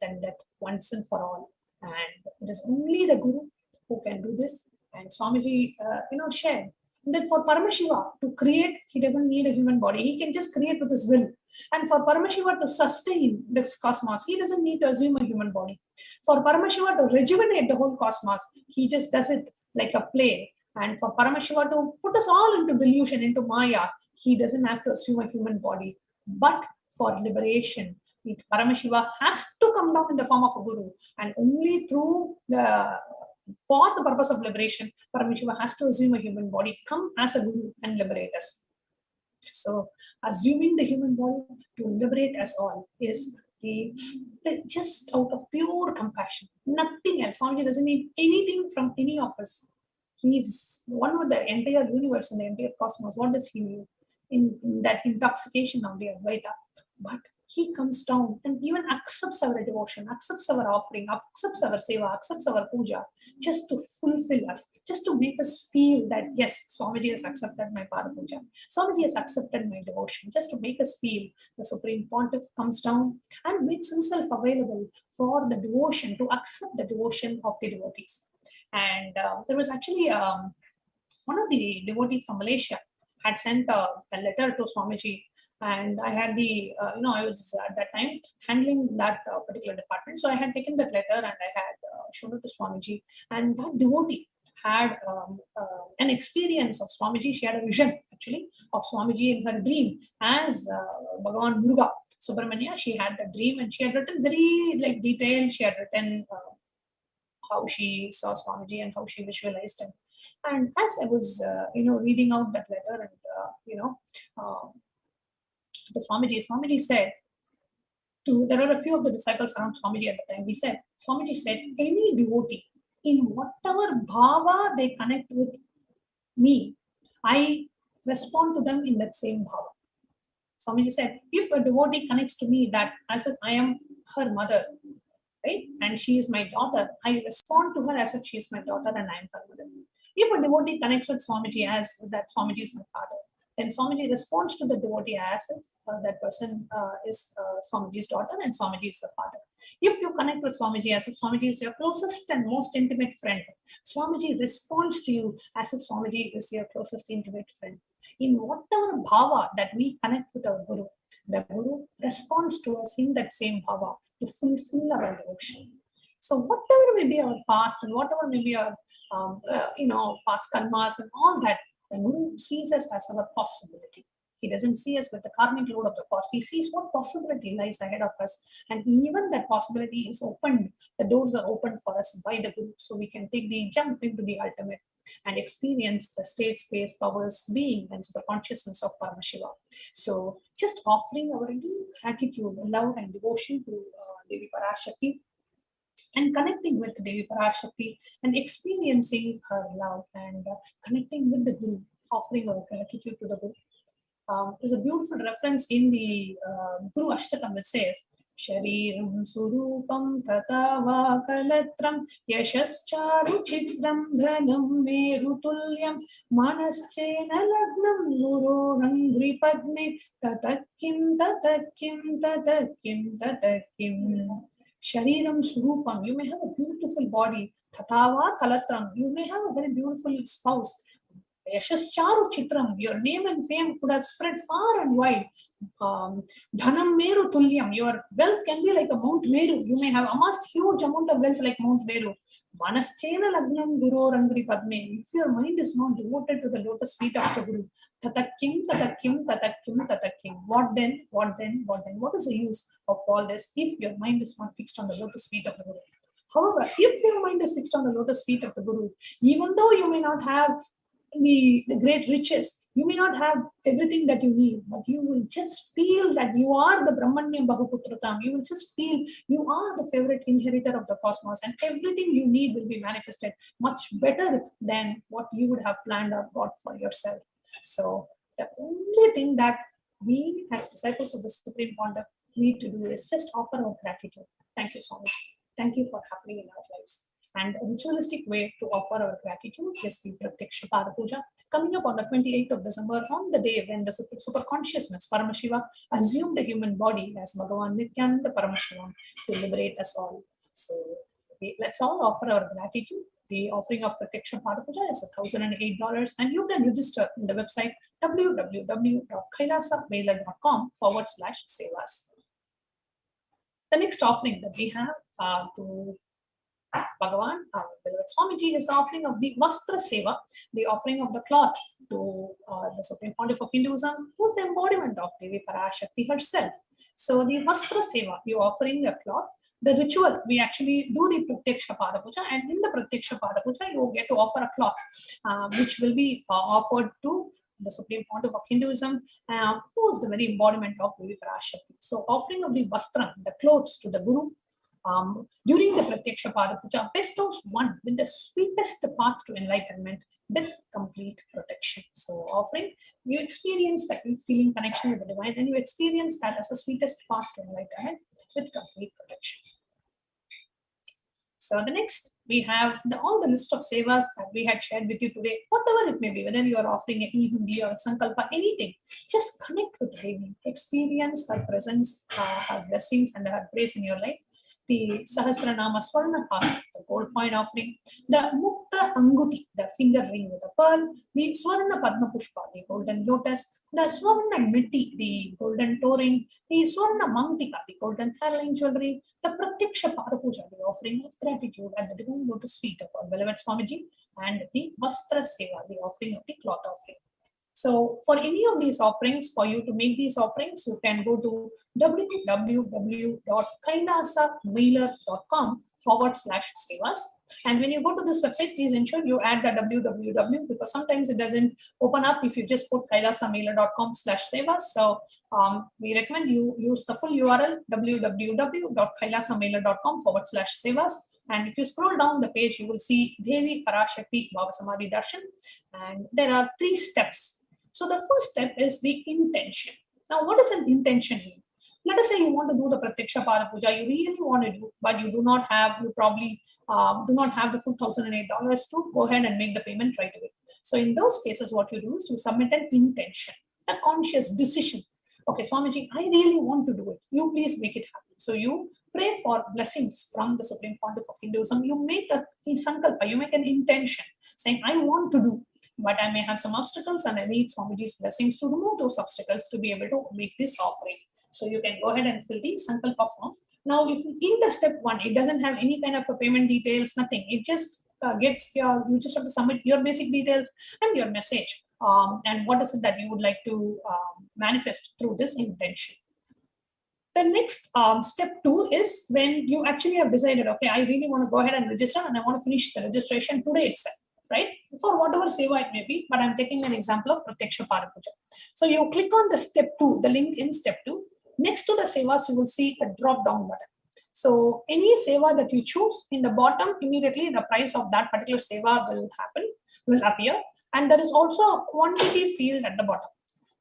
and death once and for all. And it is only the Guru who can do this. And Swamiji, shared that for Paramashiva to create, he doesn't need a human body. He can just create with his will. And for Paramashiva to sustain this cosmos, he doesn't need to assume a human body. For Paramashiva to rejuvenate the whole cosmos, he just does it like a play. And for Paramashiva to put us all into delusion, into Maya, he doesn't have to assume a human body. But for liberation, Paramashiva has to come down in the form of a Guru. And only through for the purpose of liberation, Paramashiva has to assume a human body, come as a Guru and liberate us. So, assuming the human body to liberate us all is the just out of pure compassion, nothing else. Swamiji doesn't need anything from any of us. He is one with the entire universe and the entire cosmos. What does he need in that intoxication of the Advaita? But he comes down and even accepts our devotion, accepts our offering, accepts our seva, accepts our puja, just to fulfill us, just to make us feel that, yes, Swamiji has accepted my Pada Puja. Swamiji has accepted my devotion, just to make us feel the Supreme Pontiff comes down and makes himself available for the devotion, to accept the devotion of the devotees. And there was actually one of the devotees from Malaysia had sent a letter to Swamiji. And I had I was at that time handling that particular department. So I had taken that letter and I had shown it to Swamiji. And that devotee had an experience of Swamiji. She had a vision, actually, of Swamiji in her dream as Bhagavan Muruga Subramanya. She had that dream and she had written very detailed. She had written how she saw Swamiji and how she visualized him. And as I was, reading out that letter and, to Swamiji said, there were a few of the disciples around Swamiji at the time. Swamiji said, any devotee, in whatever bhava they connect with me, I respond to them in that same bhava. Swamiji said, if a devotee connects to me that as if I am her mother, right, and she is my daughter, I respond to her as if she is my daughter and I am her mother. If a devotee connects with Swamiji as that Swamiji is my father, then Swamiji responds to the devotee as if that person is Swamiji's daughter and Swamiji is the father. If you connect with Swamiji as if Swamiji is your closest and most intimate friend, Swamiji responds to you as if Swamiji is your closest intimate friend. In whatever bhava that we connect with our Guru, the Guru responds to us in that same bhava to fulfill our devotion. So whatever may be our past and whatever may be our past karmas and all that, the Guru sees us as our possibility. He doesn't see us with the karmic load of the past. He sees what possibility lies ahead of us. And even that possibility is opened. The doors are opened for us by the Guru. So we can take the jump into the ultimate and experience the state, space, powers, being, and superconsciousness of Paramashiva. So just offering our deep gratitude, love, and devotion to Devi Parashakti, and connecting with Devi Parashakti and experiencing her love and connecting with the Guru, offering our gratitude to the Guru. There's a beautiful reference in the Guru Ashtakam that says, Shariram Surupam Tatava Kalatram Yashascharu Chitram Dhanam Merutulyam Manaschena Lagnam Guru Rangri Padme Tatakim Tatakim Tatakim Tatakim. Shariram Surupam, you may have a beautiful body. Tatava Kalatram, you may have a very beautiful spouse. Yashascharu Chitram, your name and fame could have spread far and wide. Dhanam Meru Tulyam, your wealth can be like a Mount Meru. You may have amassed huge amount of wealth like Mount Meru. Manaschena Lagnam Guru Rangri Padme, if your mind is not devoted to the lotus feet of the Guru, Tatakim, Tatakim, Tatakim, Tatakim. What then? What then? What then? What is the use of all this if your mind is not fixed on the lotus feet of the Guru? However, if your mind is fixed on the lotus feet of the Guru, even though you may not have the great riches, you may not have everything that you need, but you will just feel that you are the Brahmanyam Bahuputratam. You will just feel you are the favorite inheritor of the cosmos, and everything you need will be manifested much better than what you would have planned or got for yourself. So the only thing that we as disciples of the Supreme Pontiff need to do is just offer our gratitude. Thank you so much. Thank you for happening in our lives. And a ritualistic way to offer our gratitude is the Pratyaksha Pada Puja, coming up on the 28th of December, on the day when the super consciousness Paramashiva assumed a human body as Bhagavan Nithyananda Paramashivam to liberate us all. So let's all offer our gratitude. The offering of Pratyaksha Pada Puja is $1,008, and you can register in the website www.kailasabelgium.com/sevas. The next offering that we have to Bhagavan, our beloved Swamiji, is the offering of the Vastra Seva, the offering of the cloth to the Supreme Pontiff of Hinduism, who is the embodiment of Devi Parashakti herself. So the Vastra Seva, the offering the cloth. The ritual, we actually do the Pratyaksha Pada Puja, and in the Pratyaksha Pada Puja, you get to offer a cloth, which will be offered to the Supreme Pontiff of Hinduism, who is the very embodiment of Devi Parashakti. So offering of the Vastram, the clothes to the Guru, during the Pratyaksha Pada Puja, bestows one with the sweetest path to enlightenment with complete protection. So offering, you experience that feeling connection with the divine, and you experience that as the sweetest path to enlightenment with complete protection. So the next, we have all the list of sevas that we had shared with you today, whatever it may be, whether you are offering an e-hundi or a sankalpa, anything, just connect with Devi, experience her presence, her blessings and her grace in your life. The Sahasranama Swarna Path, the gold coin offering, the Mukta Anguti, the finger ring with a pearl, the Swarna Padma Pushpa, the golden lotus, the Swarna Miti, the golden toe ring, the Swarna Mantika, the golden hairline jewelry, the Pratyaksha Pada Puja, the offering of gratitude at the divine lotus feet of our beloved Swamiji, and the Vastra Seva, the offering of the cloth offering. So for any of these offerings, for you to make these offerings, you can go to www.kailasabelgium.com/sevas. And when you go to this website, please ensure you add the www, because sometimes it doesn't open up if you just put kailasabelgium.com/sevas. So we recommend you use the full URL www.kailasabelgium.com/sevas. And if you scroll down the page, you will see Devi Parashakti Bhava Samadhi Darshan. And there are 3 steps. So the first step is the intention. Now, what does an intention mean? Let us say you want to do the Pratyaksha Pada Puja, you really want to do, but you do not have, you probably do not have the full $1,008 to go ahead and make the payment right away. So in those cases, what you do is you submit an intention, a conscious decision. Okay, Swamiji, I really want to do it. You please make it happen. So you pray for blessings from the Supreme Pontiff of Hinduism. You make a sankalpa, you make an intention saying, I want to do, but I may have some obstacles and I need Swamiji's blessings to remove those obstacles to be able to make this offering. So you can go ahead and fill the sankalpa form. Now, if in the step 1, it doesn't have any kind of a payment details, nothing. It just gets you just have to submit your basic details and your message. And what is it that you would like to manifest through this intention. The next step 2 is when you actually have decided, okay, I really want to go ahead and register and I want to finish the registration today itself, right? For whatever seva it may be, but I'm taking an example of Pratyaksha Pada Puja. So you click on the step 2, the link in step 2. Next to the sevas, you will see a drop down button. So any seva that you choose, in the bottom, immediately the price of that particular seva will appear. And there is also a quantity field at the bottom.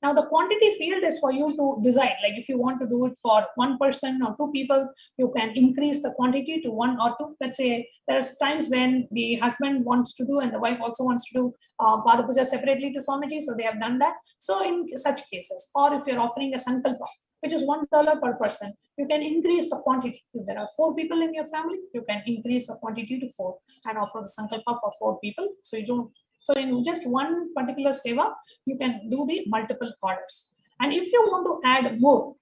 Now, the quantity field is for you to decide, like if you want to do it for 1 person or 2 people, you can increase the quantity to 1 or 2. Let's say there's times when the husband wants to do and the wife also wants to do Pada Puja separately to Swamiji, so they have done that. So in such cases, or if you're offering a sankalpa, which is $1 per person, you can increase the quantity. If there are 4 people in your family, you can increase the quantity to 4 and offer the sankalpa for 4 people. So you don't. So in just one particular seva, you can do the multiple orders. And if you want to add more,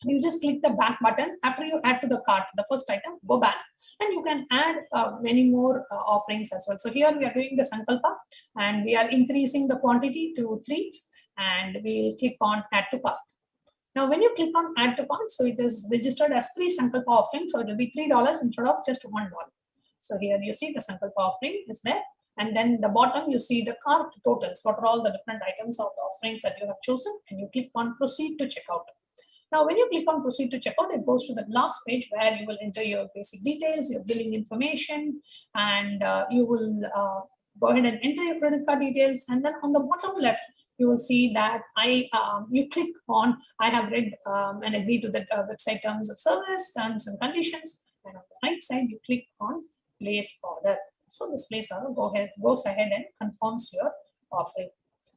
you just click the back button. After you add to the cart, the first item, go back and you can add many more offerings as well. So here we are doing the sankalpa and we are increasing the quantity to 3 and we'll click on add to cart. Now, when you click on add to cart, so it is registered as 3 sankalpa offerings. So it will be $3 instead of just $1. So here you see the sankalpa offering is there. And then the bottom, you see the cart totals. What are all the different items of the offerings that you have chosen? And you click on proceed to checkout. Now, when you click on proceed to checkout, it goes to the last page where you will enter your basic details, your billing information, and you will go ahead and enter your credit card details. And then on the bottom left, you will see that you click on I have read and agree to the website terms of service, terms and conditions. And on the right side, you click on place order. So this place order goes ahead and confirms your offering.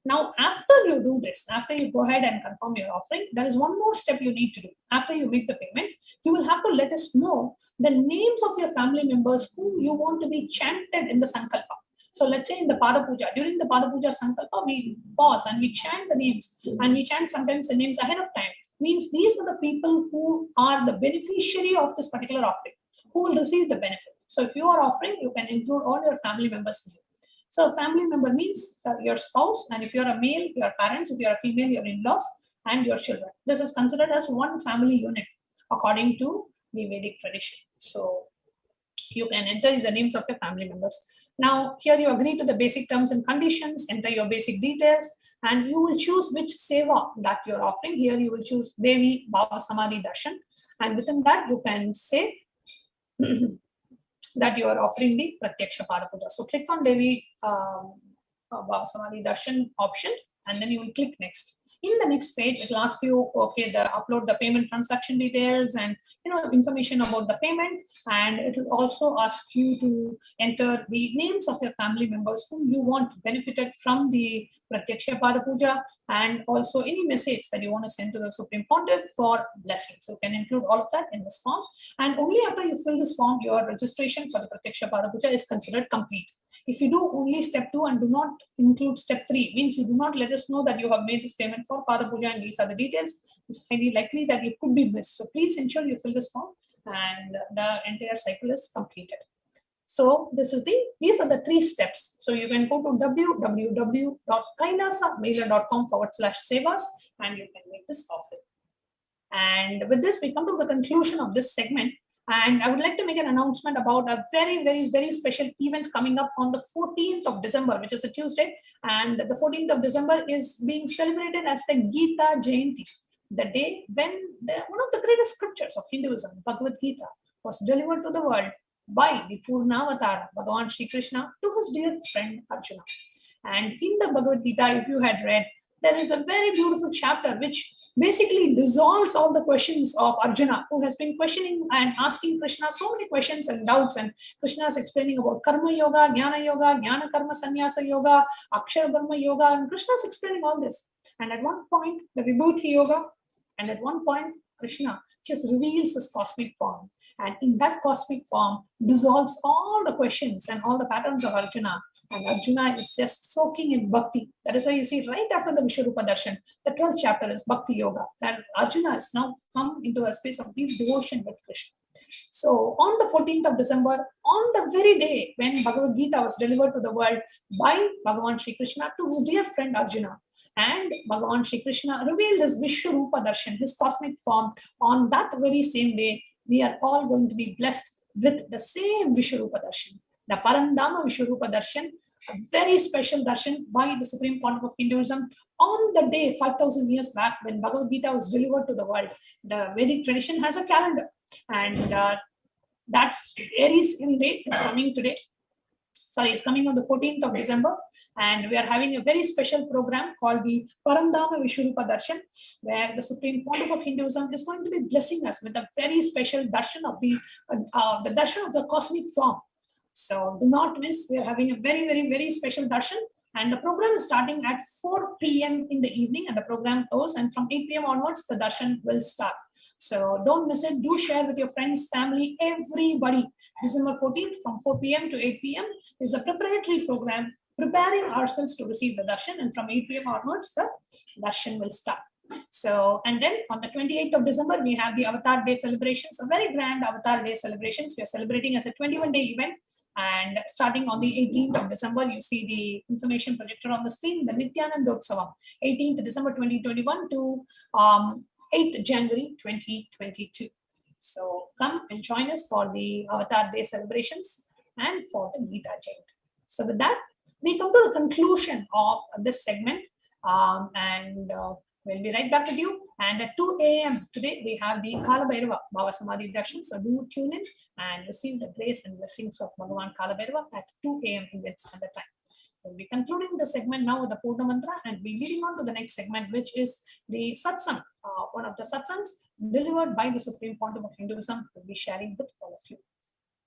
Now, after you do this, after you go ahead and confirm your offering, there is one more step you need to do. After you make the payment, you will have to let us know the names of your family members whom you want to be chanted in the Sankalpa. So let's say in the Pada Puja, during the Pada Puja Sankalpa, we pause and we chant the names, and we chant sometimes the names ahead of time. Means these are the people who are the beneficiary of this particular offering, who will receive the benefit. So if you are offering, you can include all your family members' names. So a family member means your spouse, and if you're a male, your parents, if you're a female, your in-laws, and your children. This is considered as one family unit according to the Vedic tradition. So you can enter the names of your family members. Now, here you agree to the basic terms and conditions, enter your basic details, and you will choose which seva that you're offering. Here you will choose Devi Bhava Samadhi Darshan, and within that you can say that you are offering the Pratyaksha Pada Puja. So click on Devi Bhava Samadhi Darshan option, and then you will click next. In the next page, it will ask you, okay, upload the payment transaction details and information about the payment, and it will also ask you to enter the names of your family members whom you want benefited from the Pratyaksha Pada Puja, and also any message that you want to send to the Supreme Pontiff for blessing. So you can include all of that in this form, and only after you fill this form, your registration for the Pratyaksha Pada Puja is considered complete. If you do only step 2 and do not include step 3, means you do not let us know that you have made this payment for Pada Puja and these are the details, it's highly likely that it could be missed. So please ensure you fill this form and the entire cycle is completed. So these are the 3 steps. So you can go to www.kailasamailer.com/sevas and you can make this offering. And with this, we come to the conclusion of this segment. And I would like to make an announcement about a very, very, very special event coming up on the 14th of December, which is a Tuesday. And the 14th of December is being celebrated as the Gita Jayanti, the day when one of the greatest scriptures of Hinduism, Bhagavad Gita, was delivered to the world by the Purnavatara, Bhagavan Shri Krishna, to his dear friend Arjuna. And in the Bhagavad Gita, if you had read, there is a very beautiful chapter which basically dissolves all the questions of Arjuna, who has been questioning and asking Krishna so many questions and doubts. And Krishna is explaining about Karma Yoga, Jnana Karma Sannyasa Yoga, Akshara Brahma Yoga, and Krishna is explaining all this. And at one point, the Vibhuti Yoga, and at one point, Krishna just reveals his cosmic form. And in that cosmic form, dissolves all the questions and all the patterns of Arjuna. And Arjuna is just soaking in bhakti. That is why you see right after the Vishwarupa Darshan, the 12th chapter is Bhakti Yoga. And Arjuna has now come into a space of deep devotion with Krishna. So on the 14th of December, on the very day when Bhagavad Gita was delivered to the world by Bhagavan Shri Krishna to his dear friend Arjuna, and Bhagavan Shri Krishna revealed his Vishwarupa Darshan, his cosmic form, on that very same day, we are all going to be blessed with the same Vishwarupa Darshan. The Parandama Vishwarupa Darshan, a very special darshan by the Supreme Pontiff of Hinduism on the day 5,000 years back when Bhagavad Gita was delivered to the world. The Vedic tradition has a calendar, and that's Aries in date is coming today. Sorry, it's coming on the 14th of December, and we are having a very special program called the Parandama Vishwarupa Darshan, where the Supreme Pontiff of Hinduism is going to be blessing us with a very special darshan of the darshan of the cosmic form. So do not miss. We are having a very, very, very special darshan, and the program is starting at 4 p.m. in the evening, and the program goes, and from 8 p.m. onwards, the darshan will start. So don't miss it. Do share with your friends, family, everybody. December 14th from 4 p.m. to 8 p.m. is a preparatory program, preparing ourselves to receive the darshan, and from 8 p.m. onwards, the darshan will start. So, and then on the 28th of December, we have the Avatar Day celebrations, a very grand Avatar Day celebrations. We are celebrating as a 21-day event. And starting on the 18th of December, you see the information projector on the screen, the Nithyananda Paramashivam, 18th December 2021 to 8th January 2022. So come and join us for the Avatar Day celebrations and for the Gita Jayanti. So with that, we come to the conclusion of this segment, we'll be right back with you. And at 2 a.m. today, we have the Kala Bhairava Bhava Samadhi Darshan. So do tune in and receive the grace and blessings of Bhagavan Kala Bhairava at 2 a.m. Indian Standard Time. We'll be concluding the segment now with the Purna Mantra and be leading on to the next segment, which is the Satsang, one of the Satsangs delivered by the Supreme Pontiff of Hinduism. We'll be sharing with all of you.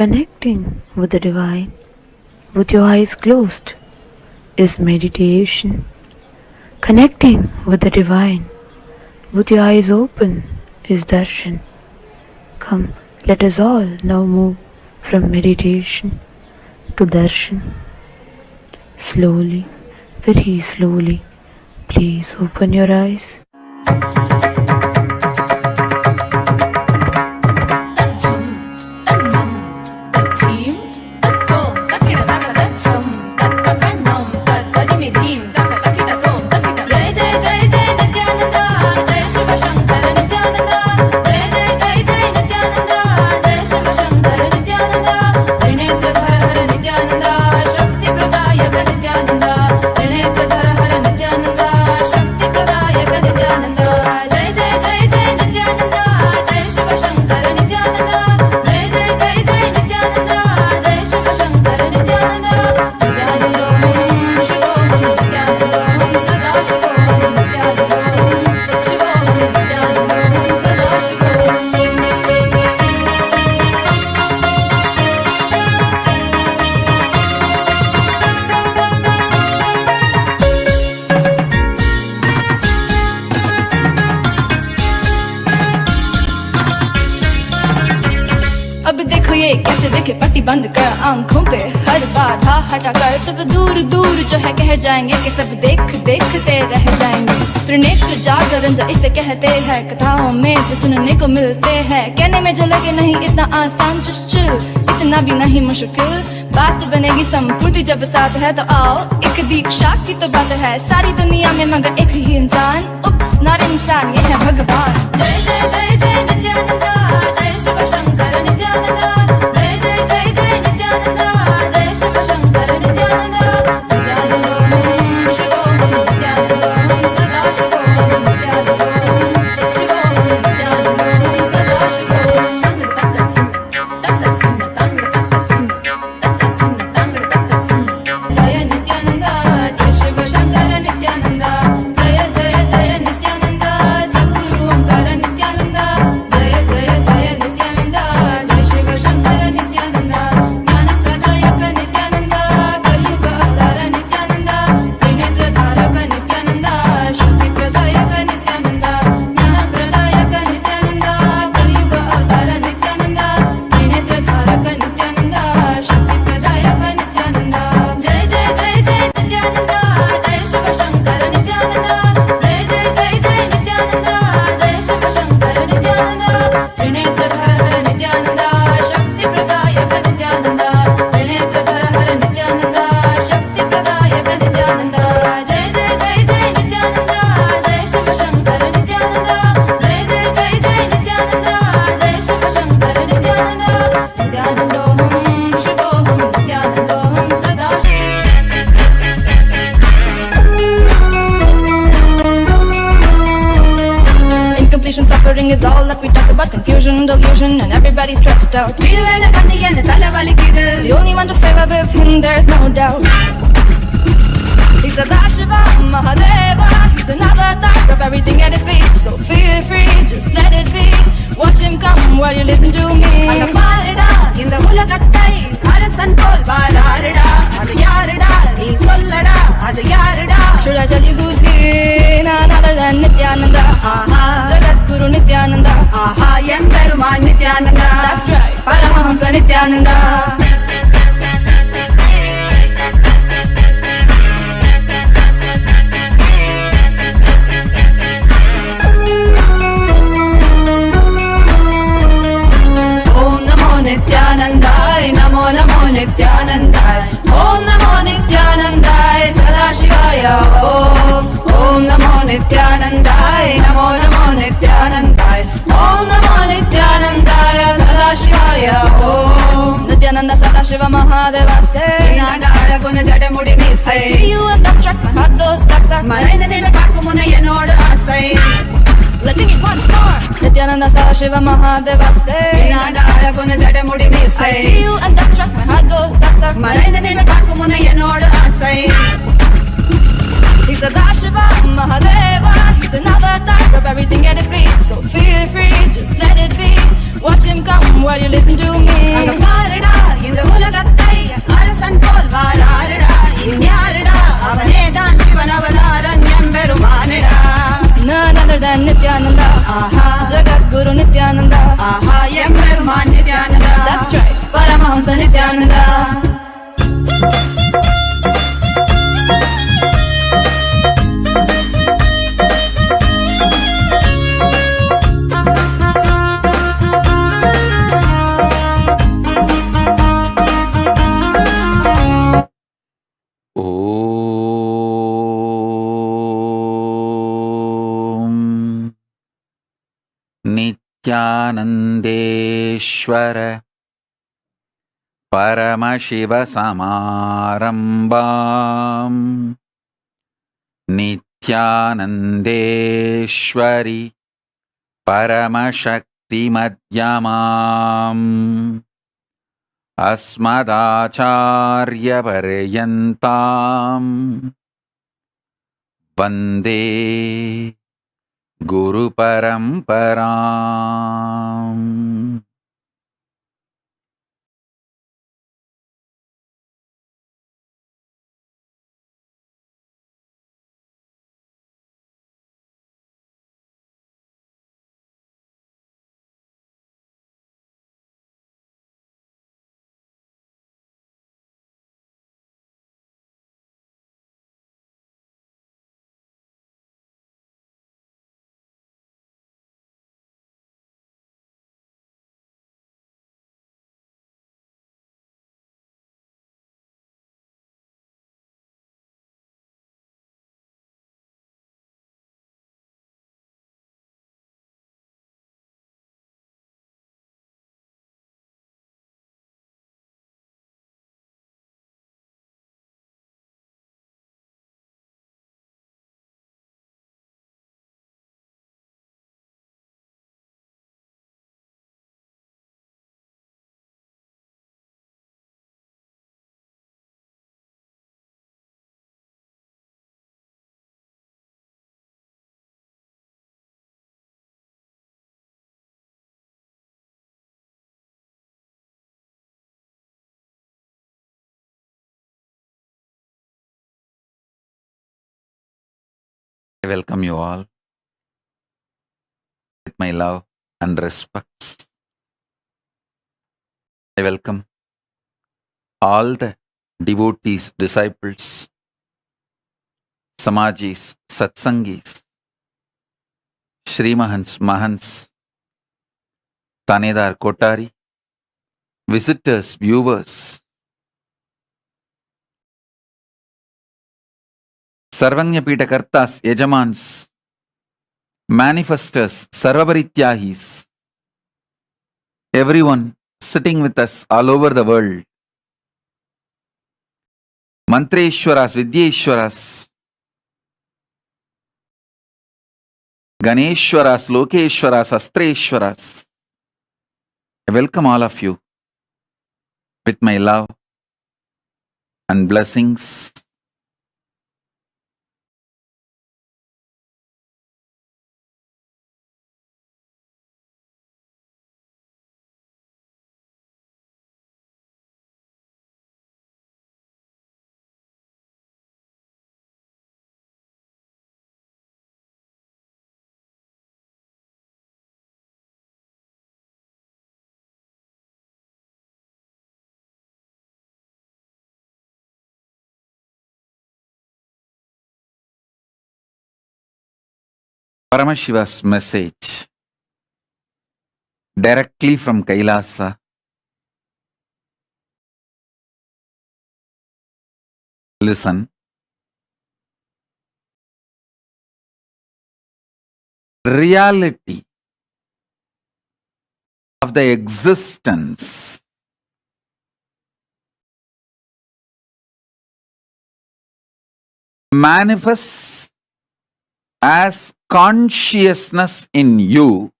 Connecting with the divine with your eyes closed is meditation. Connecting with the divine with your eyes open is darshan. Come, let us all now move from meditation to darshan. Slowly, very slowly, please open your eyes. कैसे देखे पट्टी बंद कर आंखों पे हर बाधा हटा कर सब दूर दूर जो है कह जाएंगे कि सब देखते रह जाएंगे। त्रिनेत्र जागरण जो इसे कहते हैं कथाओं में जो सुनने को मिलते हैं कहने में जो लगे नहीं इतना आसान चुश्चुल इतना भी नहीं मुश्किल बात बनेगी संपूर्ति जब साथ है तो आओ एक दीक्षा की तो बात है सारी दुनिया में मगर एक ही इंसान उप्स नॉट इंसान ये है भगवान। जय जय जय जय नित्यानंदा जय Shiv Shankar Nityananda Suffering is all that we talk about, confusion, delusion, and everybody's stressed out. The only one to save us is him, there's no doubt. He's a Dashiva, Mahadeva, he's an avatar of everything at his feet. So feel free, just let it be. Watch him come while you listen to me. Should I tell you who's here? None other than Nithyananda. Jagat Guru Nithyananda. That's right, Paramahamsa Nithyananda. Nityanandai, Namo Namo Nityanandai, Om Namo Nityanandai, Sadashivaya Om, Om Namo Nityanandai, Namo Namo Nityanandai, Om Namo Nityanandai, Sadashivaya Om. Nityananda Sadashiva Mahadeva say, Nada Guna Jadamudi me say, I see you and that track, my heart goes stuck that. Marina Nina Pakumuna Yanoda say. Let's sing it once more. Nityananda Sadashiva Mahadeva say, Nada Guna Jadamudi me say, I see you and that track, my heart goes stuck that. Marina Nina Pakumuna Yanoda say. He's a Dashiva Mahadeva, he's an avatar of everything at his feet. So feel free, just let it be. Watch him come while you listen to me. இந்த உலகத்தை அரசன் போல் வாராருடா இந்யாருடா அவனே தான் Sivan Avataran எம்பெருமானிடா None other than Nithyananda Jagat Guru Nithyananda எம்பெருமான் Nithyananda That's right Paramahamsa Nithyananda नित्यानन्देश्वर परमशिवसमारम्भाम् नित्यानन्देश्वरि परमशक्तिमध्यमाम् अस्मदाचार्यपर्यन्ताम् वन्दे गुरुपरम्पराम् I welcome you all with my love and respect. I welcome all the devotees, disciples, Samajis, Satsangis, Srimahans, Mahants, Tanedar Kotari, visitors, viewers, Sarvanyapita Kartas, Yajamans, manifestors, Sarvabarityahis, everyone sitting with us all over the world, Mantreshwaras, Vidyeshwaras, Ganeshwaras, Lokeshwaras, Astreshwaras. I welcome all of you with my love and blessings. Paramashiva's message directly from Kailasa. Listen. Reality of the existence manifests as consciousness in you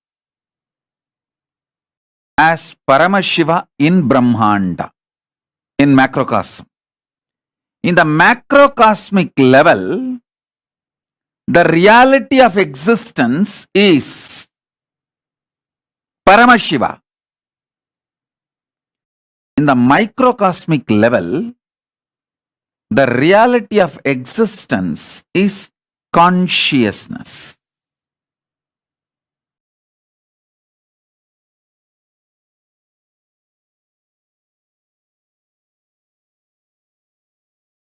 as Paramashiva in Brahmanda, in macrocosm. In the macrocosmic level, the reality of existence is Paramashiva. In the microcosmic level, the reality of existence is consciousness.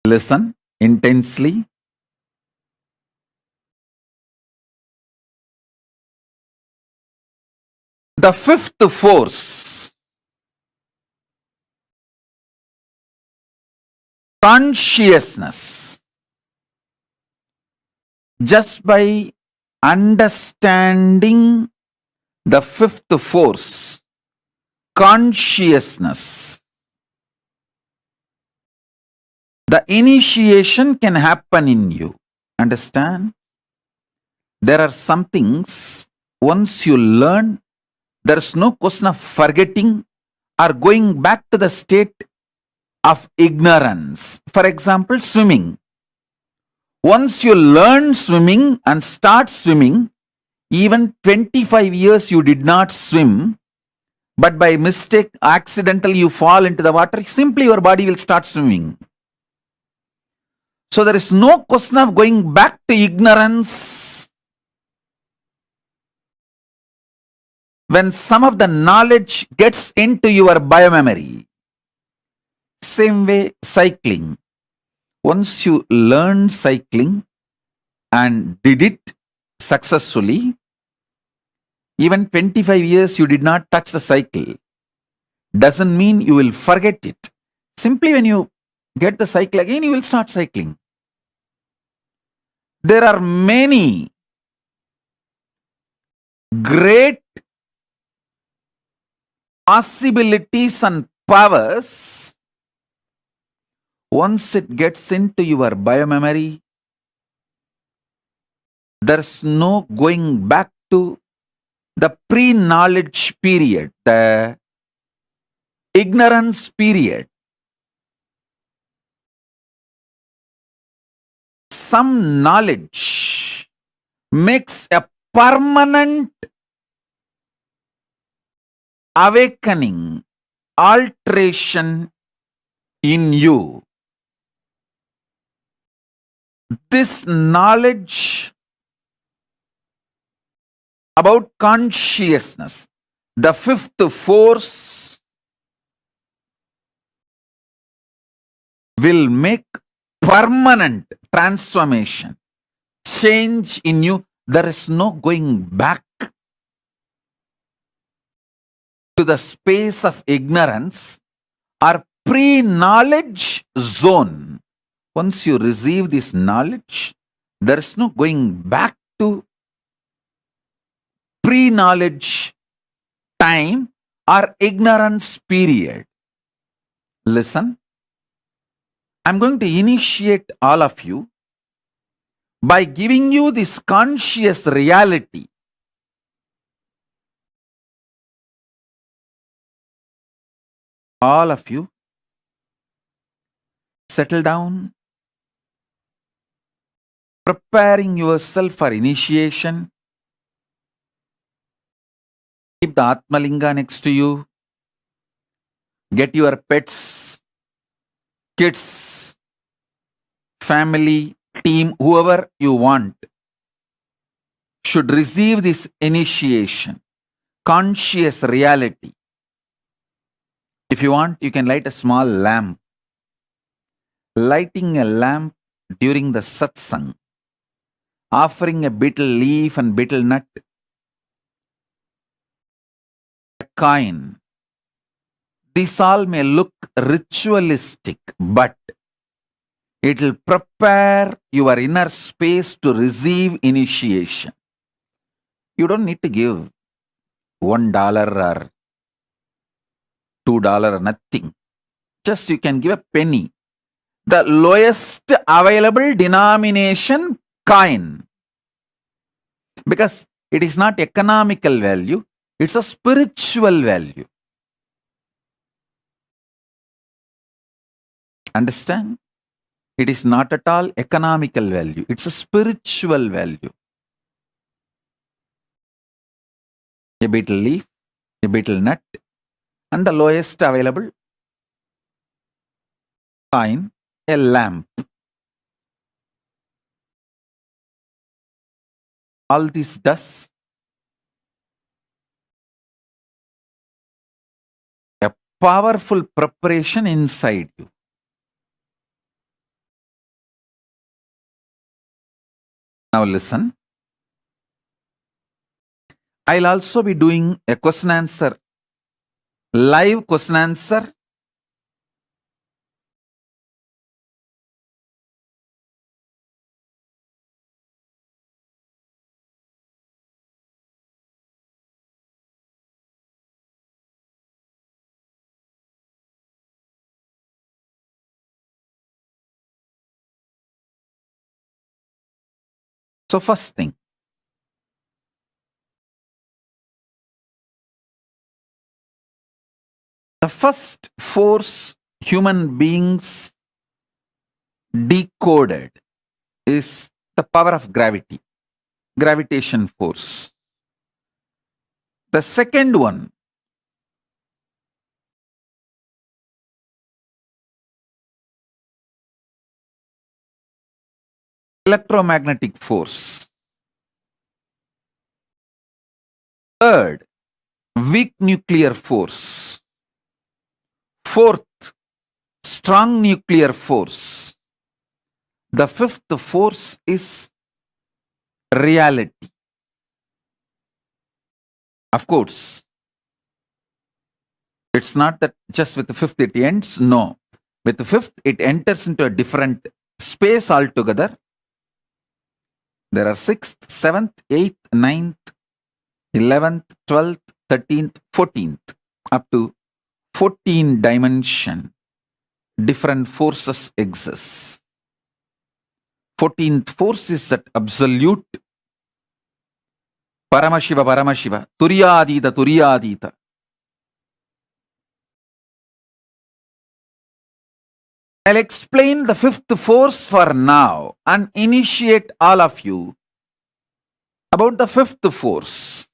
Listen intensely. The fifth force, consciousness. Just by understanding the fifth force, consciousness, the initiation can happen in you. Understand? There are some things, once you learn, there is no question of forgetting or going back to the state of ignorance. For example, swimming. Once you learn swimming and start swimming, even 25 years you did not swim, but by mistake, accidentally you fall into the water, simply your body will start swimming. So there is no question of going back to ignorance. When some of the knowledge gets into your biomemory, same way cycling. Once you learn cycling and did it successfully, even 25 years you did not touch the cycle, doesn't mean you will forget it. Simply when you get the cycle again, you will start cycling. There are many great possibilities and powers. Once it gets into your biomemory, there's no going back to the pre-knowledge period, the ignorance period. Some knowledge makes a permanent awakening, alteration in you. This knowledge about consciousness, the fifth force, will make permanent transformation, change in you. There is no going back to the space of ignorance or pre-knowledge zone. Once you receive this knowledge, there is no going back to pre-knowledge time or ignorance period. Listen, I'm going to initiate all of you by giving you this conscious reality. All of you, settle down, preparing yourself for initiation. Keep the Atmalinga next to you. Get your pets, kids, family, team, whoever you want should receive this initiation, conscious reality. If you want, you can light a small lamp. Lighting a lamp during the satsang, offering a betel leaf and betel nut, a coin. These all may look ritualistic, but it will prepare your inner space to receive initiation. You don't need to give $1 or $2 or nothing. Just you can give a penny. The lowest available denomination coin. Because it is not economical value, it's a spiritual value. Understand? It is not at all economical value, it's a spiritual value. A betel leaf, a betel nut, and the lowest available Fine, a lamp. All this does a powerful preparation inside you. Now listen. I'll also be doing a question answer, live question answer. So first thing, the first force human beings decoded is the power of gravity, gravitation force. The second one, electromagnetic force. Third, weak nuclear force. Fourth, strong nuclear force. The fifth force is reality. Of course, it's not that just with the fifth it ends. No. With the fifth, it enters into a different space altogether. There are 6th, 7th, 8th, 9th, 11th, 12th, 13th, 14th, up to 14 dimension. Different forces exist. 14th force is that absolute Paramashiva, Turyadita. I'll explain the fifth force for now and initiate all of you about the fifth force.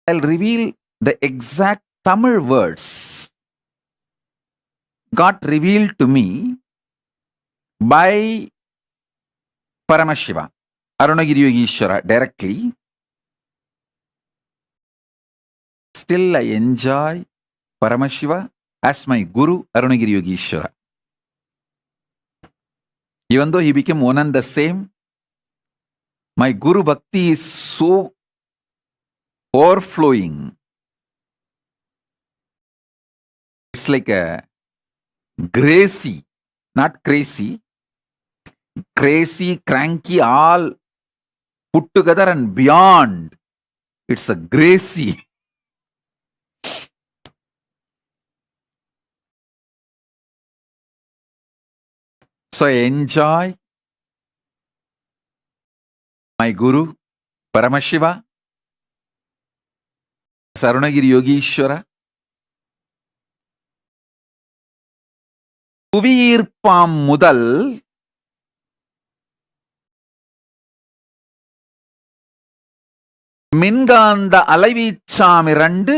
I'll reveal the exact Tamil words got revealed to me by Paramashiva, Arunagiri Yogeshwara directly. Still I enjoy Paramashiva as my Guru, Arunagiri Yogeshwara. Even though he became one and the same, my Guru Bhakti is so overflowing. It's like a gracie, not crazy, cranky, all put together and beyond. It's a gracie. So I enjoy my Guru, Paramashiva, Arunagiri Yogeshwara. புவியீர்ப்பாம் முதல் மின்காந்த அலைவீச்சாம் 2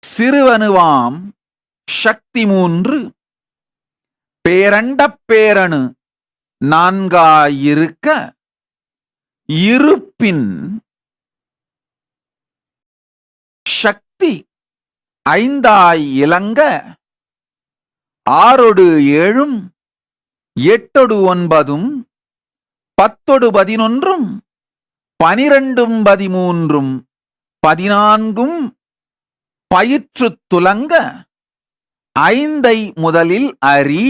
சிறுவனுவாம் சக்தி 3 பேரண்டப் பேரணு 4 இருப்பின் சக்தி 5 இலங்க 6 7 8 9 10 11 12 13 14 பயிற்று துலங்க 5 முதலில் அறி.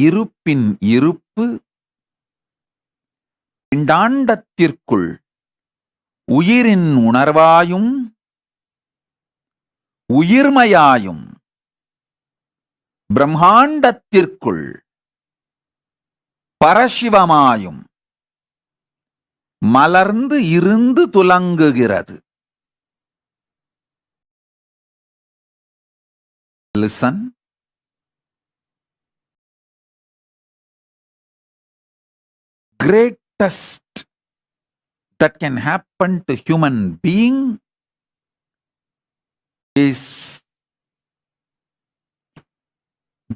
இருப்பின் இருப்பு பிண்டாண்டத்திற்குள் உயிரின் உணர்வாயும் உயிர்மையாயும் பிரம்மாண்டத்திற்குள் பரசிவமாயும் மலர்ந்து இருந்து துலங்குகிறது. Listen. greatest that can happen to human being is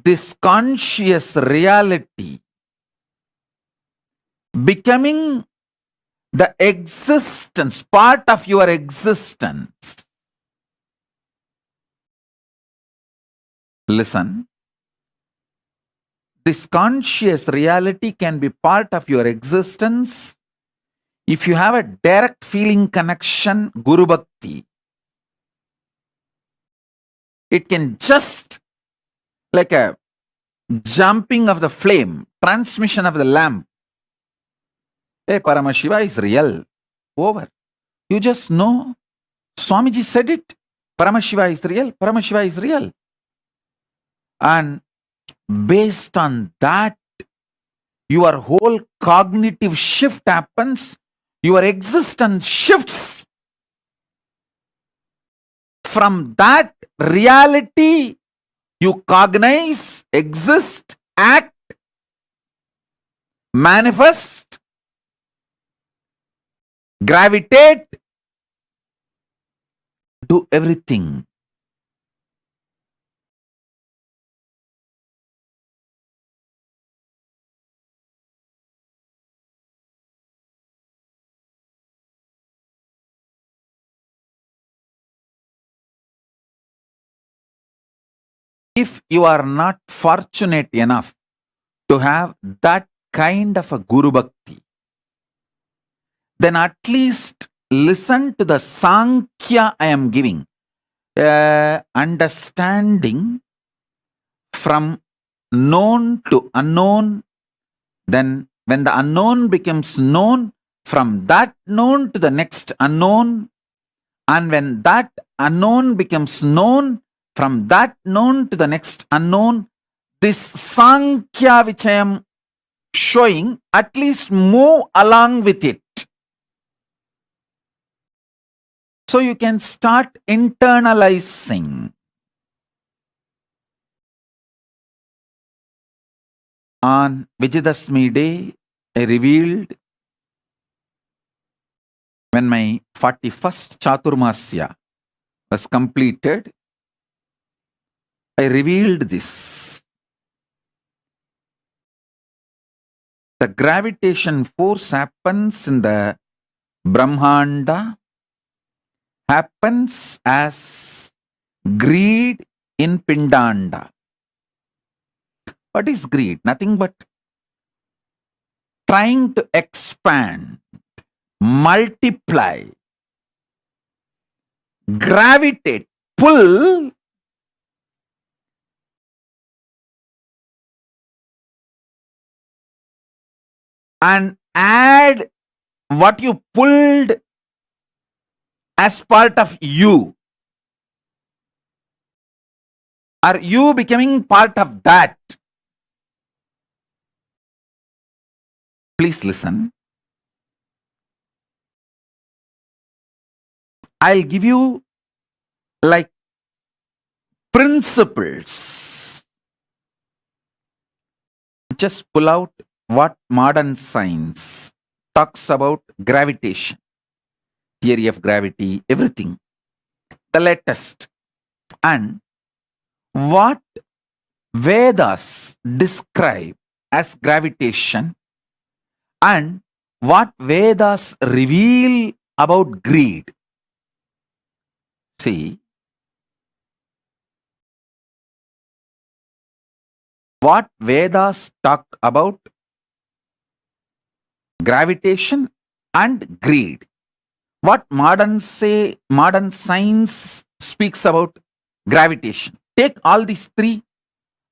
this conscious reality becoming the existence, part of your existence. Listen, this conscious reality can be part of your existence if you have a direct feeling connection, Guru Bhakti. It can just like a jumping of the flame, transmission of the lamp. Hey, Paramashiva is real. Over. You just know. Swamiji said it. Paramashiva is real. Paramashiva is real. And based on that, your whole cognitive shift happens. Your existence shifts. From that reality, you cognize, exist, act, manifest, gravitate, do everything. If you are not fortunate enough to have that kind of a Guru Bhakti, then at least listen to the Sankhya I am giving. Understanding from known to unknown. Then when the unknown becomes known, from that known to the next unknown. And when that unknown becomes known, from that known to the next unknown, this Sankhya which I am showing, at least move along with it. So you can start internalizing. On Vijayadashmi day, I revealed when my 41st Chaturmasya was completed, I revealed this. The gravitation force happens in the Brahmanda, happens as greed in Pindanda. What is greed? Nothing but trying to expand, multiply, gravitate, pull, and add what you pulled as part of you. Are you becoming part of that? Please listen. I'll give you like principles. Just pull out what modern science talks about gravitation, theory of gravity, everything, the latest, and what Vedas describe as gravitation and what Vedas reveal about greed. See, what Vedas talk about gravitation and greed. What modern science speaks about gravitation. Take all these three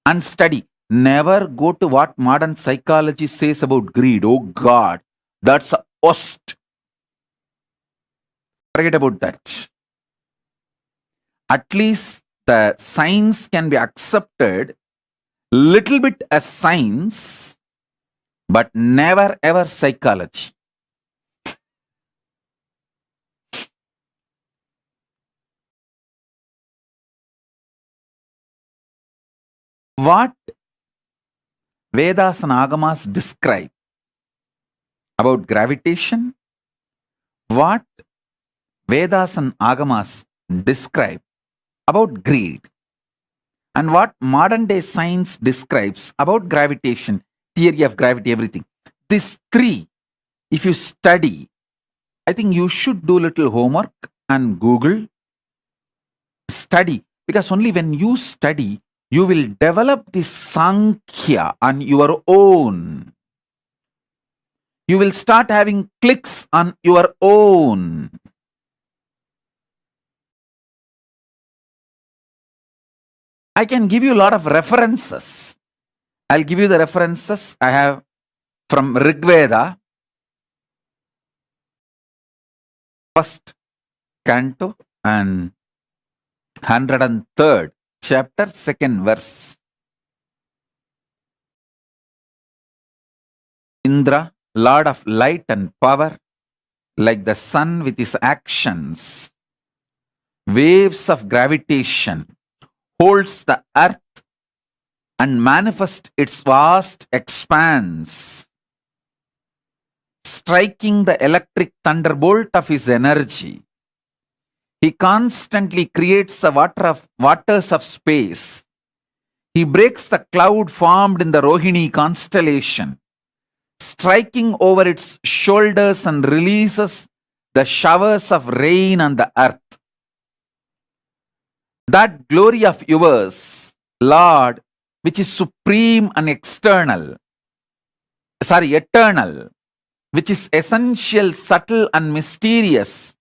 and study. Never go to what modern psychology says about greed. Oh God, that's a worst. Forget about that. At least the science can be accepted little bit as science, but never ever psychology. What Vedas and Agamas describe about gravitation, what Vedas and Agamas describe about greed, and what modern day science describes about gravitation, theory of gravity, everything. These three, if you study, I think you should do little homework and Google, study, because only when you study, you will develop this Sankhya on your own. You will start having clicks on your own. I can give you a lot of references. I'll give you the references I have from Rigveda, first canto and 103rd chapter, second verse. Indra, Lord of light and power, like the sun with his actions, waves of gravitation, holds the earth and manifests its vast expanse, striking the electric thunderbolt of his energy. He constantly creates the waters of space. He breaks the cloud formed in the Rohini constellation, striking over its shoulders, and releases the showers of rain on the earth. That glory of yours, Lord, which is supreme and eternal, which is essential, subtle and mysterious,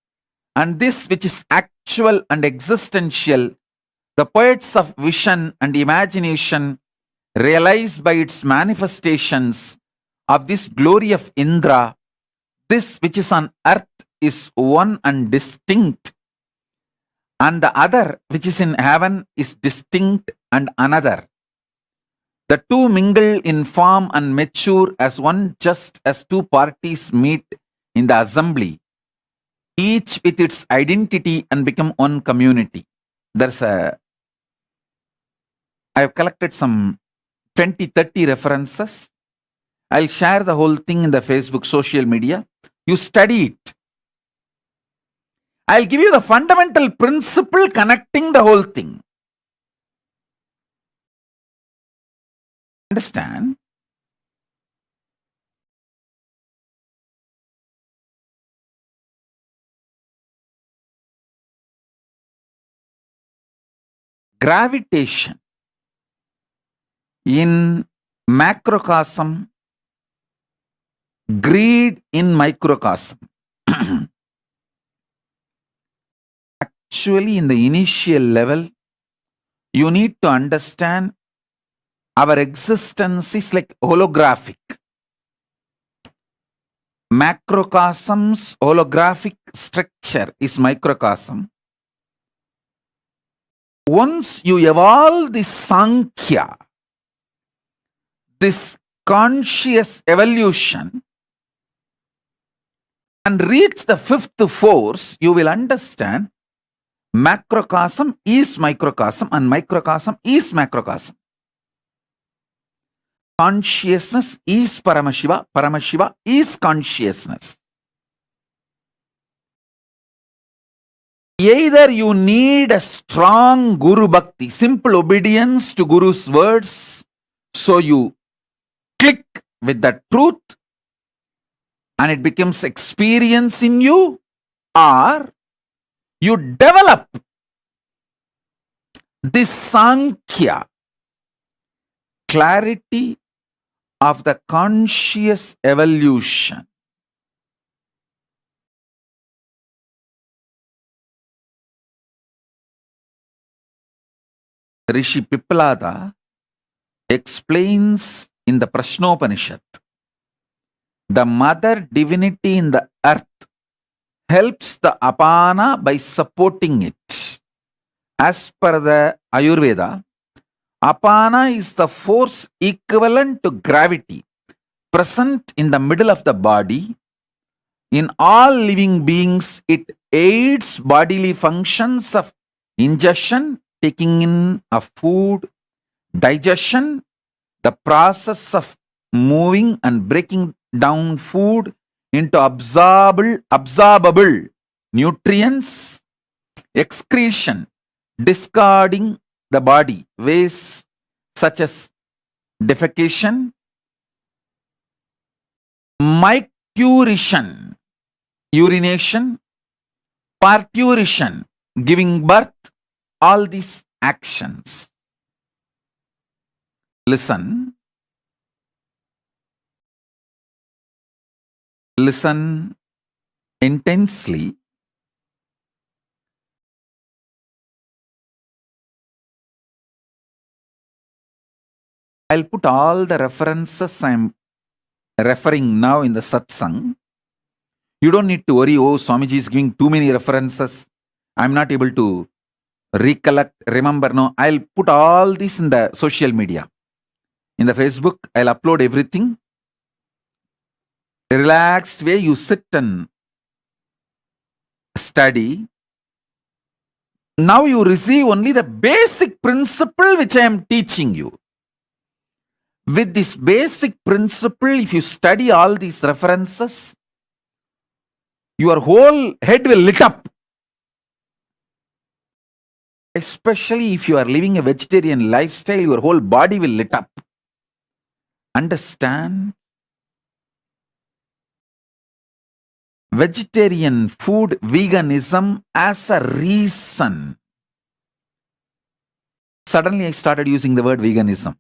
and this which is actual and existential, the poets of vision and imagination realize by its manifestations of this glory of Indra. This which is on earth is one and distinct, and the other which is in heaven is distinct and another. The two mingle in form and mature as one, just as two parties meet in the assembly, each with its identity, and become one community. I have collected some 20-30 references. I'll share the whole thing in the Facebook social media. You study it. I'll give you the fundamental principle connecting the whole thing. Understand? Gravitation in macrocosm, greed in microcosm. Actually, in the initial level, you need to understand our existence is like holographic. Macrocosm's holographic structure is microcosm. Once you evolve this Sankhya, this conscious evolution, and reach the fifth force, you will understand macrocosm is microcosm and microcosm is macrocosm. Consciousness is Paramashiva, Paramashiva is consciousness. Either you need a strong Guru Bhakti, simple obedience to Guru's words, so you click with the truth and it becomes experience in you, or you develop this Sankhya, clarity of the conscious evolution. Rishi Pippalada explains in the Prashnopanishad, the mother divinity in the earth helps the apana by supporting it. As per the Ayurveda, apana is the force equivalent to gravity, present in the middle of the body. In all living beings, it aids bodily functions of ingestion, taking in of food, digestion, the process of moving and breaking down food, into absorbable nutrients, excretion, discarding the body, ways such as defecation, micturition, urination, parturition, giving birth, all these actions. Listen intensely. I'll put all the references I'm referring now in the satsang. You don't need to worry, oh, Swamiji is giving too many references. I'm not able to recollect, remember. No, I'll put all this in the social media. In the Facebook, I'll upload everything. Relaxed way, you sit and study. Now you receive only the basic principle which I am teaching you. With this basic principle, if you study all these references, your whole head will lit up. Especially if you are living a vegetarian lifestyle, your whole body will lit up. Understand? Vegetarian food, veganism as a reason. Suddenly I started using the word veganism.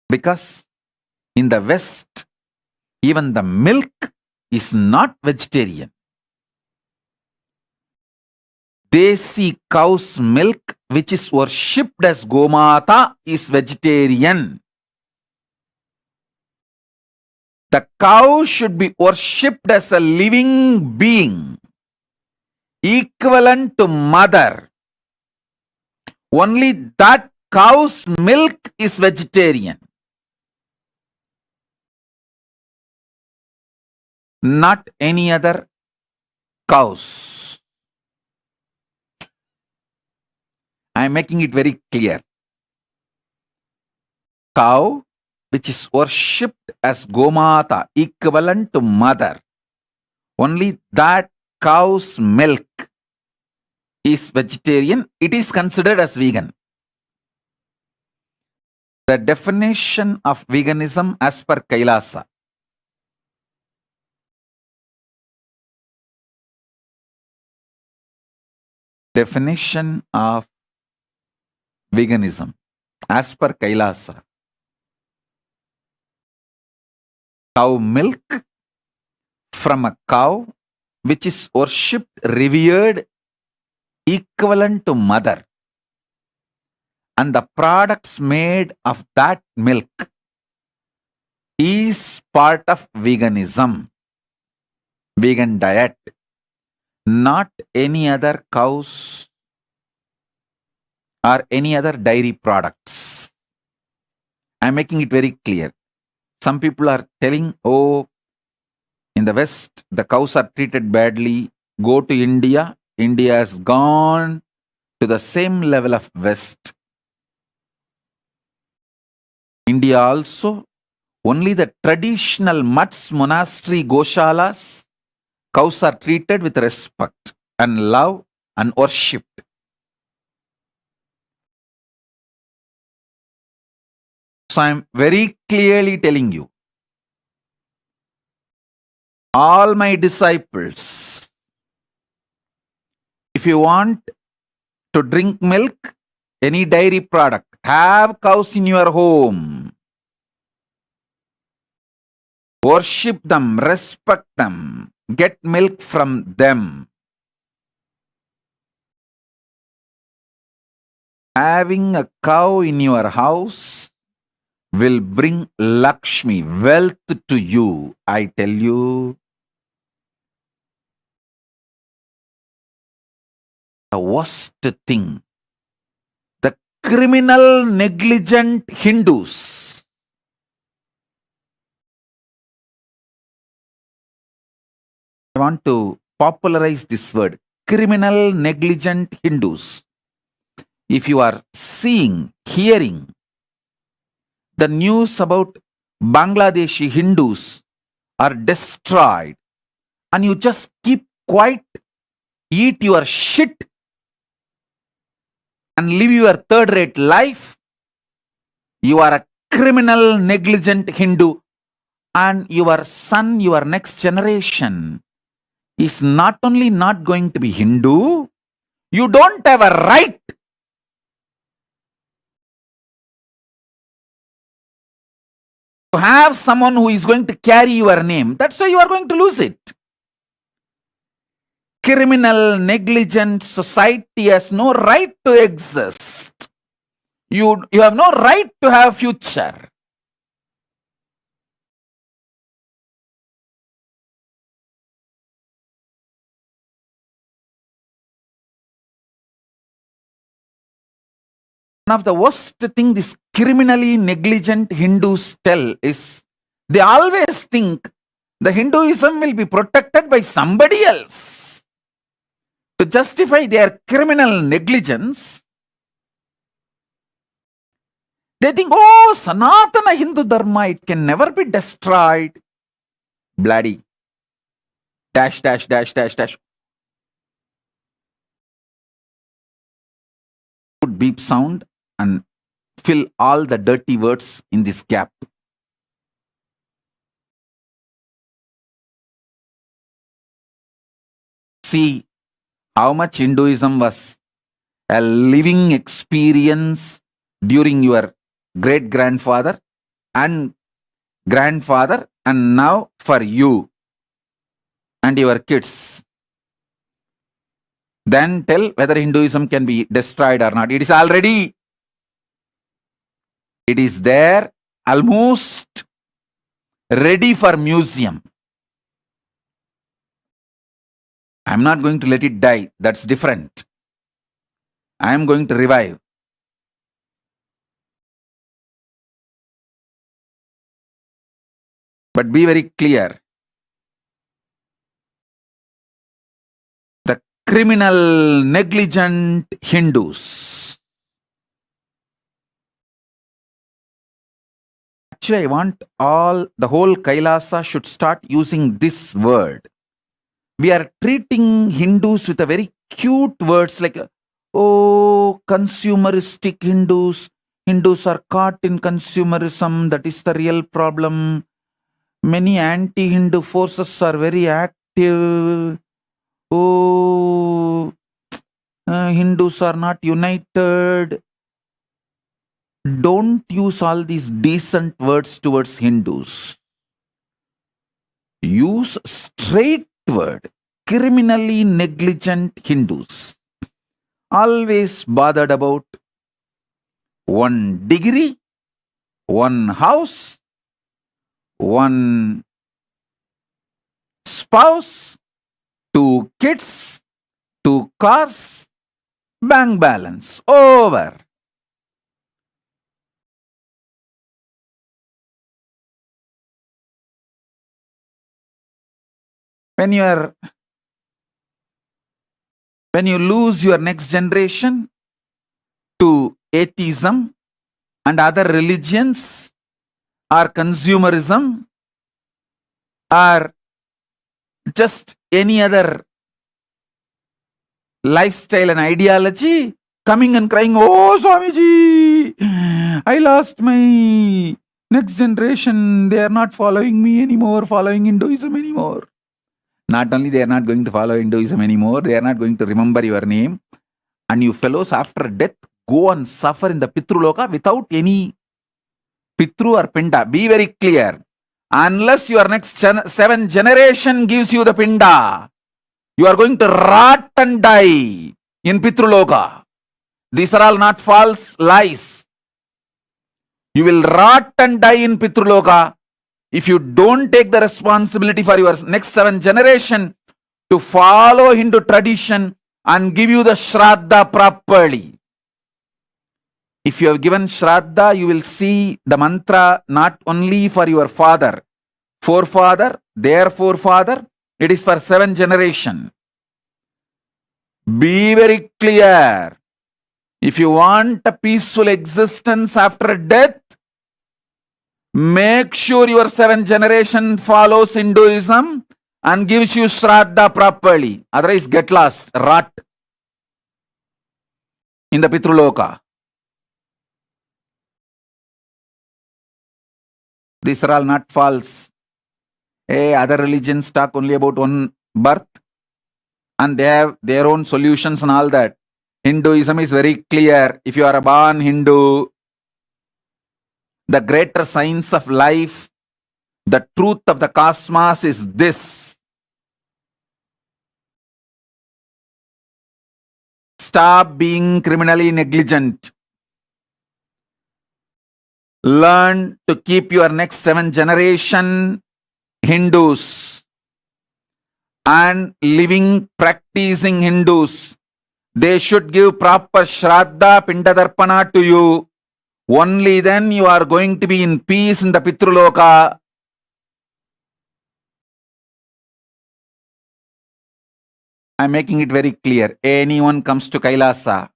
Because in the West, even the milk is not vegetarian. Desi cow's milk, which is worshipped as Gomata, is vegetarian. The cow should be worshipped as a living being, equivalent to mother. Only that cow's milk is vegetarian. Not any other cows. I am making it very clear. Cow, which is worshipped as Gomata, equivalent to mother. Only that cow's milk is vegetarian. It is considered as vegan. The definition of veganism as per Kailasa. Definition of veganism as per Kailasa. Cow milk from a cow which is worshipped, revered, equivalent to mother. And the products made of that milk is part of veganism, vegan diet. Not any other cows or any other dairy products. I am making it very clear. Some people are telling, oh, in the West, the cows are treated badly. Go to India. India has gone to the same level of West. India also, only the traditional mutts, monastery, goshalas, cows are treated with respect and love and worshipped. So I am very clearly telling you, all my disciples, if you want to drink milk, any dairy product, have cows in your home. Worship them, respect them, get milk from them. Having a cow in your house will bring Lakshmi, wealth to you. I tell you, the worst thing, the criminal, negligent Hindus, I want to popularize this word, criminal, negligent Hindus. If you are seeing, hearing the news about Bangladeshi Hindus are destroyed, and you just keep quiet, eat your shit, and live your third-rate life, you are a criminal, negligent Hindu, and your son, your next generation, is not only not going to be Hindu, you don't have a right to have someone who is going to carry your name. That's why you are going to lose it. Criminal, negligent society has no right to exist. You have no right to have future. One of the worst thing these criminally negligent Hindus tell is they always think the Hinduism will be protected by somebody else. To justify their criminal negligence, they think, oh, Sanatana Hindu Dharma, it can never be destroyed. Bloody. Dash, dash, dash, dash, dash. Put beep sound and fill all the dirty words in this gap. See how much Hinduism was a living experience during your great-grandfather and grandfather, and now for you and your kids. Then tell whether Hinduism can be destroyed or not. It is already. It is there, almost ready for museum. I am not going to let it die. That's different. I am going to revive. But be very clear. The criminal, negligent Hindus. Actually, I want the whole Kailasa should start using this word. We are treating Hindus with a very cute words like, oh, consumeristic Hindus. Hindus are caught in consumerism. That is the real problem. Many anti-Hindu forces are very active. Oh, Hindus are not united. Don't use all these decent words towards Hindus. Use straight word. Criminally negligent Hindus. Always bothered about one degree, one house, one spouse, 2 kids, 2 cars, bank balance. Over. When you lose your next generation to atheism and other religions or consumerism or just any other lifestyle and ideology, coming and crying, oh Swamiji, I lost my next generation. They are not following me anymore, following Hinduism anymore. Not only they are not going to follow Hinduism anymore, they are not going to remember your name. And you fellows after death go and suffer in the Pitruloka without any Pitru or Pinda. Be very clear. Unless your next 7 generation gives you the Pinda, you are going to rot and die in Pitruloka. These are all not false lies. You will rot and die in Pitruloka if you don't take the responsibility for your next 7 generation to follow Hindu tradition and give you the Shraddha properly. If you have given Shraddha, you will see the mantra not only for your forefather, their forefather, it is for 7 generation. Be very clear. If you want a peaceful existence after death, Make sure your 7th generation follows Hinduism and gives you Shraddha properly. Otherwise, get lost, rot in the Pitruloka. These are all not false. Hey, other religions talk only about one birth and they have their own solutions and all that. Hinduism is very clear. If you are a born Hindu, the greater science of life, the truth of the cosmos is this. Stop being criminally negligent. Learn to keep your next 7th generation Hindus and living, practicing Hindus. They should give proper Shraddha Pindadarpana to you. Only then you are going to be in peace in the Pitruloka. I am making it very clear. Anyone comes to Kailasa,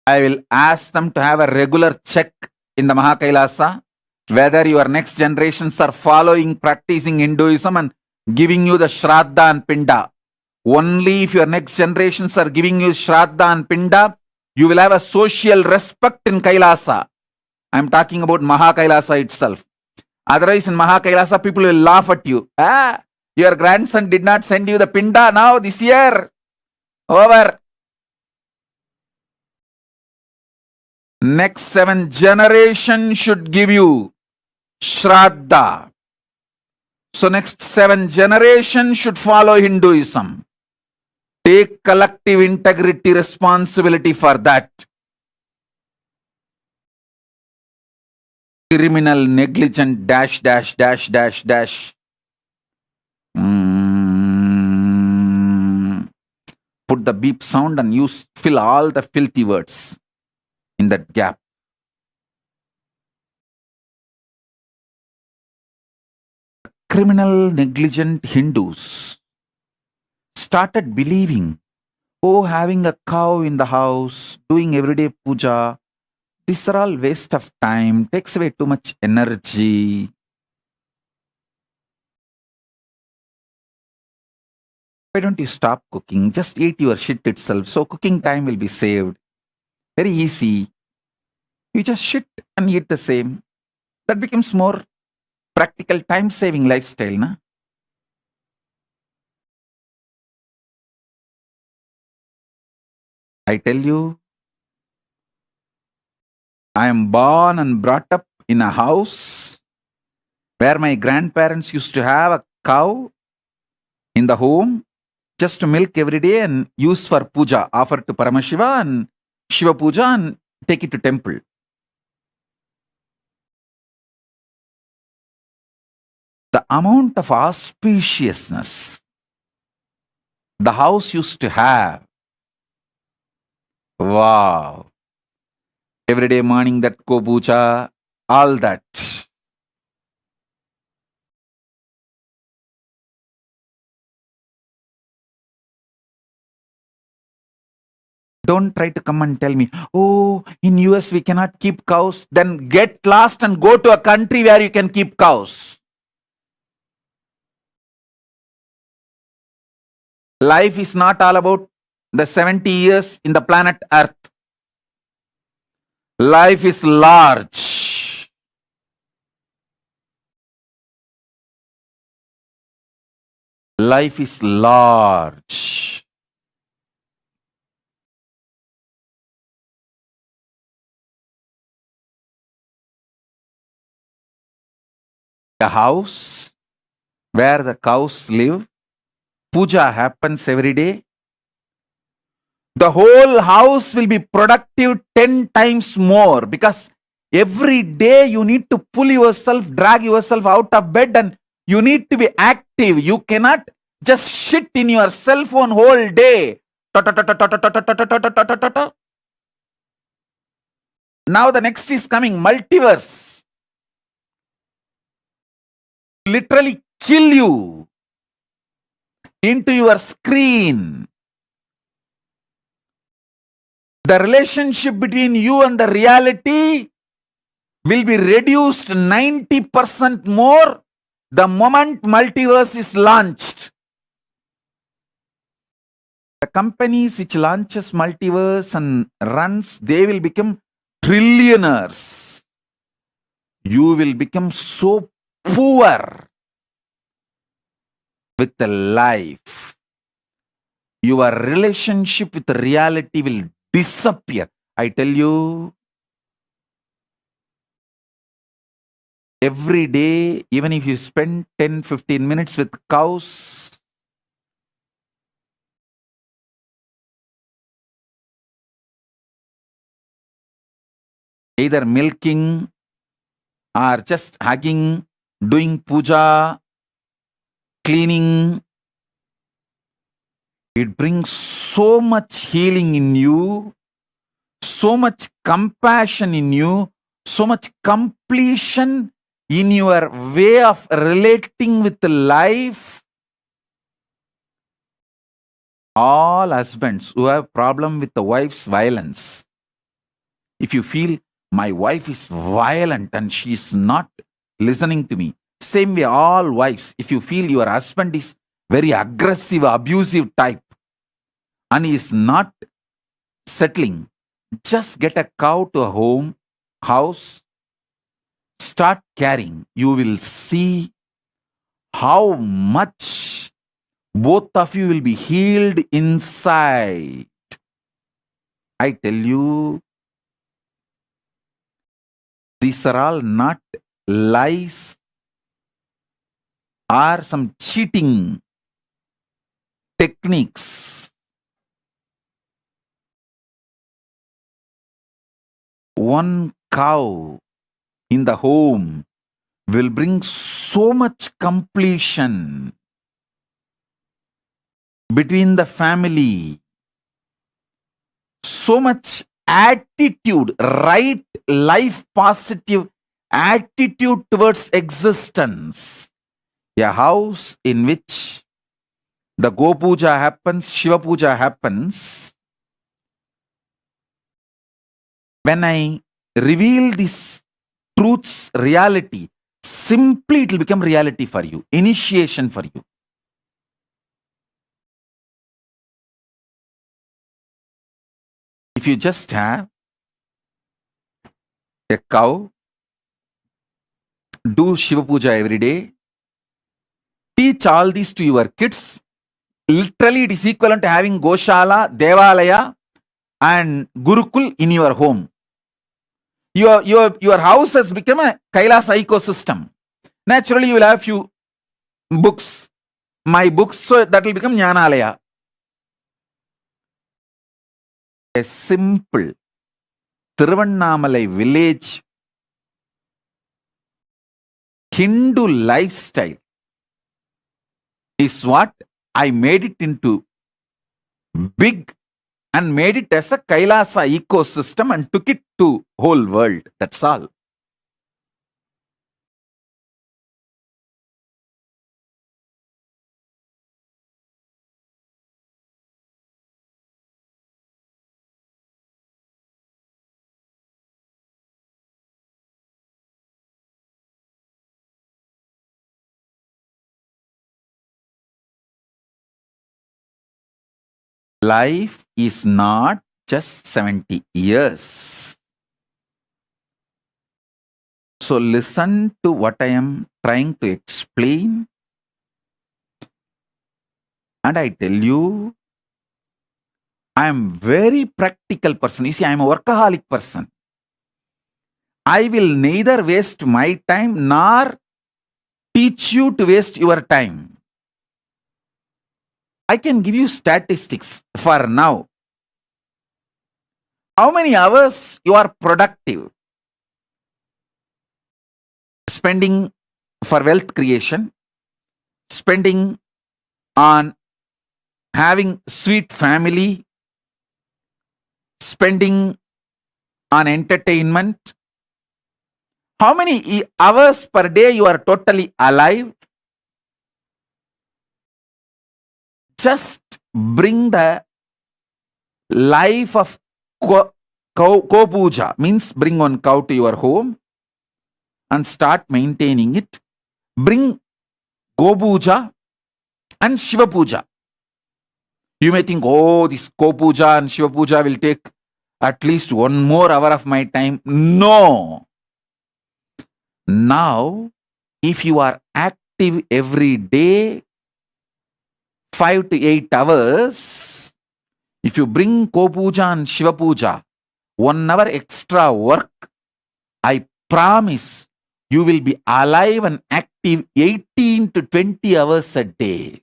I will ask them to have a regular check in the Mahakailasa whether your next generations are following, practicing Hinduism and giving you the Shraddha and Pinda. Only if your next generations are giving you Shraddha and Pinda, you will have a social respect in Kailasa. I am talking about Mahakailasa itself. Otherwise, in Mahakailasa, people will laugh at you. Your grandson did not send you the Pinda now this year. Over. Next 7th generation should give you Shraddha. So next 7th generation should follow Hinduism. Take collective integrity responsibility for that. Criminal, negligent, dash. Put the beep sound and fill all the filthy words in that gap. Criminal, negligent Hindus started believing, having a cow in the house, doing everyday puja, these are all waste of time, takes away too much energy. Why don't you stop cooking? Just eat your shit itself. So cooking time will be saved. Very easy. You just shit and eat the same. That becomes more practical, time-saving lifestyle, na? I tell you, I am born and brought up in a house where my grandparents used to have a cow in the home just to milk every day and use for puja, offer to Paramashiva and Shiva puja and take it to temple. The amount of auspiciousness the house used to have. Wow. Every day morning that go puja, all that. Don't try to come and tell me, in US we cannot keep cows. Then get lost and go to a country where you can keep cows. Life is not all about the 70 years in the planet Earth. Life is large. Life is large. A house where the cows live, puja happens every day. The whole house will be productive 10 times more because every day you need to pull yourself, drag yourself out of bed and you need to be active. You cannot just sit in your cell phone whole day. Now the next is coming, multiverse. Literally kill you into your screen. The relationship between you and the reality will be reduced 90% more the moment multiverse is launched. The companies which launches multiverse and runs, they will become trillionaires. You will become so poor with the life. Your relationship with reality will disappear. I tell you, every day, even if you spend 10-15 minutes with cows, either milking or just hugging, doing puja, cleaning, it brings so much healing in you, so much compassion in you, so much completion in your way of relating with life. All husbands who have problem with the wife's violence, if you feel my wife is violent and she is not listening to me, same way all wives, if you feel your husband is very aggressive, abusive type and he is not settling, just get a cow to a house, start caring. You will see how much both of you will be healed inside. I tell you, these are all not lies or some cheating techniques. One cow in the home will bring so much completion between the family, so much attitude, right life positive attitude towards existence. A house in which the Go Puja happens, Shiva Puja happens. When I reveal this truth's reality, simply it will become reality for you, initiation for you. If you just have a cow, do Shiva Puja every day, teach all this to your kids. Literally, it is equivalent to having Goshala, Devalaya, and Gurukul in your home. Your house has become a Kailasa ecosystem. Naturally, you will have few books, my books, so that will become Jnanalaya. A simple Tiruvannamalai village Hindu lifestyle is what I made it into big and made it as a Kailasa ecosystem and took it to whole world. That's all. Life is not just 70 years. So listen to what I am trying to explain. And I tell you, I am very practical person. You see, I am a workaholic person. I will neither waste my time nor teach you to waste your time. I can give you statistics for now. How many hours you are productive? Spending for wealth creation, spending on having sweet family, spending on entertainment. How many hours per day you are totally alive? Just bring the life of Ko Puja, means bring one cow to your home, and start maintaining it. Bring Go Puja and Shiva Puja. You may think, oh, this Go Puja and Shiva Puja will take at least 1 more hour of my time. No. Now, if you are active every day, 5 to 8 hours, if you bring Go Puja and Shiva Puja, 1 hour extra work, I promise you will be alive and active 18 to 20 hours a day.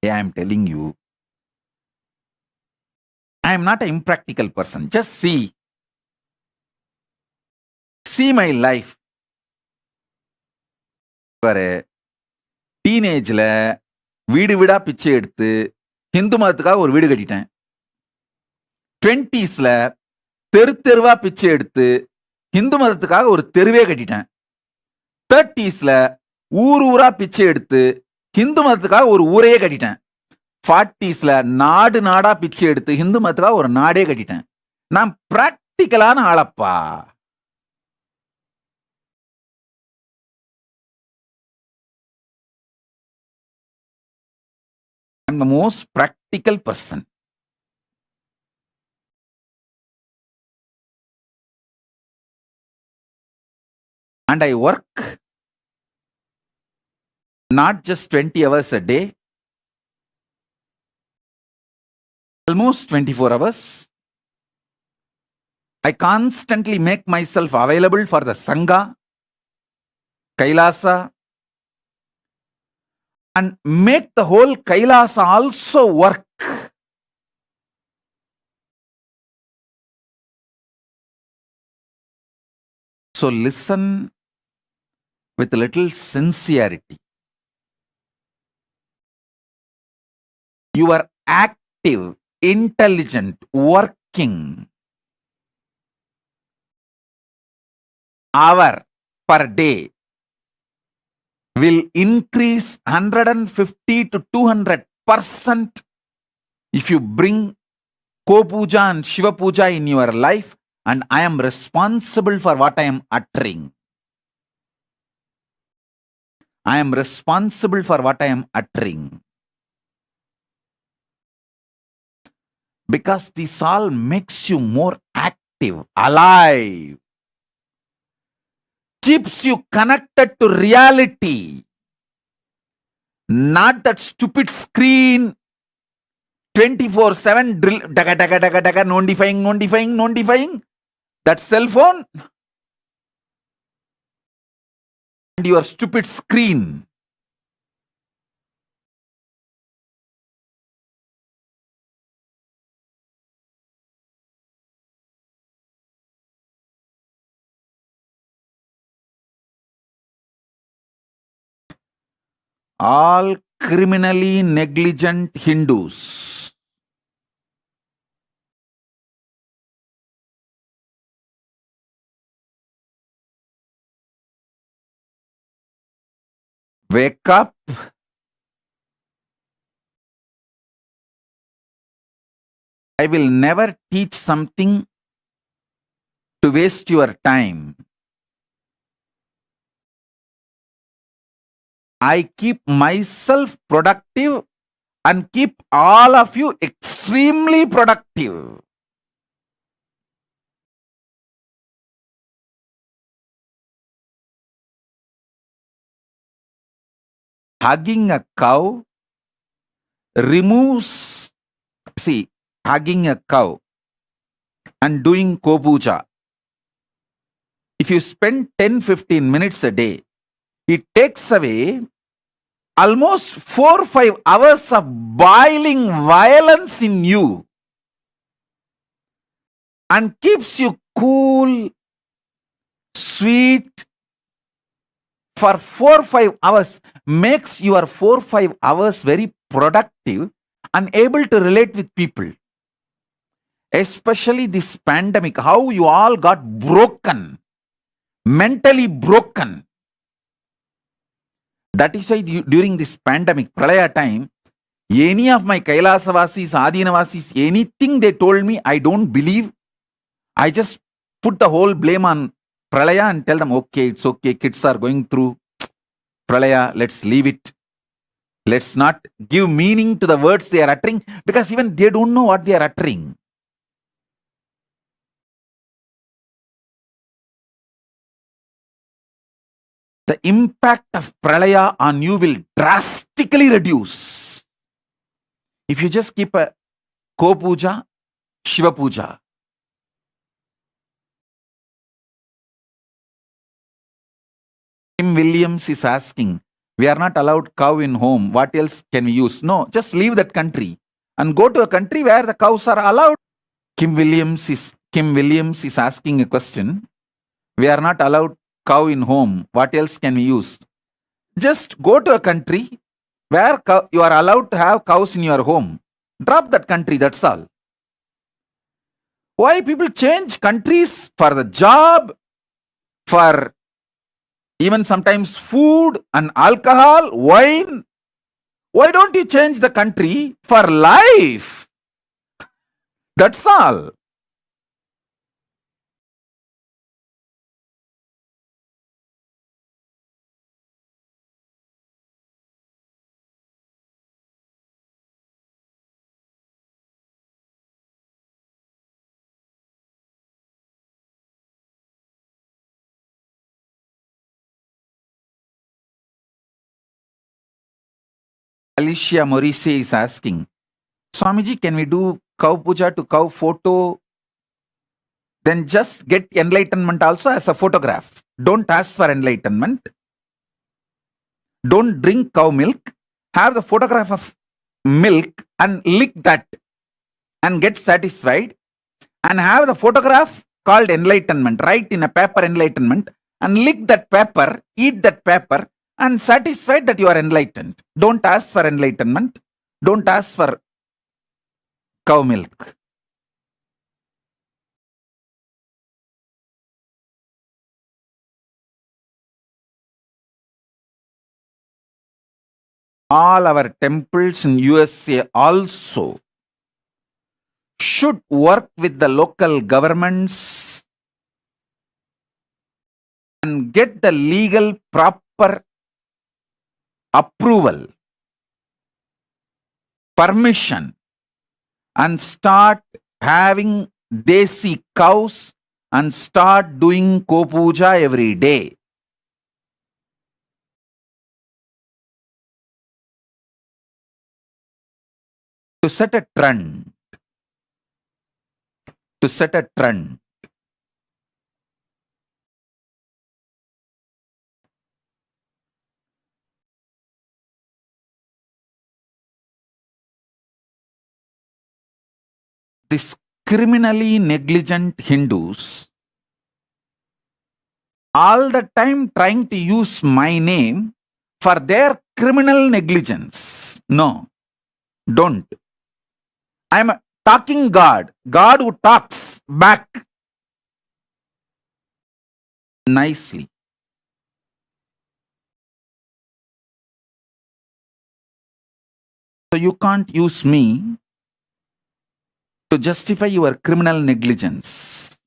Yeah, I am telling you. I am not an impractical person. Just see. See my life. ஒரு டீனேஜில் வீடு வீடா பிச்சை எடுத்து ஹிந்து மதத்துக்காக ஒரு வீடு கட்டிட்டேன். 20s தெருவா பிச்சை எடுத்து ஹிந்து மதத்துக்காக ஒரு தெருவே கட்டிட்டேன். 30s ஊரா பிச்சை எடுத்து ஹிந்து மதத்துக்காக ஒரு ஊரையே கட்டிட்டேன். 40s நாடா பிச்சை எடுத்து ஹிந்து மதத்துக்காக ஒரு நாடே கட்டிட்டேன். நான் பிராக்டிக்கலான ஆளப்பா. I'm the most practical person. And I work not just 20 hours a day, almost 24 hours. I constantly make myself available for the Sangha, Kailasa, and make the whole Kailasa also work. So listen with a little sincerity. You are active, intelligent, working. Hour per day will increase 150 to 200% if you bring Go Puja and Shiva Puja in your life, and I am responsible for what I am uttering. I am responsible for what I am uttering. Because this all makes you more active, alive. Keeps you connected to reality. Not that stupid screen 24/7 drill, daga, non-defying. That cell phone and your stupid screen. All criminally negligent Hindus wake up, I will never teach something to waste your time. I keep myself productive and keep all of you extremely productive. Hugging a cow removes, hugging a cow and doing Go Puja. If you spend 10-15 minutes a day, it takes away almost 4-5 hours of boiling violence in you and keeps you cool, sweet for 4-5 hours, makes your 4-5 hours very productive and able to relate with people. Especially this pandemic, how you all got broken, mentally broken. That is why during this pandemic, Pralaya time, any of my Kailasavasis, Adinavasis, anything they told me, I don't believe. I just put the whole blame on pralaya and tell them, okay, it's okay, kids are going through pralaya, let's leave it. Let's not give meaning to the words they are uttering, because even they don't know what they are uttering. The impact of pralaya on you will drastically reduce if you just keep a ko-puja, Shiva puja. Tim Williams is asking, we are not allowed cow in home. What else can we use? No, just leave that country and go to a country where the cows are allowed. Kim Williams is asking a question. We are not allowed cow in home. What else can we use? Just go to a country where you are allowed to have cows in your home. Drop that country, that's all. Why people change countries for the job, for even sometimes food and alcohol, wine? Why don't you change the country for life? That's all. Alicia Maurice is asking, Swamiji, can we do cow puja to cow photo? Then just get enlightenment also as a photograph. Don't ask for enlightenment. Don't drink cow milk. Have the photograph of milk and lick that and get satisfied. And have the photograph called enlightenment. Write in a paper enlightenment and lick that paper, eat that paper, and satisfied that you are enlightened. Don't ask for enlightenment. Don't ask for cow milk. All our temples in USA also should work with the local governments and get the legal proper approval, permission, and start having desi cows and start doing ko-puja every day. To set a trend. To set a trend. These criminally negligent Hindus all the time trying to use my name for their criminal negligence. No, don't. I am a talking God, God who talks back nicely. So you can't use me to justify your criminal negligence.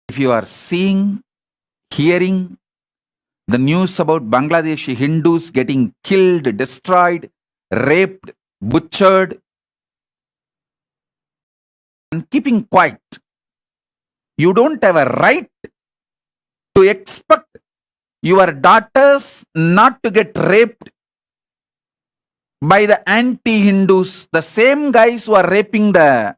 If you are seeing, hearing the news about Bangladeshi Hindus getting killed, destroyed, raped, butchered, and keeping quiet, you don't have a right to expect your daughters not to get raped by the anti-Hindus, the same guys who are raping the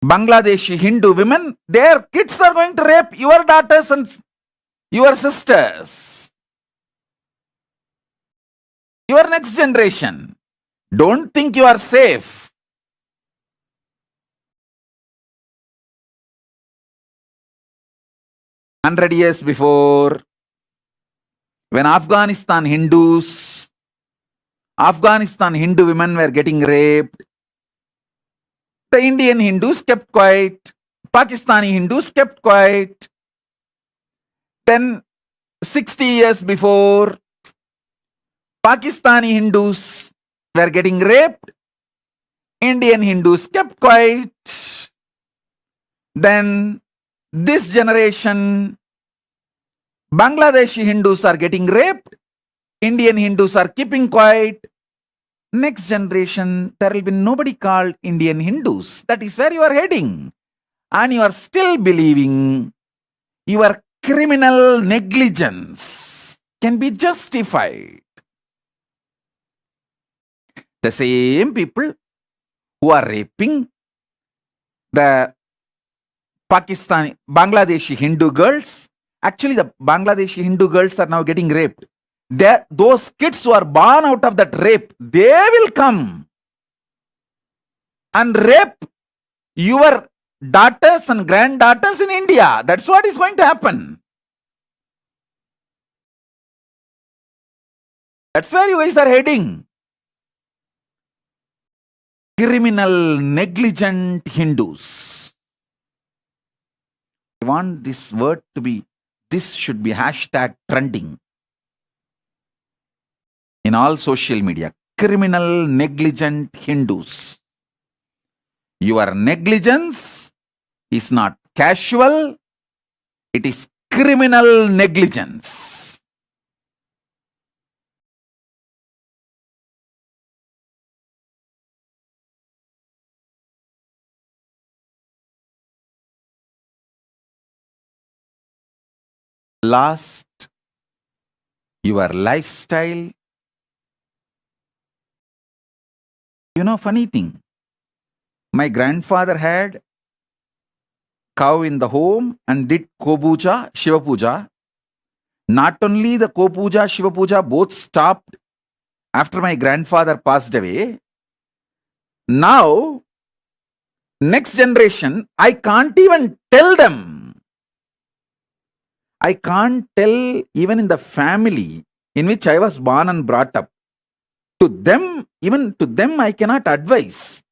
Bangladeshi Hindu women. Their kids are going to rape your daughters and your sisters, your next generation. Don't think you are safe. "100 years before, when Afghanistan Hindu women were getting raped, The Indian Hindus kept quiet. Pakistani Hindus kept quiet. Then 60 years before, Pakistani Hindus were getting raped. Indian Hindus kept quiet. Then this generation, Bangladeshi Hindus are getting raped. Indian Hindus are keeping quiet. Next generation, there will be nobody called Indian Hindus. That is where you are heading. And you are still believing your criminal negligence can be justified. The same people who are raping the Bangladeshi Hindu girls, actually the Bangladeshi Hindu girls are now getting raped. Those kids who are born out of that rape, they will come and rape your daughters and granddaughters in India. That's what is going to happen. That's where you guys are heading. Criminal, negligent Hindus. I want this word to be, this should be hashtag trending in all social media. Criminal, negligent Hindus. Your negligence is not casual, it is criminal negligence. Last, your lifestyle. You know, funny thing, my grandfather had cow in the home and did Ko-puja, Shiva Puja. Not only the Ko-puja, Shiva Puja both stopped after my grandfather passed away. Now, next generation, I can't even tell them. I can't tell even in the family in which I was born and brought up. To them, even to them, I cannot advise.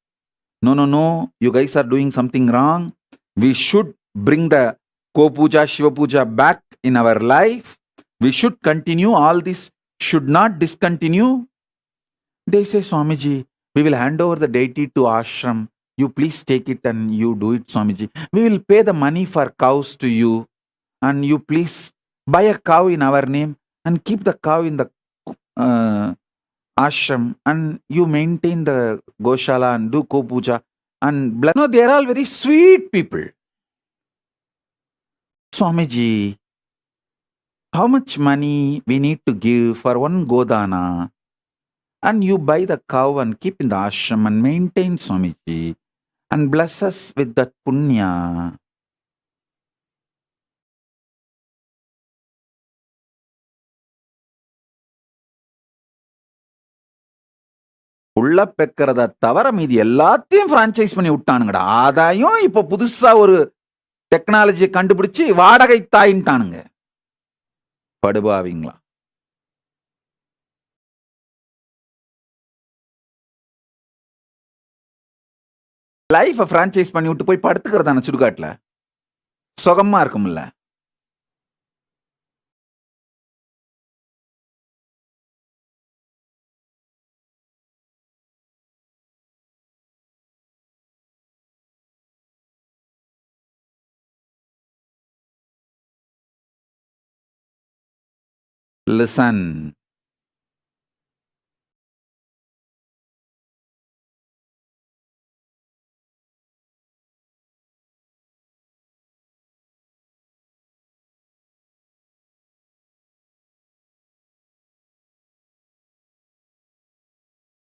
No, you guys are doing something wrong. We should bring the Ko-puja, Shiva Puja back in our life. We should continue. All this should not discontinue. They say, Swamiji, we will hand over the deity to ashram. You please take it and you do it, Swamiji. We will pay the money for cows to you. And you please buy a cow in our name and keep the cow in the ashram, and you maintain the Goshala and do Ko-puja. And no, they are all very sweet people. Swamiji, how much money we need to give for one Godana? And you buy the cow and keep in the ashram and maintain, Swamiji, and bless us with that punya. உள்ள பெக்கிறத தவிர மீதி எல்லாத்தையும் franchise பண்ணி விட்டானுங்கடா. ஆதாயம் இப்ப புதுசா ஒரு டெக்னாலஜியை கண்டுபிடிச்சு வாடகை தாயின்ட்டானுங்க. படுபாவீங்களா? லைஃபை பிரான்ச்சைஸ் பண்ணி விட்டு போய் படுத்துக்கிறதான சுடுகாட்டுல சுகமா இருக்கும்ல. Listen.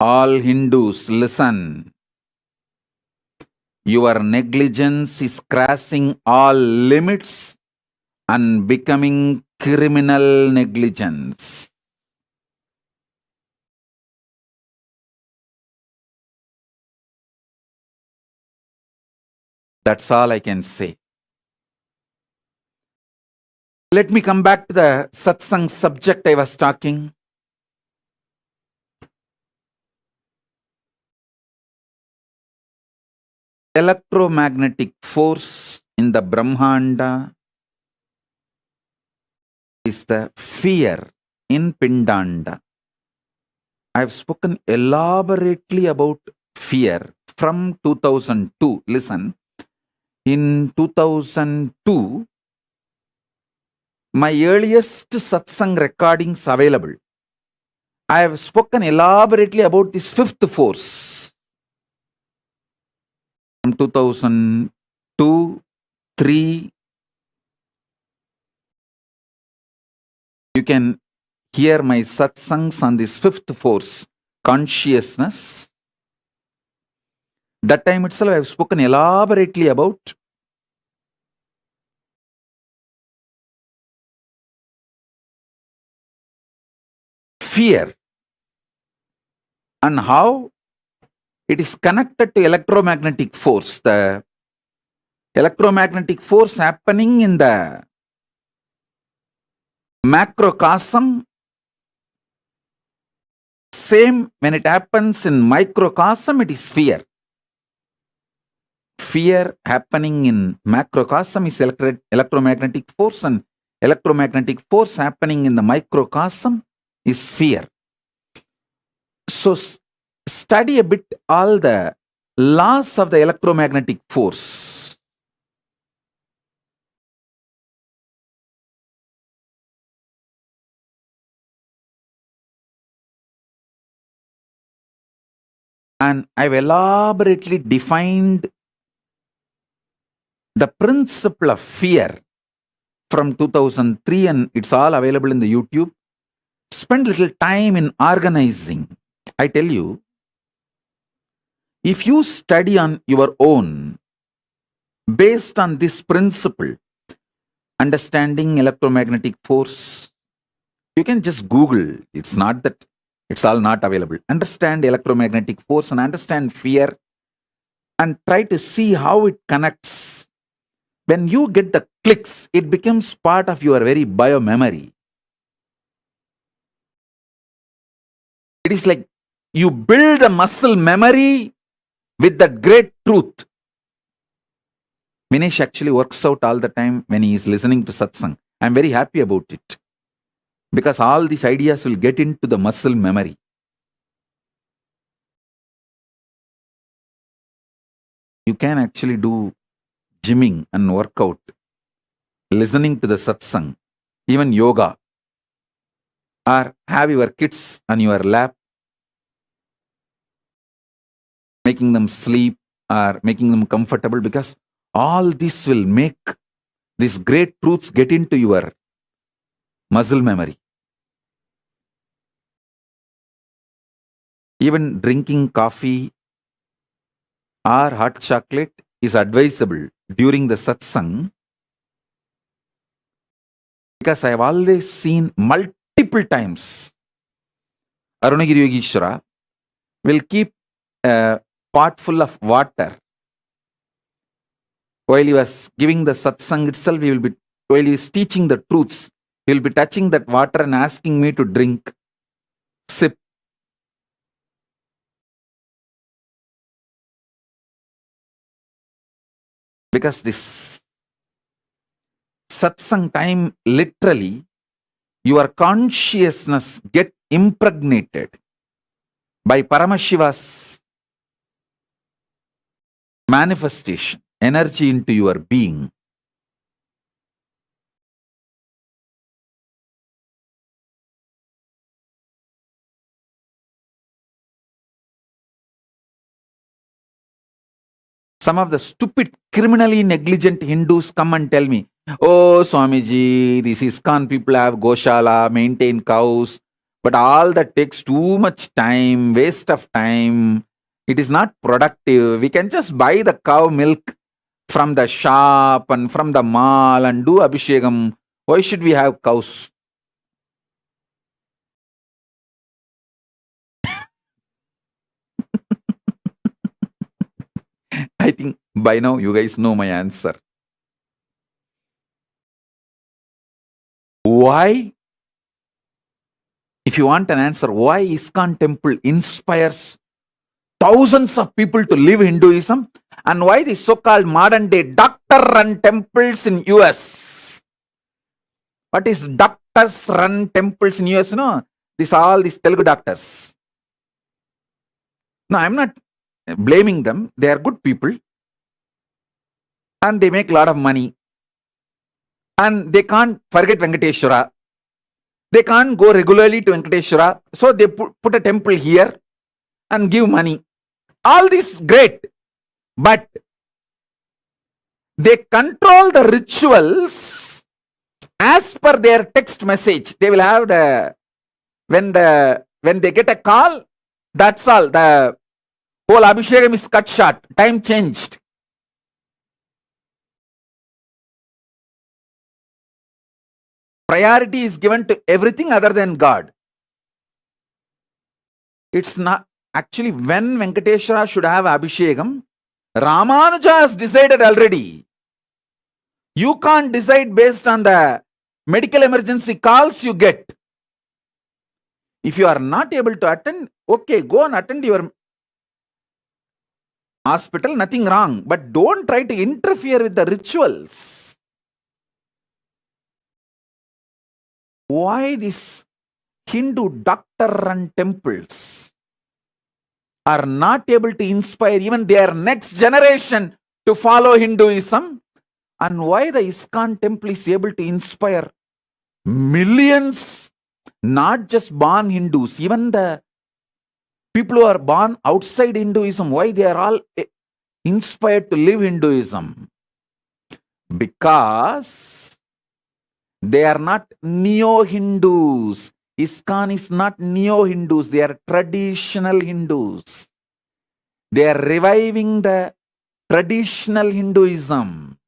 All Hindus, listen. Your negligence is crossing all limits and becoming criminal negligence. That's all I can say. Let me come back to the satsang subject I was talking. electromagnetic force in the Brahmanda is the fear in Pindanda. I have spoken elaborately about fear from 2002. Listen, in 2002, my earliest satsang recordings available. I have spoken elaborately about this fifth force. From 2002, 3, you can hear my satsangs on this fifth force, consciousness. That time itself I have spoken elaborately about fear and how it is connected to electromagnetic force. The electromagnetic force happening in the macrocosm, same when it happens in microcosm, it is fear. Fear happening in macrocosm is electromagnetic force, and electromagnetic force happening in the microcosm is fear. So study a bit all the laws of the electromagnetic force. And I've elaborately defined the principle of fear from 2003, and it's all available in the YouTube. Spend little time in organizing. I tell you, if you study on your own, based on this principle, understanding electromagnetic force, you can just Google. It's not that it's all not available. Understand electromagnetic force and understand fear and try to see how it connects. When you get the clicks, it becomes part of your very biomemory. It is like you build a muscle memory with that great truth. Vinesh actually works out all the time when he is listening to satsang. I'm very happy about it because all these ideas will get into the muscle memory. You can actually do gymming and workout, listening to the satsang, even yoga, or have your kids on your lap, making them sleep or making them comfortable, because all this will make these great truths get into your muscle memory. Even drinking coffee or hot chocolate is advisable during the satsang, because I have always seen multiple times Arunagiri Yogeshwara will keep a pot full of water. While he was giving the satsang itself, while he is teaching the truths, he will be touching that water and asking me to drink, sip. Because this satsang time, literally, your consciousness get impregnated by Paramashiva's manifestation, energy into your being. Some of the stupid, criminally negligent Hindus come and tell me, "Oh, Swamiji, these ISKCON people have Goshala, maintain cows, but all that takes too much time, waste of time. It is not productive. We can just buy the cow milk from the shop and from the mall and do Abhishekam. Why should we have cows?" I think by now you guys know my answer. Why? If you want an answer, why ISKCON temple inspires thousands of people to live Hinduism, and why the so-called modern day doctor-run temples in US? What is doctors-run temples in US? No, all these Telugu doctors. No, I'm not blaming them. They are good people, and they make a lot of money, and they can't forget Venkateshwara. They can't go regularly to Venkateshwara, so they put a temple here and give money. All this great, but they control the rituals as per their text message. They will have when they get a call, that's all. The whole Abhishekam is cut short. Time changed. Priority is given to everything other than God. It's not actually when Venkateshwara should have Abhishekam. Ramanuja has decided already. You can't decide based on the medical emergency calls you get. If you are not able to attend, okay, go and attend your hospital, nothing wrong. But don't try to interfere with the rituals. Why these Hindu doctor-run temples are not able to inspire even their next generation to follow Hinduism? And why the ISKCON temple is able to inspire millions, not just born Hindus, even the people who are born outside Hinduism, why they are all inspired to live Hinduism? Because they are not neo-Hindus. ISKCON is not neo-Hindus. They are traditional Hindus. They are reviving the traditional Hinduism.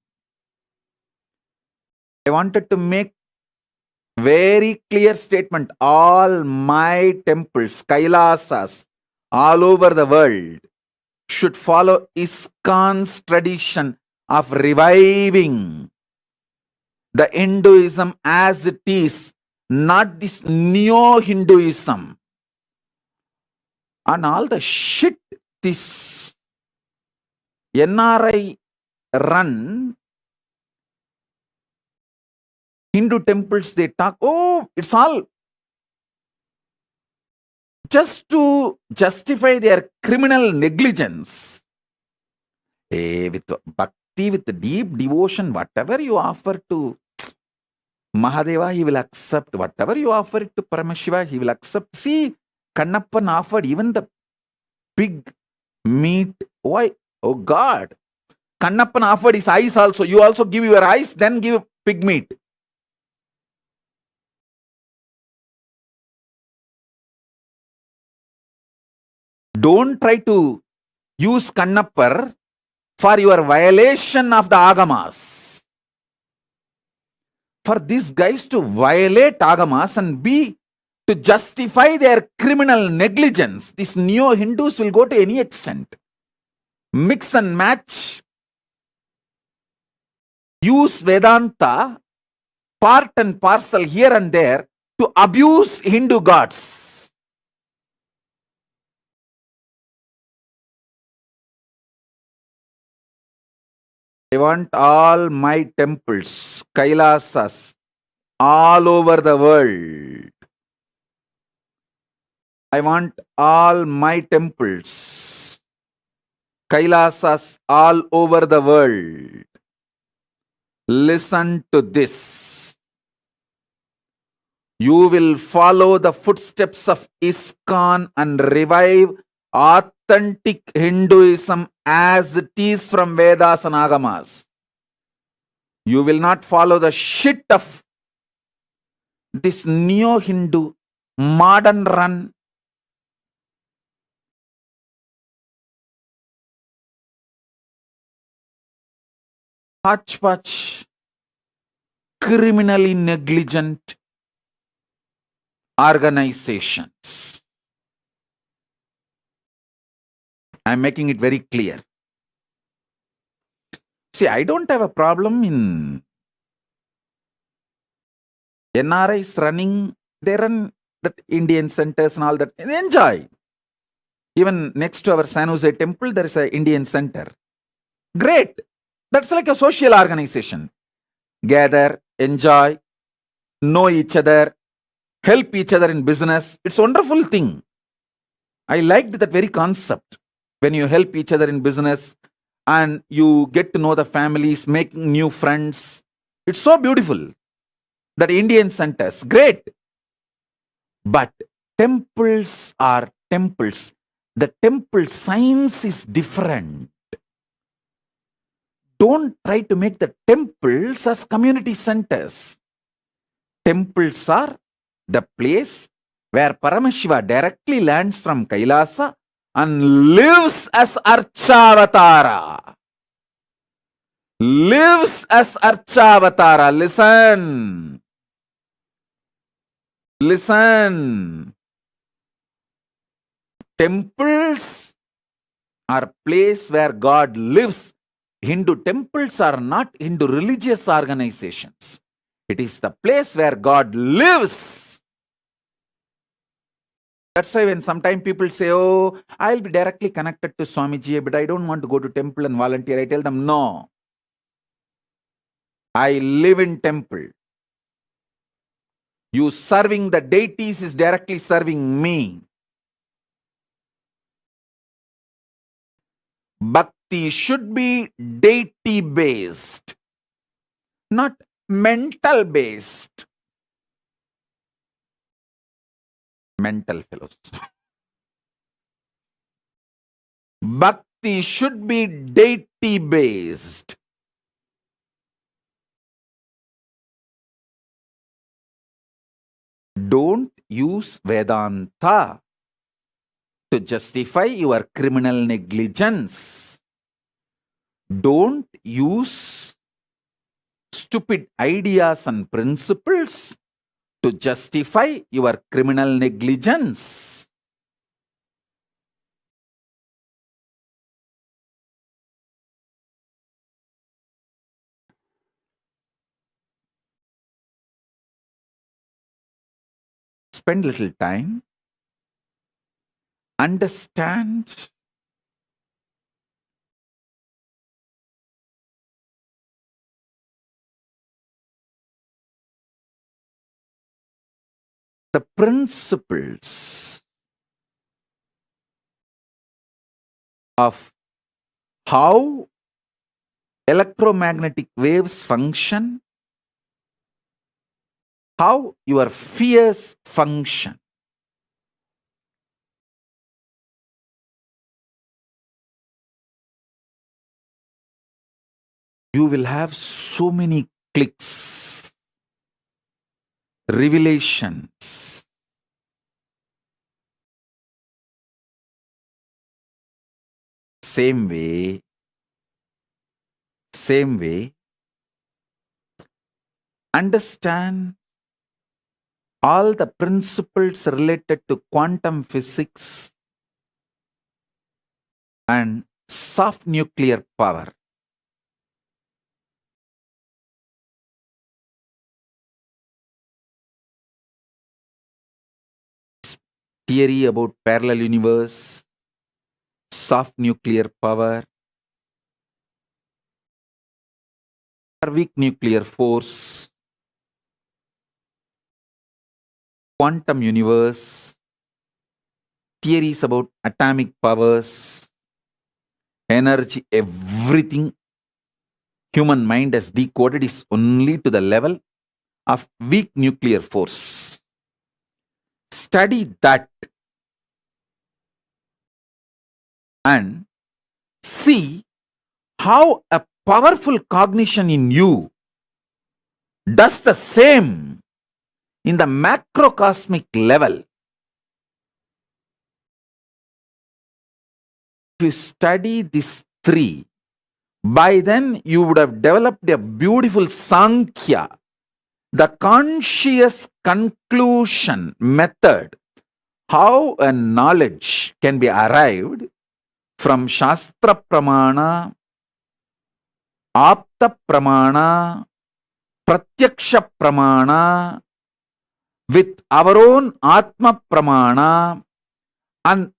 I wanted to make very clear statement. All my temples, Kailasas, all over the world should follow ISKCON's tradition of reviving the Hinduism as it is, not this neo-Hinduism. And all the shit this NRI run Hindu temples, they talk, oh, it's all just to justify their criminal negligence. With bhakti, with deep devotion, whatever you offer to Mahadeva, he will accept. Whatever you offer it to Paramashiva, he will accept. See, Kannappan offered even the pig meat. Why? Oh God. Kannappan offered his eyes also. You also give your eyes, then give pig meat. Don't try to use Kannappar for your violation of the Agamas. For these guys to violate Agamas and to justify their criminal negligence, these neo-Hindus will go to any extent. Mix and match. Use Vedanta, part and parcel here and there, to abuse Hindu gods. I want all my temples, Kailasas, all over the world. I want all my temples, Kailasas, all over the world. Listen to this. You will follow the footsteps of ISKCON and revive authentic Hinduism as it is from Vedas and Agamas. You will not follow the shit of this neo-Hindu modern run. Hodgepodge, criminally negligent organizations. I'm making it very clear. See, I don't have a problem in NRIs running, they run the Indian centers and all that. They enjoy. Even next to our San Jose temple, there is an Indian center. Great. That's like a social organization. Gather, enjoy, know each other, help each other in business. It's a wonderful thing. I liked that very concept. When you help each other in business and you get to know the families, making new friends. It's so beautiful. That Indian centers, great. But temples are temples. The temple science is different. Don't try to make the temples as community centers. Temples are the place where Paramashiva directly lands from Kailasa and lives as Archavatara. Lives as Archavatara. Listen. Listen. Temples are place where God lives. Hindu temples are not Hindu religious organizations. It is the place where God lives. That's why when sometimes people say, oh, I'll be directly connected to Swamiji, but I don't want to go to temple and volunteer. I tell them, no. I live in temple. You serving the deities is directly serving me. Bhakti should be deity based, not mental based. Mental fellows. Bhakti should be deity based. Don't use Vedanta to justify your criminal negligence. Don't use stupid ideas and principles to justify your criminal negligence. Spend little time. Understand the principles of how electromagnetic waves function, how your fears function. You will have so many clicks, revelations. Same way, understand all the principles related to quantum physics and soft nuclear power. Theory about parallel universe, soft nuclear power, weak nuclear force, quantum universe, theories about atomic powers, energy, everything human mind has decoded is only to the level of weak nuclear force. Study that and see how a powerful cognition in you does the same in the macrocosmic level. If you study these three, by then you would have developed a beautiful Sankhya, the conscious conclusion method, how a knowledge can be arrived from Shastra Pramana, Apta Pramana, Pratyaksha Pramana, with our own Atma Pramana, and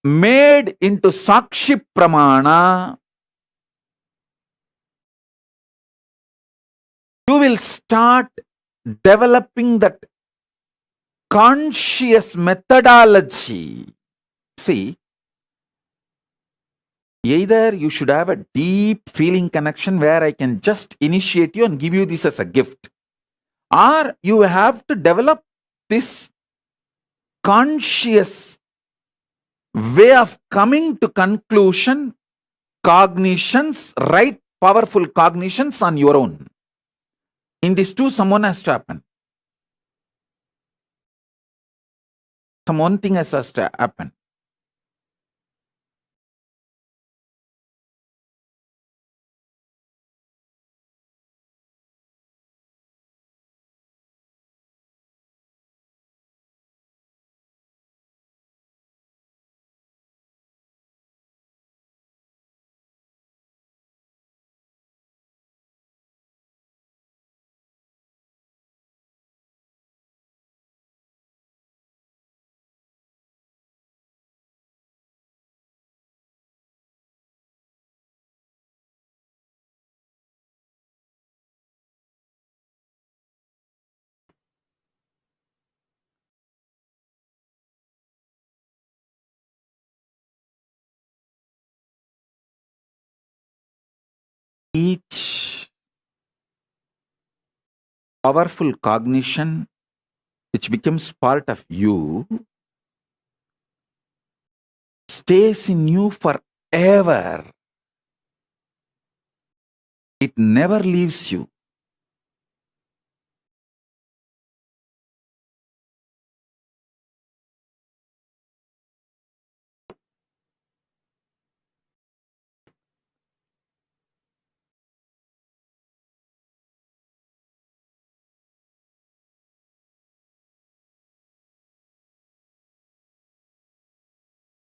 made into Sakshi Pramana, you will start developing that conscious methodology. See, either you should have a deep feeling connection where I can just initiate you and give you this as a gift, or you have to develop this conscious way of coming to conclusion, cognitions, right powerful cognitions on your own. In these two, someone has to happen. Some one thing has to happen. Each powerful cognition which becomes part of you stays in you forever. It never leaves you.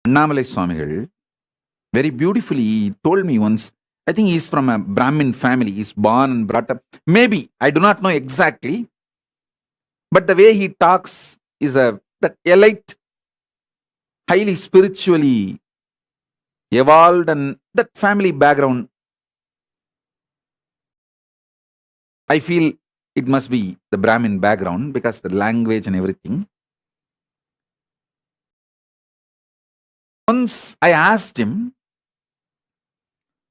Annamalai Swamigal very beautifully told me once, I think he's from a Brahmin family, he's born and brought up. Maybe, I do not know exactly, but the way he talks is that elite, highly spiritually evolved, and that family background, I feel it must be the Brahmin background because the language and everything. Once I asked him,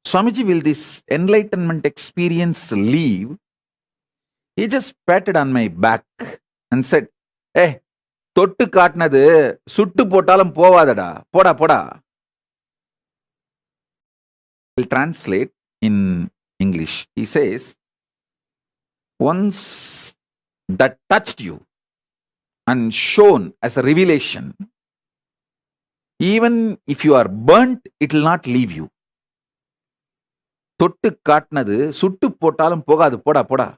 Swamiji, will this enlightenment experience leave? He just patted on my back and said, "Hey, தொட்டு காட்டினது சுட்டு போட்டாலும் போவாதடா, போடா போடா." I'll translate in English. He says, once that touched you and shown as a revelation, even if you are burnt, it will not leave you. தொட்டு காட்டினது சுட்டு போட்டாலும் போகாது, போடா போடா.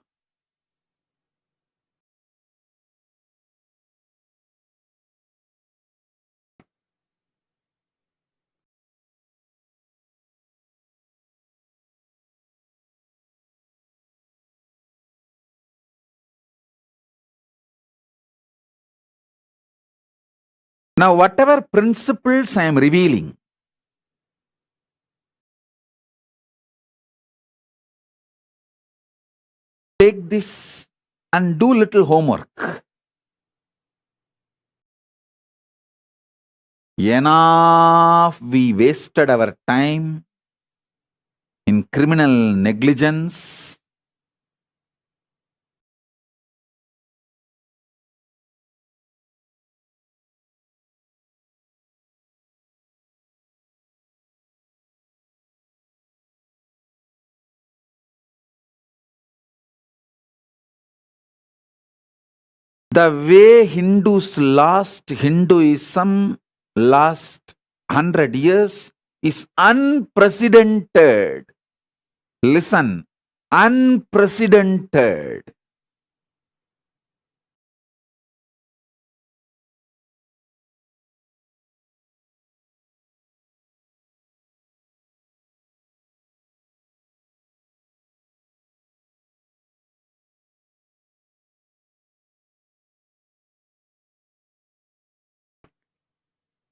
Now, whatever principles I am revealing, take this and do little homework. Enough we wasted our time in criminal negligence. The way Hindus lost Hinduism last 100 years is unprecedented. Listen, unprecedented.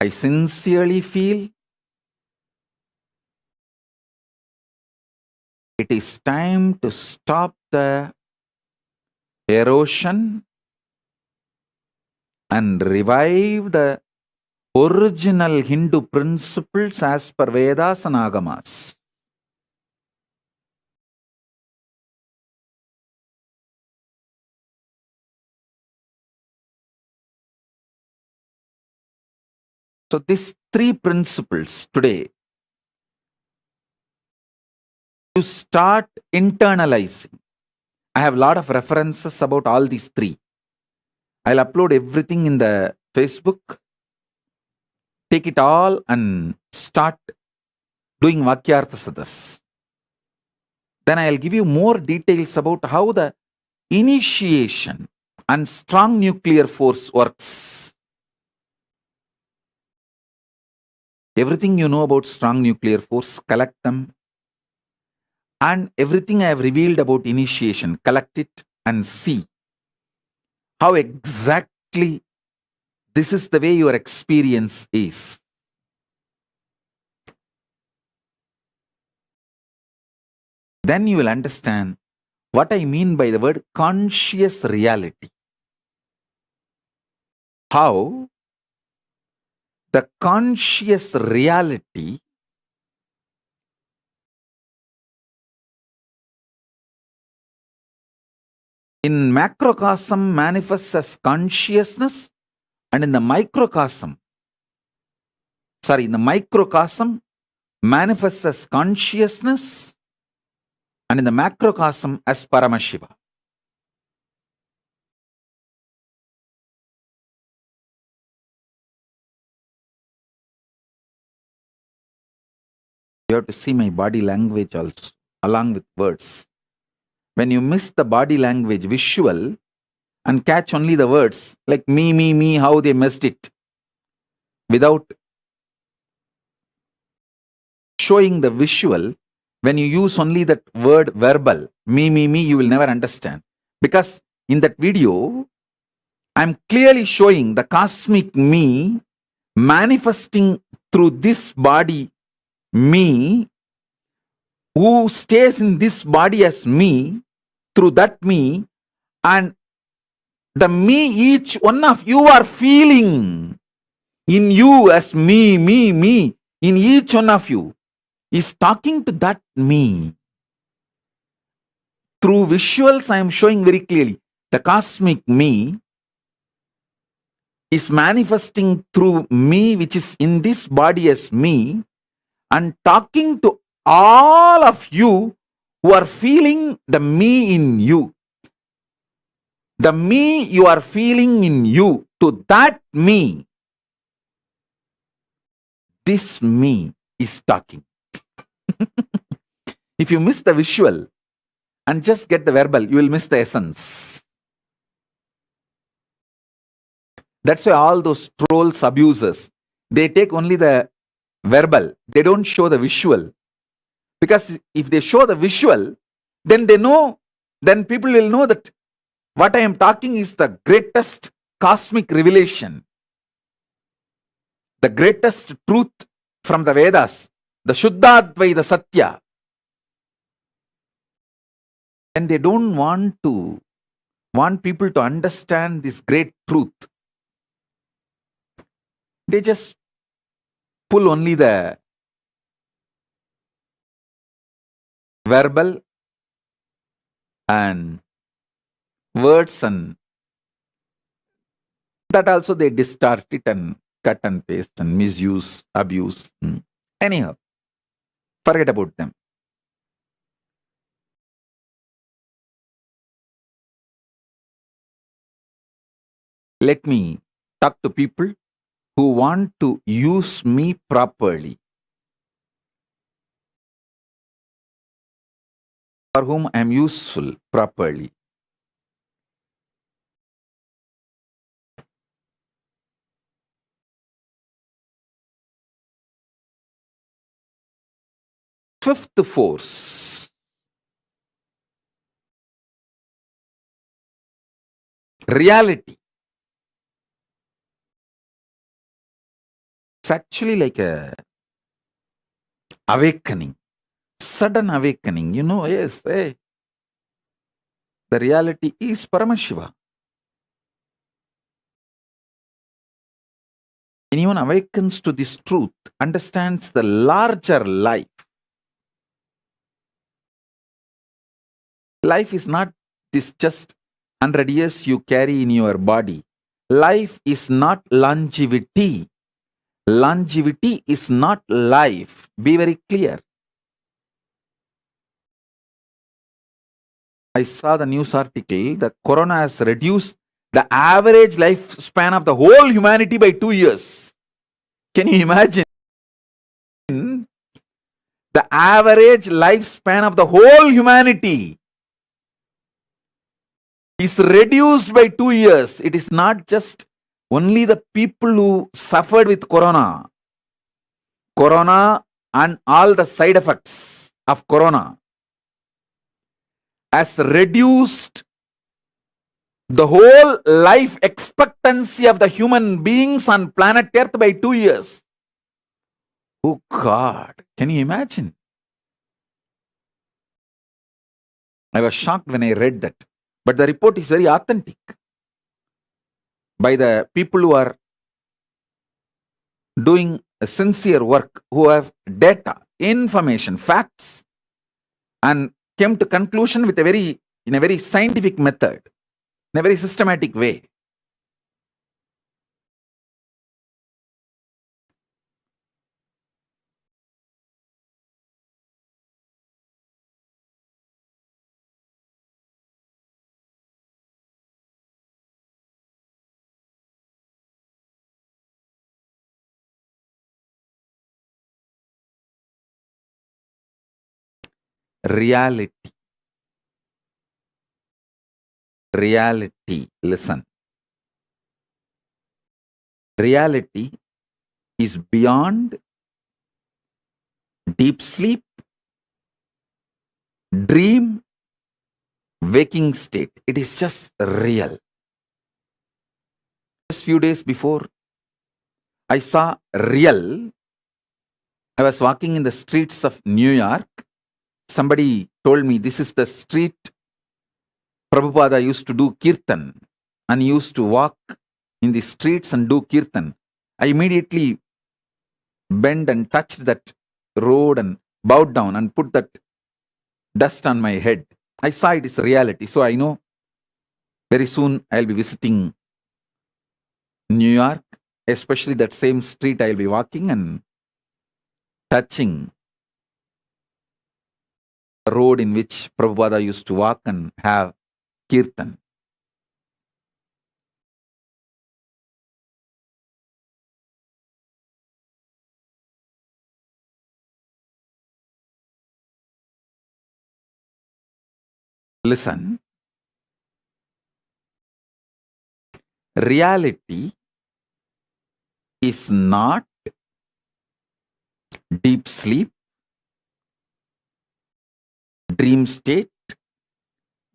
I sincerely feel it is time to stop the erosion and revive the original Hindu principles as per Vedas and Agamas. So these three principles today, you start internalizing. I have a lot of references about all these three. I'll upload everything in the Facebook. Take it all and start doing Vakyartha Sadas. Then I'll give you more details about how the initiation and strong nuclear force works. Everything you know about strong nuclear force, collect them. And everything I have revealed about initiation, collect it and see how exactly this is the way your experience is. Then you will understand what I mean by the word conscious reality. How the conscious reality in macrocosm manifests as consciousness, and in the microcosm manifests as consciousness, and in the macrocosm as Paramashiva. You have to see my body language also, along with words. When you miss the body language visual and catch only the words, like me, how they missed it, without showing the visual, when you use only that word verbal, me, you will never understand. Because in that video, I'm clearly showing the cosmic me manifesting through this body, me, who stays in this body as me, through that me, and the me each one of you are feeling in you as me, in each one of you is talking to that me. Through visuals, I am showing very clearly the cosmic me is manifesting through me, which is in this body as me, and talking to all of you who are feeling the me in you. The me you are feeling in you, to that me, this me is talking. If you miss the visual and just get the verbal, you will miss the essence. That's why all those trolls, abusers, they take only the verbal. They don't show the visual. Because if they show the visual, then they know, then people will know that what I am talking is the greatest cosmic revelation, the greatest truth from the Vedas, the Shuddhadvaita Satya. And they don't want people to understand this great truth. They just pull only the verbal and words, and that also they distort it and cut and paste and misuse, abuse. Anyhow, forget about them. Let me talk to people who want to use me properly, for whom I am useful properly. Fifth force, reality. It's actually like a awakening, sudden awakening. Yes, hey, the reality is Paramashiva. Anyone awakens to this truth, understands the larger life. Life is not this just 100 years you carry in your body. Life is not longevity. Longevity is not life. Be very clear. I saw the news article that Corona has reduced the average lifespan of the whole humanity by 2 years. Can you imagine? The average lifespan of the whole humanity is reduced by 2 years. It is not just only the people who suffered with Corona. Corona and all the side effects of Corona has reduced the whole life expectancy of the human beings on planet Earth by 2 years. Oh God, can you imagine? I was shocked when I read that. But the report is very authentic by the people who are doing a sincere work, who have data, information, facts, and came to conclusion with in a very scientific method, in a very systematic way. Reality. Listen. Reality is beyond deep sleep, dream, waking state. It is just real. Just few days before, I saw real. I was walking in the streets of New York. Somebody told me this is the street Prabhupada used to do kirtan and used to walk in the streets and do kirtan. I immediately bent and touched that road and bowed down and put that dust on my head. I saw it is reality. So I know very soon I'll be visiting New York, especially that same street I'll be walking and touching the road in which Prabhupada used to walk and have kirtan. Listen, reality is not deep sleep, dream state,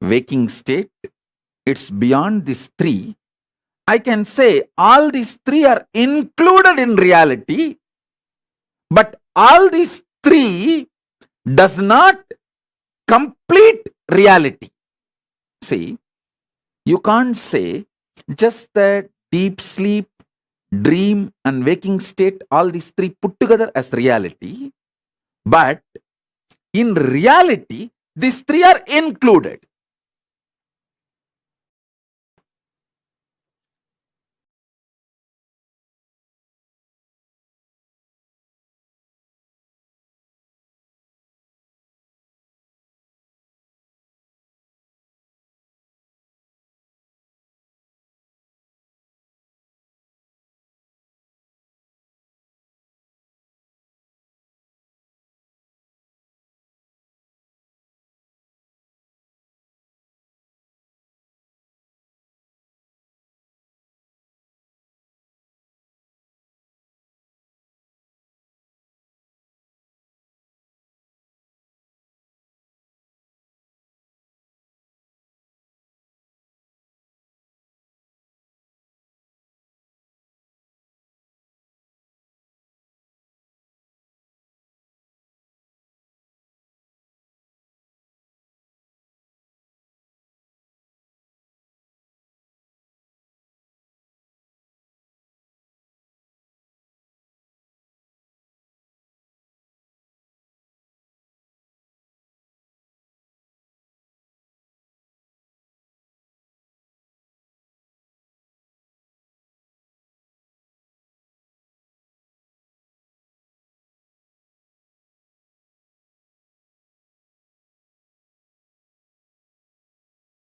waking state. It's beyond these three. I can say all these three are included in reality, but all these three does not complete reality. See, you can't say just the deep sleep, dream, and waking state, all these three put together as reality. But in reality, these three are included.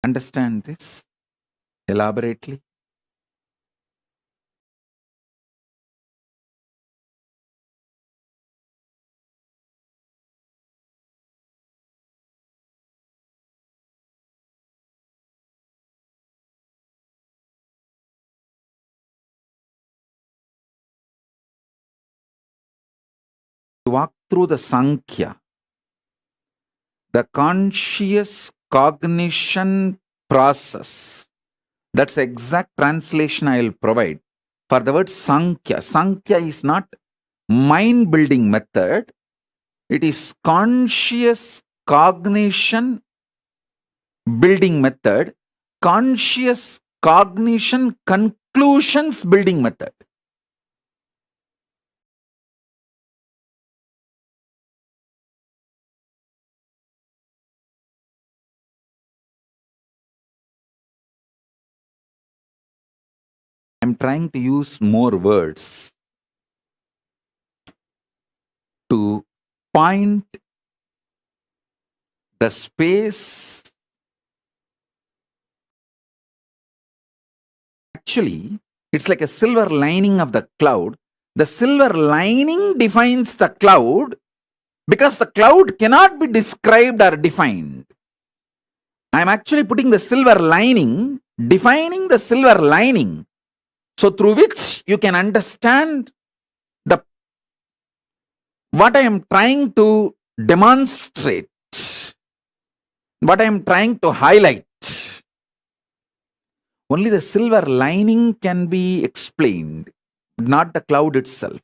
Understand this elaborately? Walk through the Sankhya, the conscious cognition process. That's the exact translation I will provide for the word Sankhya. Sankhya is not mind-building method. It is conscious cognition building method, conscious cognition conclusions building method. I'm trying to use more words to point the space. Actually, it's like a silver lining of the cloud. The silver lining defines the cloud because the cloud cannot be described or defined. I'm actually putting the silver lining, defining the silver lining, so through which you can understand what I am trying to demonstrate, what I am trying to highlight. Only the silver lining can be explained, not the cloud itself.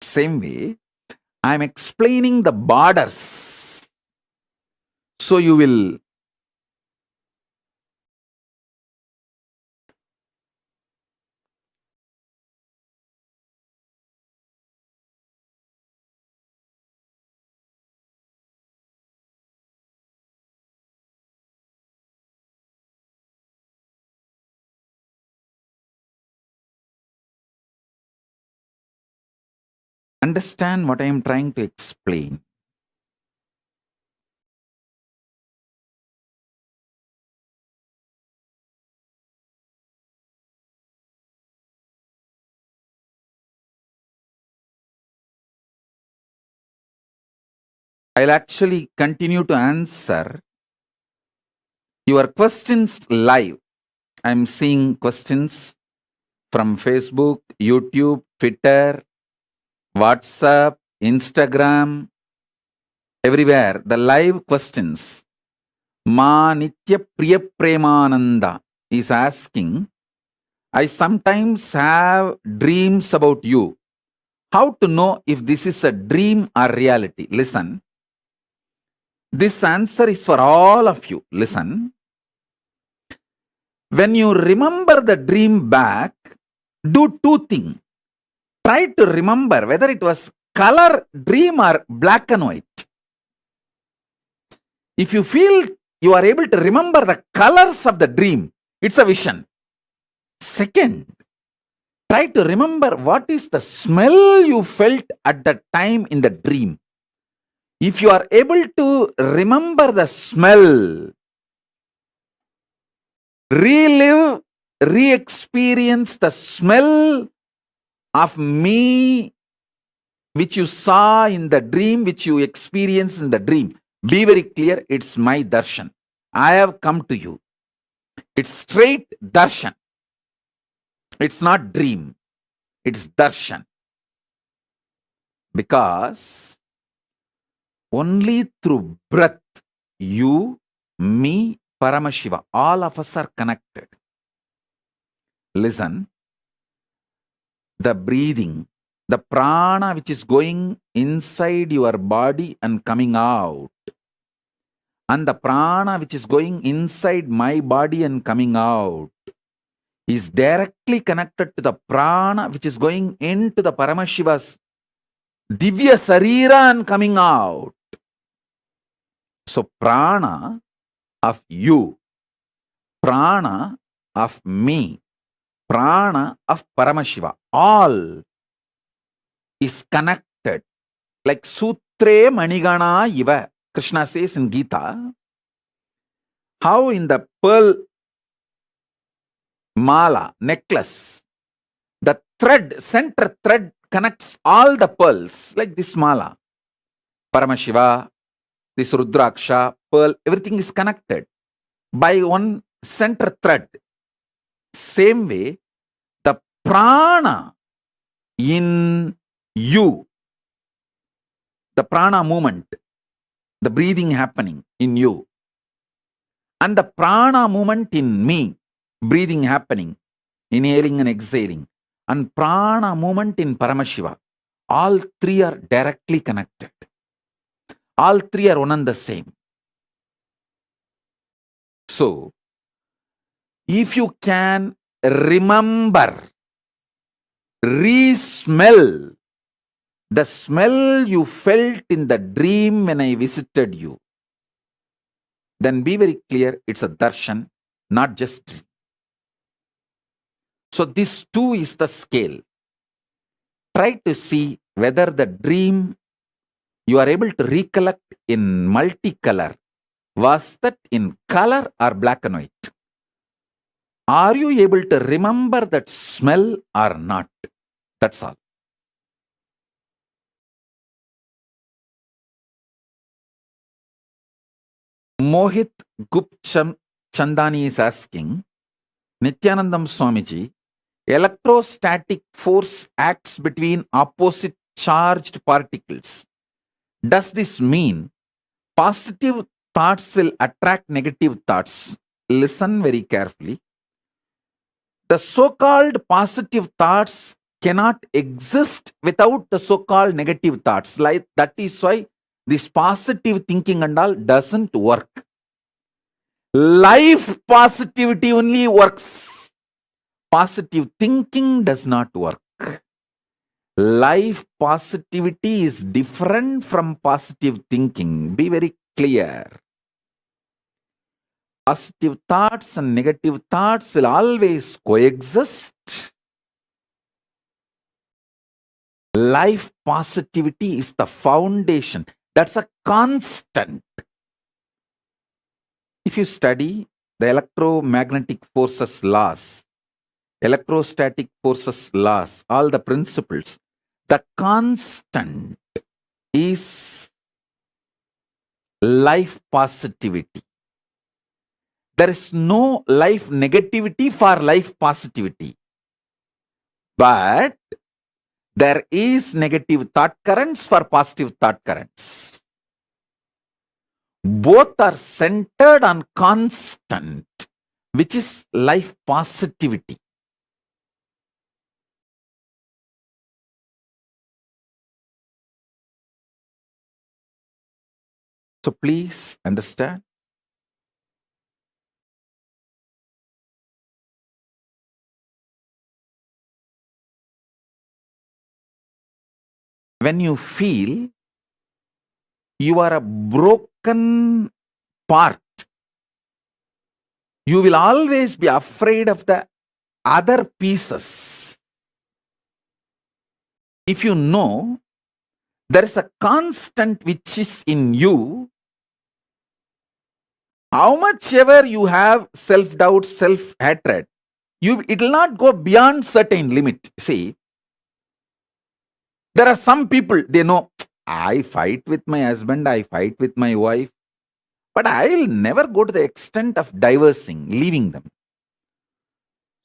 Same way, I am explaining the borders. So you will understand what I am trying to explain. I'll actually continue to answer your questions live. I'm seeing questions from Facebook, YouTube, Twitter, WhatsApp, Instagram, everywhere. The live questions. Ma Nitya Priya Premananda is asking, I sometimes have dreams about you. How to know if this is a dream or reality? Listen. This answer is for all of you. Listen. When you remember the dream back, do two things. Try to remember whether it was color dream or black and white. If you feel you are able to remember the colors of the dream, it's a vision. Second, try to remember what is the smell you felt at the time in the dream. If you are able to remember the smell, relive, re-experience the smell of me which you saw in the dream, which you experienced in the dream. Be very clear, it's my darshan. I have come to you. It's straight darshan. It's not dream. It's darshan. Because only through breath, you, me, Paramashiva, all of us are connected. Listen, the breathing, the prana which is going inside your body and coming out, and the prana which is going inside my body and coming out, is directly connected to the prana which is going into the Paramashiva's Divya Sarira and coming out. So prana of you, prana of me, prana of Paramashiva, all is connected. Like Sutre Manigana Iva, Krishna says in Gita, How in the pearl mala, necklace, the thread, center thread connects all the pearls, like this mala. Paramashiva, this Rudraksha, pearl, everything is connected by one center thread. Same way, the prana in you, the prana movement, the breathing happening in you, and the prana movement in me, breathing happening, inhaling and exhaling, and prana movement in Paramashiva, all three are directly connected. All three are one and the same. So, if you can remember, re-smell the smell you felt in the dream when I visited you, then be very clear, it's a darshan, not just dream. So this too is the scale. Try to see whether the dream you are able to recollect in multicolor, was that in color or black and white? Are you able to remember that smell or not? That's all. Mohit Gupcham Chandani is asking, Nithyanandam Swamiji, electrostatic force acts between opposite charged particles. Does this mean positive thoughts will attract negative thoughts? Listen very carefully. The so-called positive thoughts cannot exist without the so-called negative thoughts. Like that is why this positive thinking and all doesn't work. Life positivity only works. Positive thinking does not work. Life positivity is different from positive thinking. Be very clear. Positive thoughts and negative thoughts will always coexist. Life positivity is the foundation. That's a constant. If you study the electromagnetic forces laws, electrostatic forces laws, all the principles, the constant is life positivity. There is no life negativity for life positivity. But there is negative thought currents for positive thought currents. Both are centered on constant, which is life positivity. So please understand. When you feel you are a broken part, you will always be afraid of the other pieces. If you know there is a constant which is in you, how much ever you have self-doubt, self-hatred, it will not go beyond certain limit. See, there are some people, they know, I fight with my husband, I fight with my wife, but I will never go to the extent of divorcing, leaving them.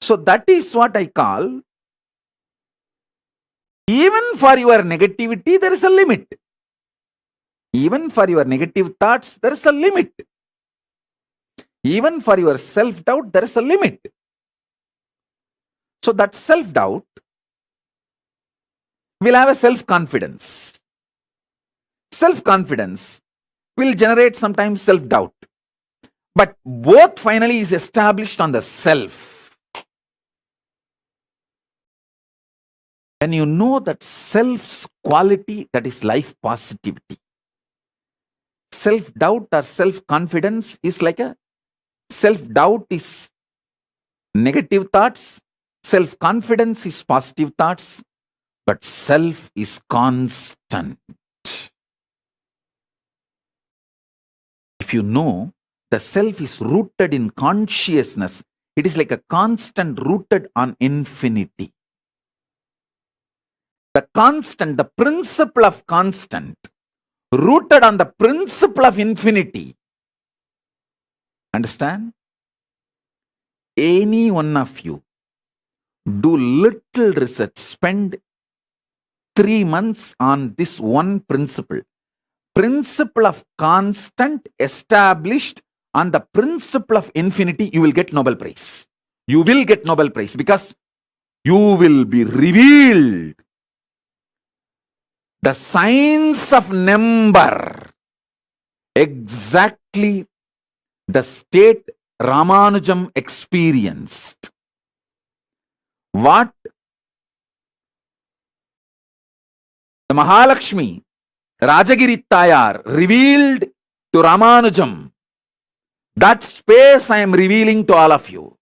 So that is what I call, even for your negativity, there is a limit. Even for your negative thoughts, there is a limit. Even for your self-doubt, there is a limit. So that self-doubt will have a self-confidence. Self-confidence will generate sometimes self-doubt. But both finally is established on the self. When you know that self's quality, that is life positivity. Self-doubt or self-confidence is like a self-doubt is negative thoughts, self-confidence is positive thoughts, but self is constant. If you know The self is rooted in consciousness. It is like a constant rooted on infinity. The constant, the principle of constant, rooted on the principle of infinity. Understand? Any one of you do little research, spend 3 months on this one principle. Principle of constant established on the principle of infinity, you will get Nobel Prize. You will get Nobel Prize because you will be revealed the science of number, exactly the state Ramanujam experienced. What the Mahalakshmi, Rajagiri Tayar revealed to Ramanujam, that space I am revealing to all of you.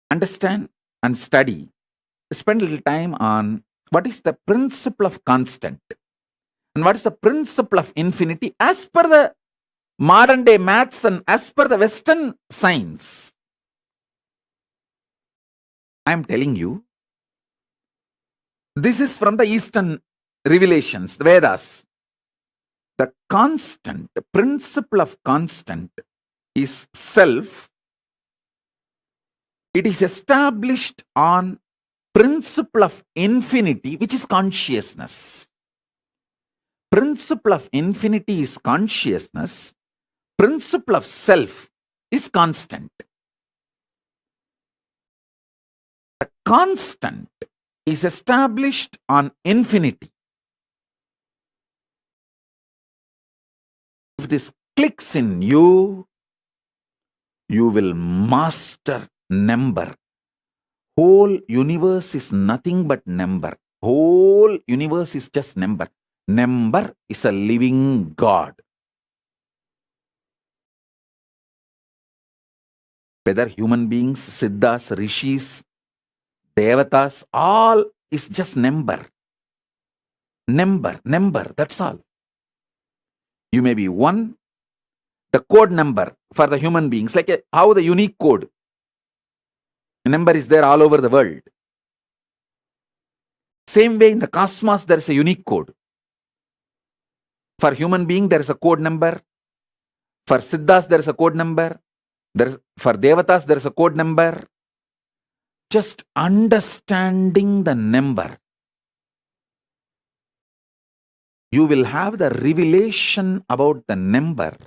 Understand and study. Spend a little time on what is the principle of constant and what is the principle of infinity as per the modern day maths and as per the Western science. I am telling you, this is from the Eastern revelations, the Vedas. The constant, the principle of constant is self. It is established on principle of infinity, which is consciousness. Principle of infinity is consciousness. Principle of self is constant. The constant is established on infinity. If this clicks in you, you will master number. Whole universe is nothing but number. Whole universe is just number. Number is a living God. Whether human beings, siddhas, rishis, devatas, all is just number. Number, that's all. You may be one, the code number for the human beings, like how the unique code. The number is there all over the world. Same way in the cosmos, there is a unique code. For human being, there is a code number. For siddhas, there is a code number. For devatas, there is a code number. Just understanding the number, you will have the revelation about the number.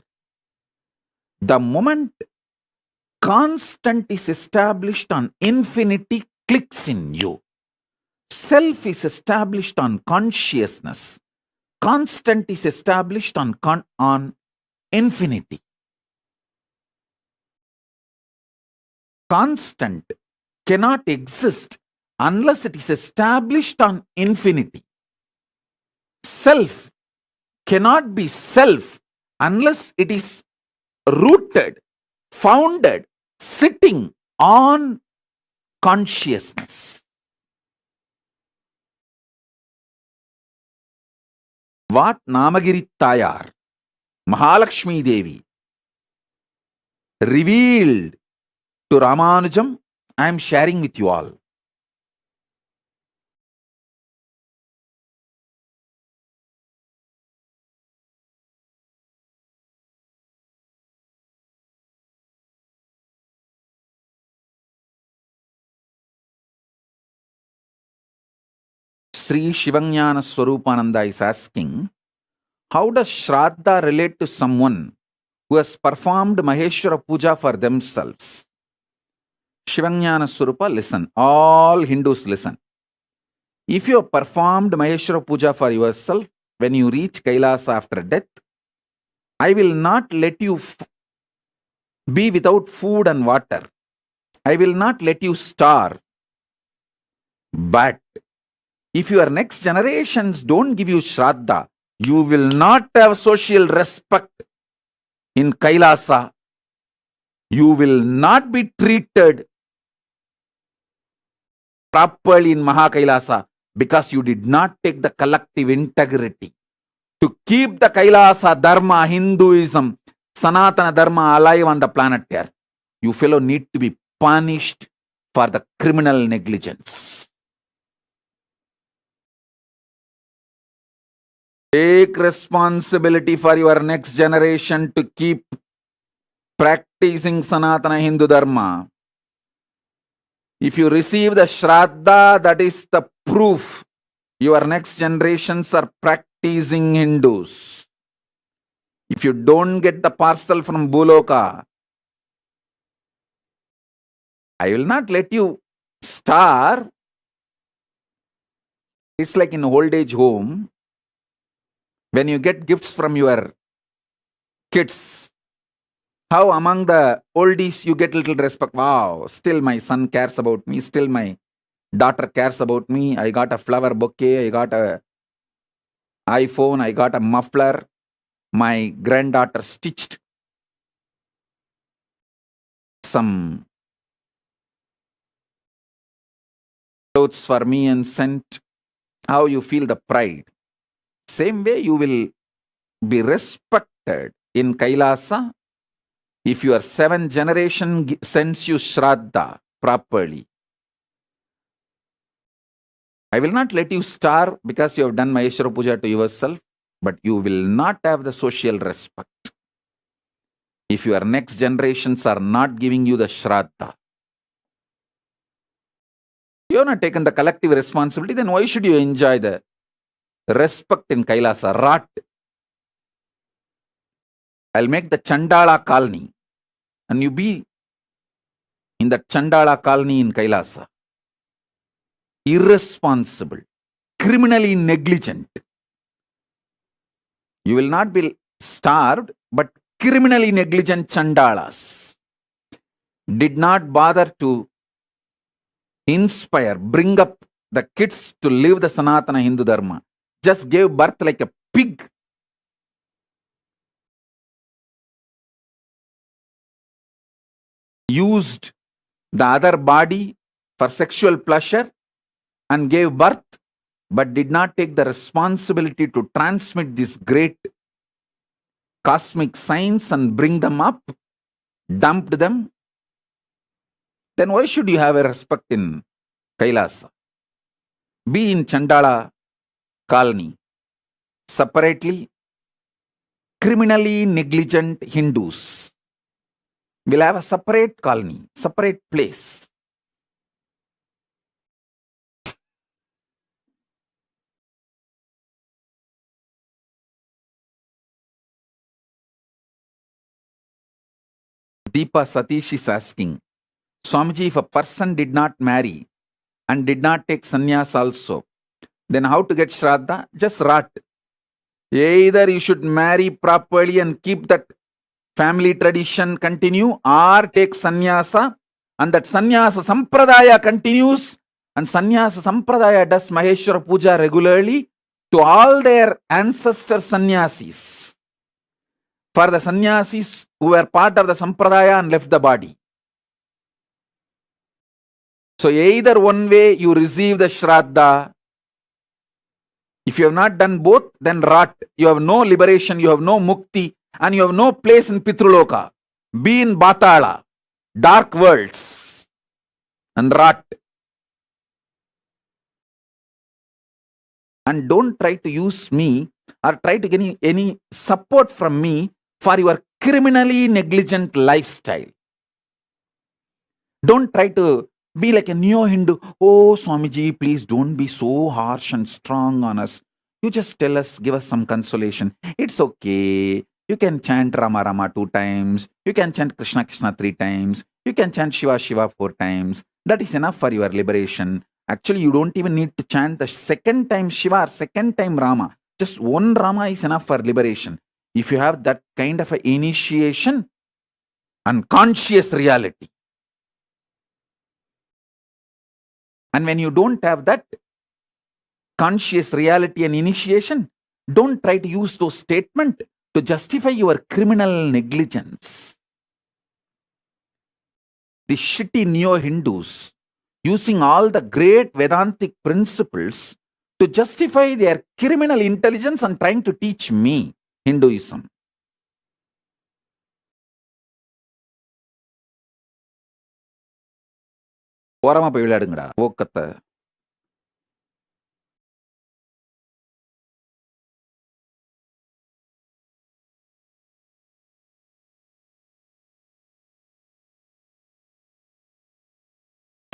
The moment constant is established on infinity, clicks in you. Self is established on consciousness. Constant is established on infinity. Constant cannot exist unless it is established on infinity. Self cannot be self unless it is rooted, founded, sitting on consciousness. What Namagiri Tayar, Mahalakshmi Devi, revealed to Ramanujam, I am sharing with you all. Sri Shivanyana Swarupananda is asking, how does Shraddha relate to someone who has performed Maheshwara Puja for themselves? Shivanyana Swarupa, listen. All Hindus listen. If you have performed Maheshwara Puja for yourself, when you reach Kailasa after death, I will not let you be without food and water. I will not let you starve. But if your next generations don't give you Shraddha, you will not have social respect in Kailasa. You will not be treated properly in Mahakailasa because you did not take the collective integrity. to keep the Kailasa Dharma, Hinduism, Sanatana Dharma alive on the planet Earth. You fellow need to be punished for the criminal negligence. Take responsibility for your next generation to keep practicing Sanatana Hindu Dharma. If you receive the Shraddha, that is the proof your next generations are practicing Hindus. If you don't get the parcel from Buloka, I will not let you starve. It's like in old age home, when you get gifts from your kids, how among the oldies you get little respect. Wow, still my son cares about me, still my daughter cares about me. I got a flower bouquet, I got a iPhone, I got a muffler. My granddaughter stitched some clothes for me and sent. How you feel the pride. Same way you will be respected in Kailasa if your 7th generation sends you Shraddha properly. I will not let you starve because you have done Maheshwara Puja to yourself, but you will not have the social respect if your next generations are not giving you the Shraddha. You have not taken the collective responsibility, then why should you enjoy the respect in Kailasa? Rot. I'll make the Chandala colony, and you be in the Chandala colony in Kailasa. Irresponsible, criminally negligent. You will not be starved, but criminally negligent Chandalas did not bother to inspire, bring up the kids to live the Sanatana Hindu Dharma. Just gave birth like a pig. Used the other body for sexual pleasure and gave birth, but did not take the responsibility to transmit this great cosmic science and bring them up, dumped them. Then why should you have a respect in Kailasa? Be in Chandala colony. Separately, criminally negligent Hindus will have a separate colony, separate place. Deepa Satish is asking, Swamiji, if a person did not marry and did not take sannyas also, then how to get Shraddha? Just rot. Either you should marry properly and keep that family tradition continue, or take sannyasa, and that sannyasa sampradaya continues, and sannyasa sampradaya does Maheshwara Puja regularly to all their ancestor sannyasis. For the sannyasis who were part of the sampradaya and left the body. So either one way you receive the Shraddha. If you have not done both, then rot. You have no liberation, you have no mukti, and you have no place in Pitruloka. Be in Batala, dark worlds, and rot. And don't try to use me or try to get any support from me for your criminally negligent lifestyle. Don't try to be like a neo-Hindu. Oh, Swamiji, please don't be so harsh and strong on us. You just tell us, give us some consolation. It's okay. You can chant Rama Rama 2 times. You can chant Krishna Krishna 3 times. You can chant Shiva Shiva 4 times. That is enough for your liberation. Actually, you don't even need to chant the 2nd time Shiva or 2nd time Rama. Just 1 Rama is enough for liberation. If you have that kind of an initiation and conscious reality. And when you don't have that conscious reality and initiation, don't try to use those statements to justify your criminal negligence. The shitty neo-Hindus, using all the great Vedantic principles to justify their criminal intelligence and trying to teach me Hinduism. ஓரமா போய் விளையாடுங்கடா ஓக்கத்தை.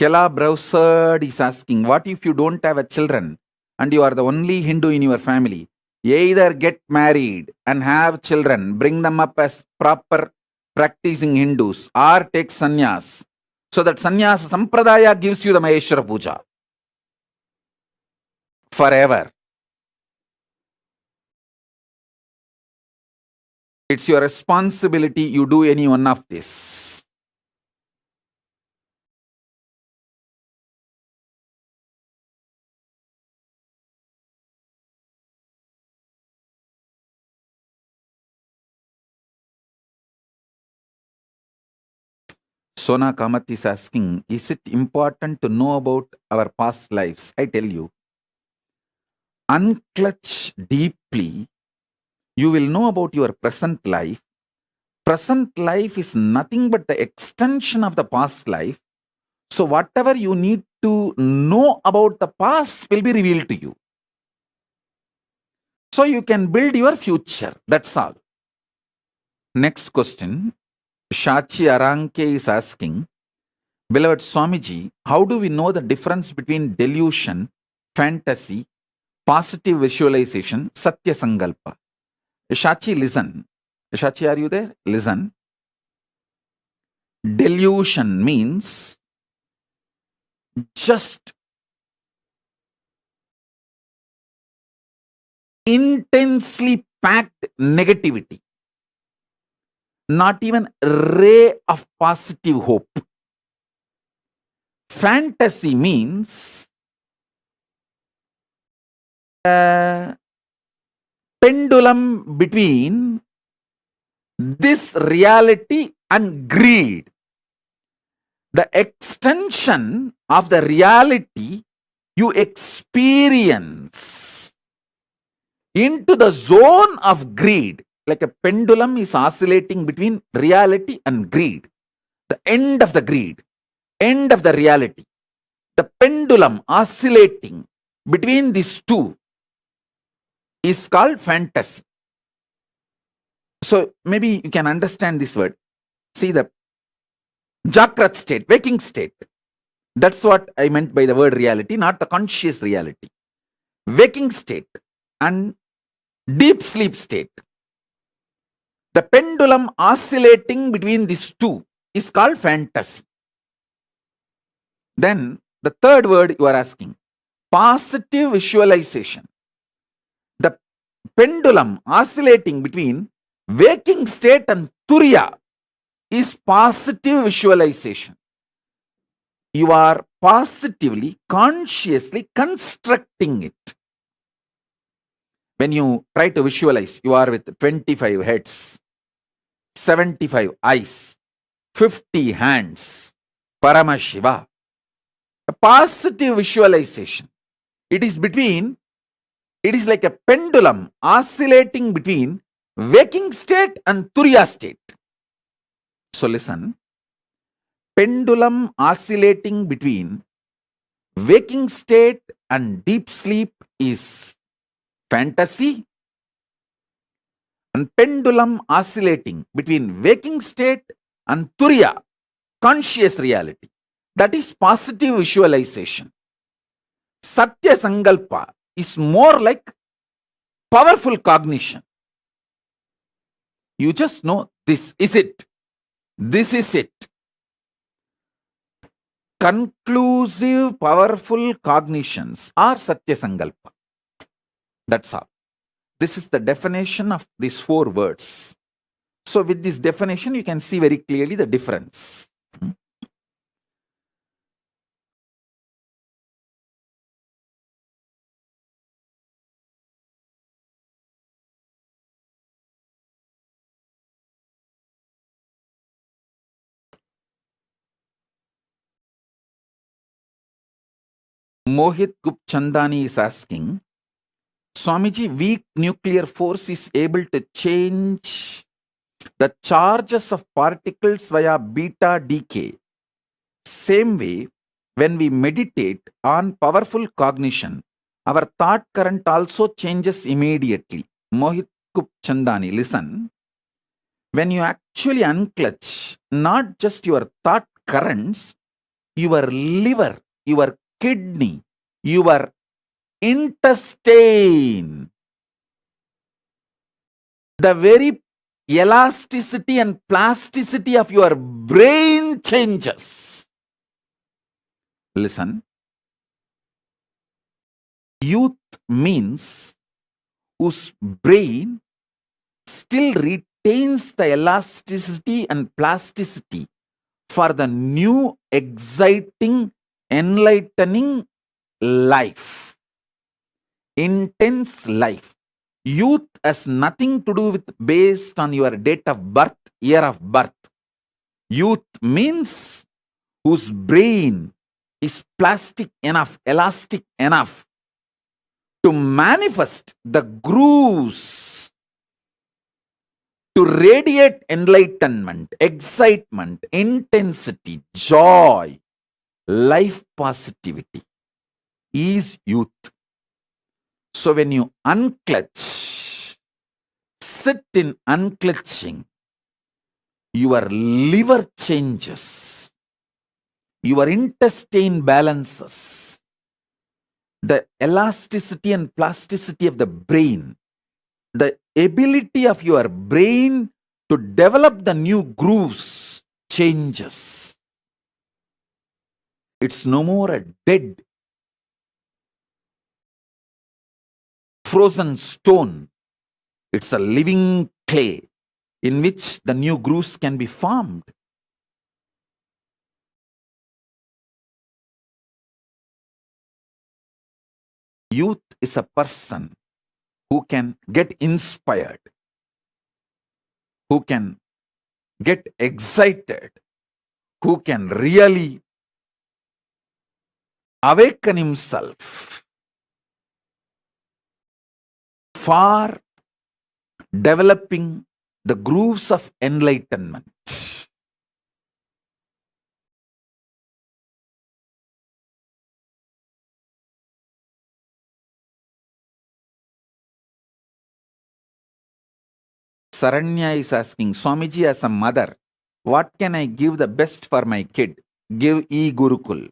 Kela Browserd is asking, what if you don't have a children and you are the only Hindu in your family? Either get married and have children, bring them up as proper practicing Hindus, or take sannyas. So that sannyas sampradaya gives you the Maheshwara Puja forever. It's your responsibility you do any one of this. Sona Kamath is asking, is it important to know about our past lives? I tell you, unclutch deeply, you will know about your present life. Present life is nothing but the extension of the past life. So whatever you need to know about the past will be revealed to you. So you can build your future. That's all. Next question. Shachi Aranke is asking, beloved Swamiji, how do we know the difference between delusion, fantasy, positive visualization, Satya Sankalpa? Shachi, listen. Shachi, are you there? Listen. Delusion means just intensely packed negativity. Not even a ray of positive hope. Fantasy means pendulum between this reality and greed. The extension of the reality you experience into the zone of greed, like a pendulum is oscillating between reality and greed. The end of the greed, end of the reality. The pendulum oscillating between these two is called fantasy. So maybe you can understand this word. See the Jakrat state, waking state. That's what I meant by the word reality, not the conscious reality. Waking state and deep sleep state. The pendulum oscillating between these two is called fantasy. Then the third word you are asking, positive visualization. The pendulum oscillating between waking state and turiya is positive visualization. You are positively, consciously constructing it. When you try to visualize, you are with 25 heads, 75 eyes, 50 hands, Paramashiva. A positive visualization. It is like a pendulum oscillating between waking state and turiya state. So listen, pendulum oscillating between waking state and deep sleep is fantasy, and pendulum oscillating between waking state and turiya, conscious reality, that is positive visualization. Satya Sankalpa is more like powerful cognition. You just know this is it. This is it. Conclusive, powerful cognitions are Satya Sankalpa. That's all. This is the definition of these 4 words. So with this definition, you can see very clearly the difference. Mohit Gupchandani is asking, Swamiji, weak nuclear force is able to change the charges of particles via beta decay. Same way, when we meditate on powerful cognition, our thought current also changes immediately. Mohit Gupchandani, listen. When you actually unclutch not just your thought currents, your liver, your kidney, your intestine, the very elasticity and plasticity of your brain changes. Listen, youth means whose brain still retains the elasticity and plasticity for the new, exciting, enlightening life, intense life. Youth has nothing to do with based on your date of birth, year of birth. Youth means whose brain is plastic enough, elastic enough to manifest the grooves, to radiate enlightenment, excitement, intensity, joy, life positivity is youth. So when you unclutch, sit in unclutching, your liver changes, your intestine balances, the elasticity and plasticity of the brain, the ability of your brain to develop the new grooves changes. It's no more a dead, frozen stone. It's a living clay in which the new grooves can be formed. Youth is a person who can get inspired, who can get excited, who can really awaken himself for developing the grooves of enlightenment. Saranya is asking, Swamiji, as a mother, what can I give the best for my kid? Give e-Gurukul.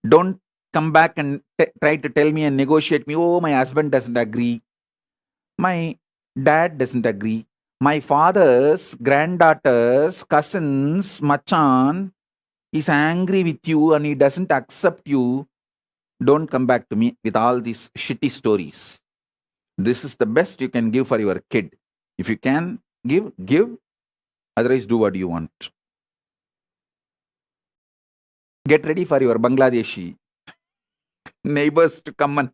Don't come back and try to tell me and negotiate me. Oh, my husband doesn't agree. My dad doesn't agree. My father's granddaughters, cousins, machan is angry with you and he doesn't accept you. Don't come back to me with all these shitty stories. This is the best you can give for your kid. If you can give, give. Otherwise, do what you want. Get ready for your Bangladeshi neighbors to come and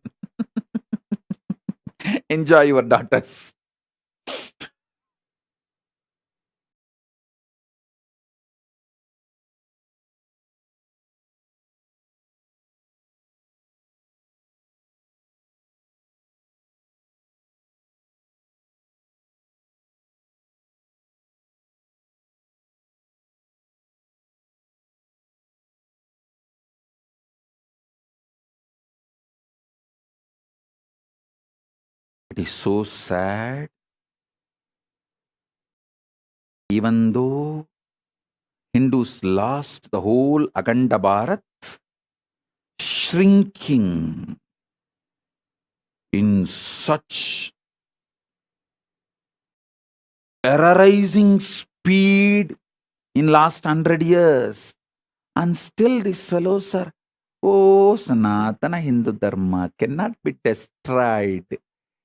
enjoy your daughters. It is so sad. Even though Hindus lost the whole Akhanda Bharat, shrinking in such terrorizing speed in last 100 years. And still these fellows are, oh, Sanatana Hindu Dharma cannot be destroyed.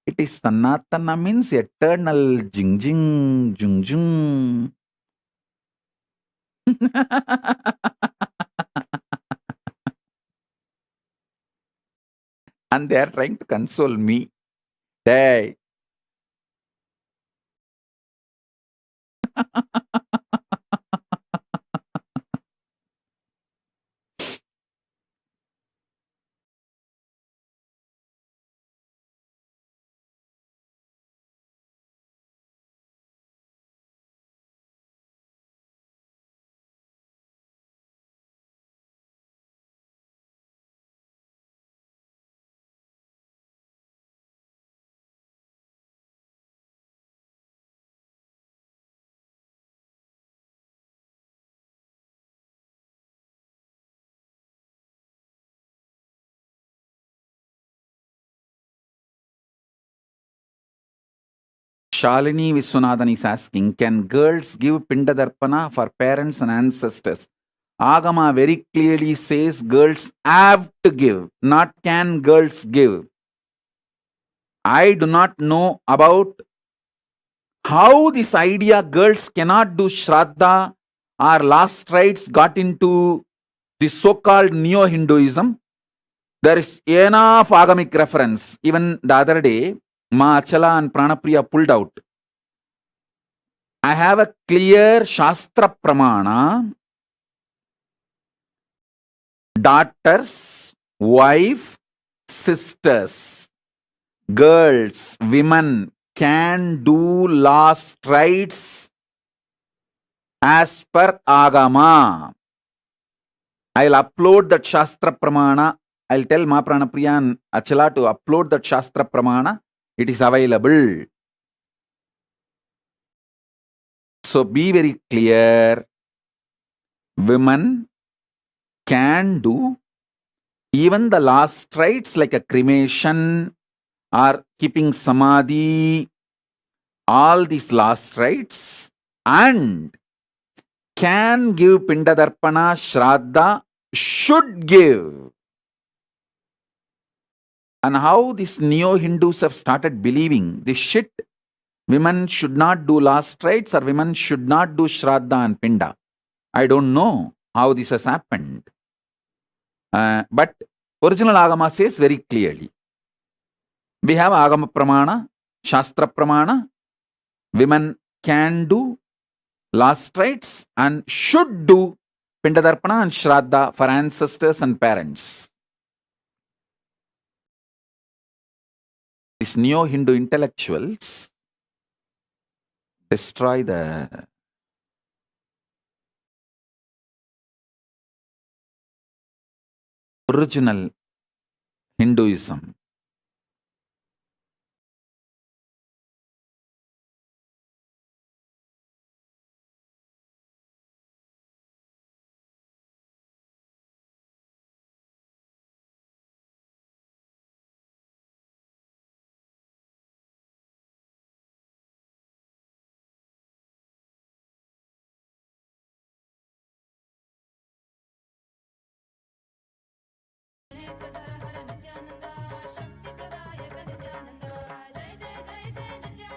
It is Sanatana means eternal, jing jing, jung jung. And they are trying to console me. Hey. Shalini Viswanathan is asking, can girls give Pindadarpana for parents and ancestors? Agama very clearly says girls have to give, not can girls give. I do not know about how this idea girls cannot do Shraddha or last rites got into the so-called Neo-Hinduism. There is enough agamic reference. Even the other day, Ma Achala and Pranapriya pulled out. I have a clear Shastra Pramana. Daughters, wife, sisters, girls, women can do last rites as per Agama. I'll upload that Shastra Pramana. I'll tell Ma Pranapriya and Achala to upload that Shastra Pramana. It is available. So be very clear. Women can do even the last rites like a cremation or keeping samadhi, all these last rites, and can give Pindadarpana, Shraddha, should give. And how these Neo-Hindus have started believing this shit, women should not do last rites or women should not do Shraddha and Pinda. I don't know how this has happened. But original Agama says very clearly. We have Agama Pramana, Shastra Pramana. Women can do last rites and should do Pindadarpana and Shraddha for ancestors and parents. These Neo-Hindu intellectuals destroy the original Hinduism.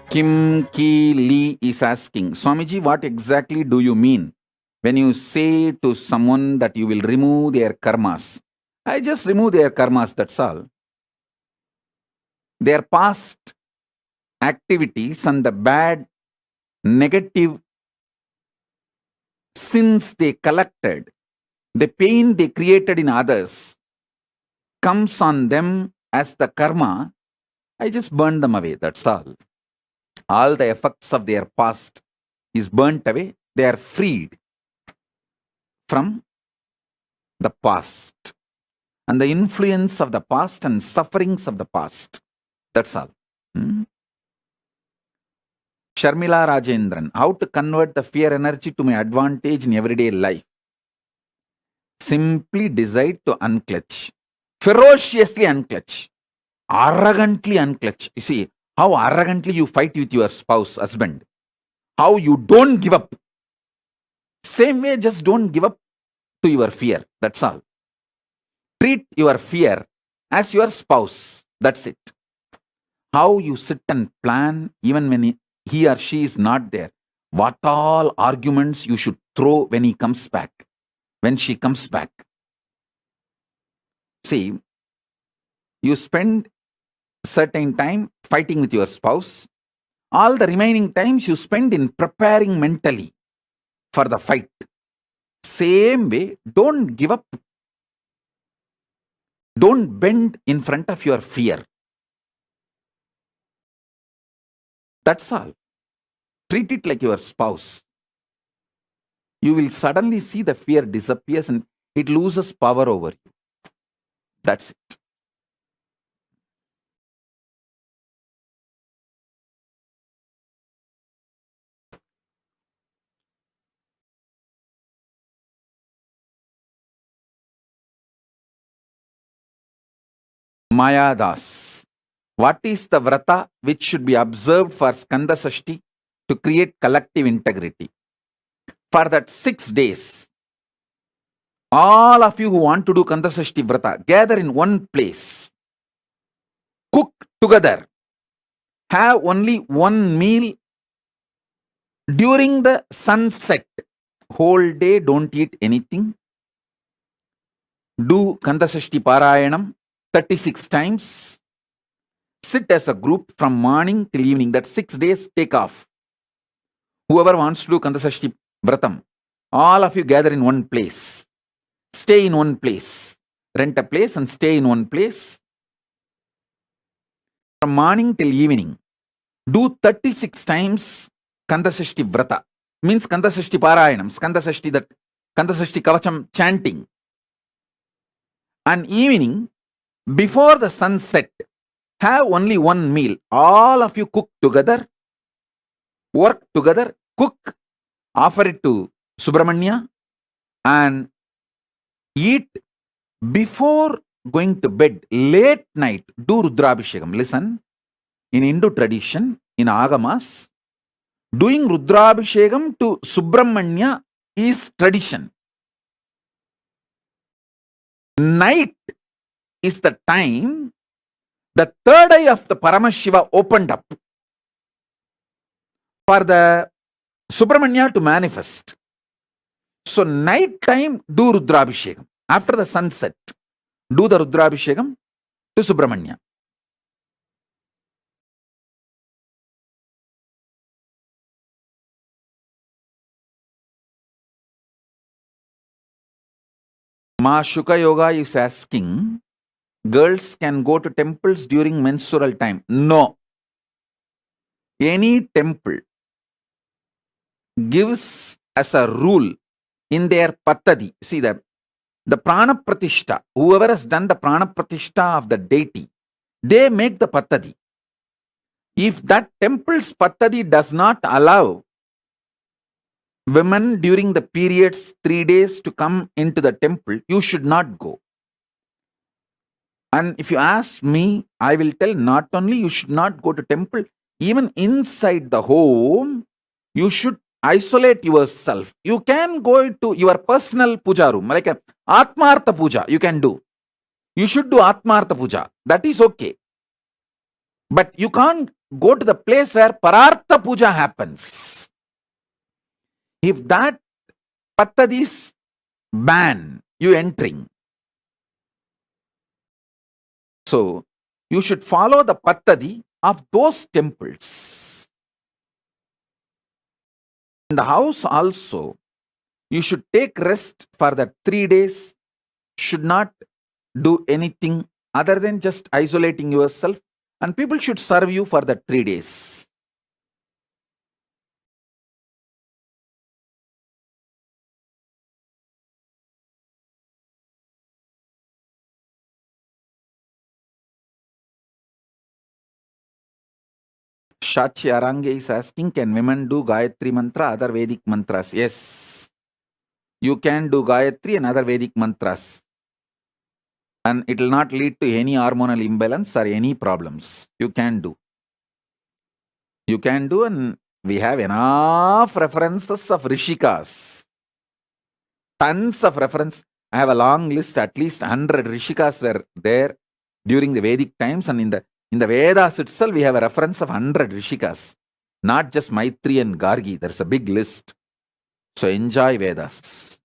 Kim Ki Lee is asking, Swamiji, what exactly do you mean when you say to someone that you will remove their karmas? I just remove their karmas, that's all. Their past activities and the bad, negative sins they collected, the pain they created in others, comes on them as the karma. I just burn them away, that's all. All the effects of their past is burnt away. They are freed from the past and the influence of the past and sufferings of the past. That's all. Sharmila Rajendran, how to convert the fear energy to my advantage in everyday life? Simply decide to unclutch. Ferociously unclutch. Arrogantly unclutch. You see, how arrogantly you fight with your spouse, husband. How you don't give up. Same way, just don't give up to your fear. That's all. Treat your fear as your spouse. That's it. How you sit and plan even when he or she is not there. What all arguments you should throw when he comes back, when she comes back. See, you spend certain time fighting with your spouse. All the remaining times you spend in preparing mentally for the fight. Same way, don't give up. Don't bend in front of your fear. That's all. Treat it like your spouse. You will suddenly see the fear disappears and it loses power over you. That's it. Maya Das. What is the vrata which should be observed for Skanda Sashti to create collective integrity? For that 6 days, all of you who want to do Kanda Sashti vrata, gather in one place, cook together, have only one meal during the sunset. Whole day don't eat anything. Do Kanda Sashti Parayanam 36 times. Sit as a group from morning till evening. That 6 days take off. Whoever wants to do Kanda Sashti Vratam, all of you gather in one place. Stay in one place. Rent a place and stay in one place. From morning till evening. Do 36 times Kanda Sashti Vrata. Means Kanda Sashti Parayanam. Kanda Sashti Kavacham chanting. And evening, before the sunset, have only one meal. All of you cook together, work together, cook, offer it to Subramanya, and eat before going to bed. Late night, do Rudrabhishekam. Listen, in Hindu tradition, in Agamas, doing Rudrabhishekam to Subramanya is tradition. Night is the time the third eye of the Paramashiva opened up for the Subramanya to manifest. So night time, do Rudrabhishekam. After the sunset, do the Rudrabhishekam to Subramanya. Ma Shuka Yoga is asking, girls can go to temples during menstrual time. No. Any temple gives as a rule in their pattadi. See the prana pratishta, whoever has done the prana pratishta of the deity, they make the pattadi. If that temple's pattadi does not allow women during the periods 3 days to come into the temple, you should not go. And if you ask me, I will tell not only you should not go to temple, even inside the home, you should isolate yourself. You can go to your personal puja room, like a Atmartha puja, you can do. You should do Atmartha puja. That is okay. But you can't go to the place where Parartha puja happens. If that pattadis ban you entering, so you should follow the pattadi of those temples. In the house also, you should take rest for the 3 days, should not do anything other than just isolating yourself, and people should serve you for the 3 days. Shachi Arange is asking, can women do Gayatri mantra, other Vedic mantras? Yes. You can do Gayatri and other Vedic mantras. And it will not lead to any hormonal imbalance or any problems. You can do. You can do, and we have enough references of Rishikas. Tons of reference. I have a long list, at least 100 Rishikas were there during the Vedic times, and in the Vedas itself, we have a reference of 100 Rishikas. Not just Maitri and Gargi. There's a big list. So enjoy Vedas.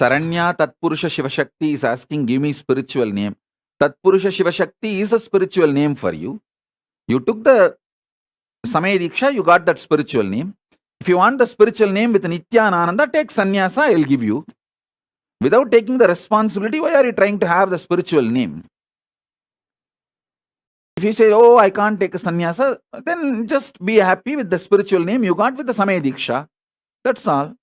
Saranya Tatpurusha Shivashakti is asking, give me spiritual name. Tatpurusha Shivashakti is a spiritual name for you. You took the Samaya Diksha, you got that spiritual name. If you want the spiritual name with Nithyananda, take sannyasa, I will give you. Without taking the responsibility, why are you trying to have the spiritual name? If you say, oh, I can't take a sannyasa, then just be happy with the spiritual name you got with the Samaya Diksha. That's all.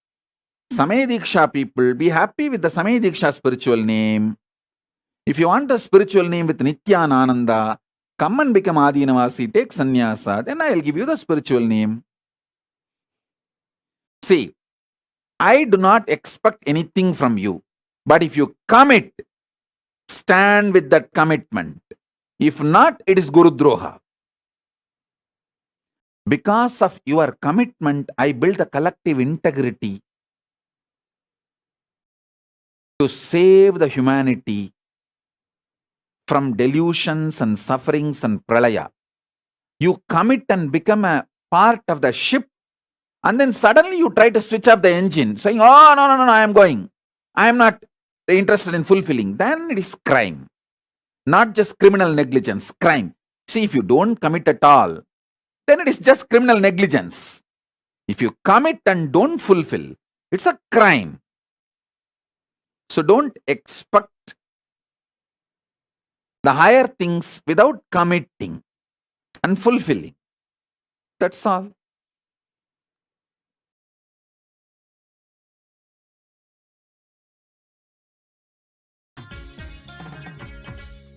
Samaya Diksha people, be happy with the Samaya Diksha spiritual name. If you want a spiritual name with Nithyananda, come and become Adinavasi, take sannyasa, then I will give you the spiritual name. See, I do not expect anything from you. But if you commit, stand with that commitment. If not, it is Gurudroha. Because of your commitment, I build a collective integrity to save the humanity from delusions and sufferings and pralaya. You commit and become a part of the ship, and then suddenly you try to switch off the engine, saying, oh, no, I am going. I am not interested in fulfilling. Then it is crime. Not just criminal negligence, crime. See, if you don't commit at all, then it is just criminal negligence. If you commit and don't fulfill, it's a crime. So don't expect the higher things without committing and fulfilling. That's all.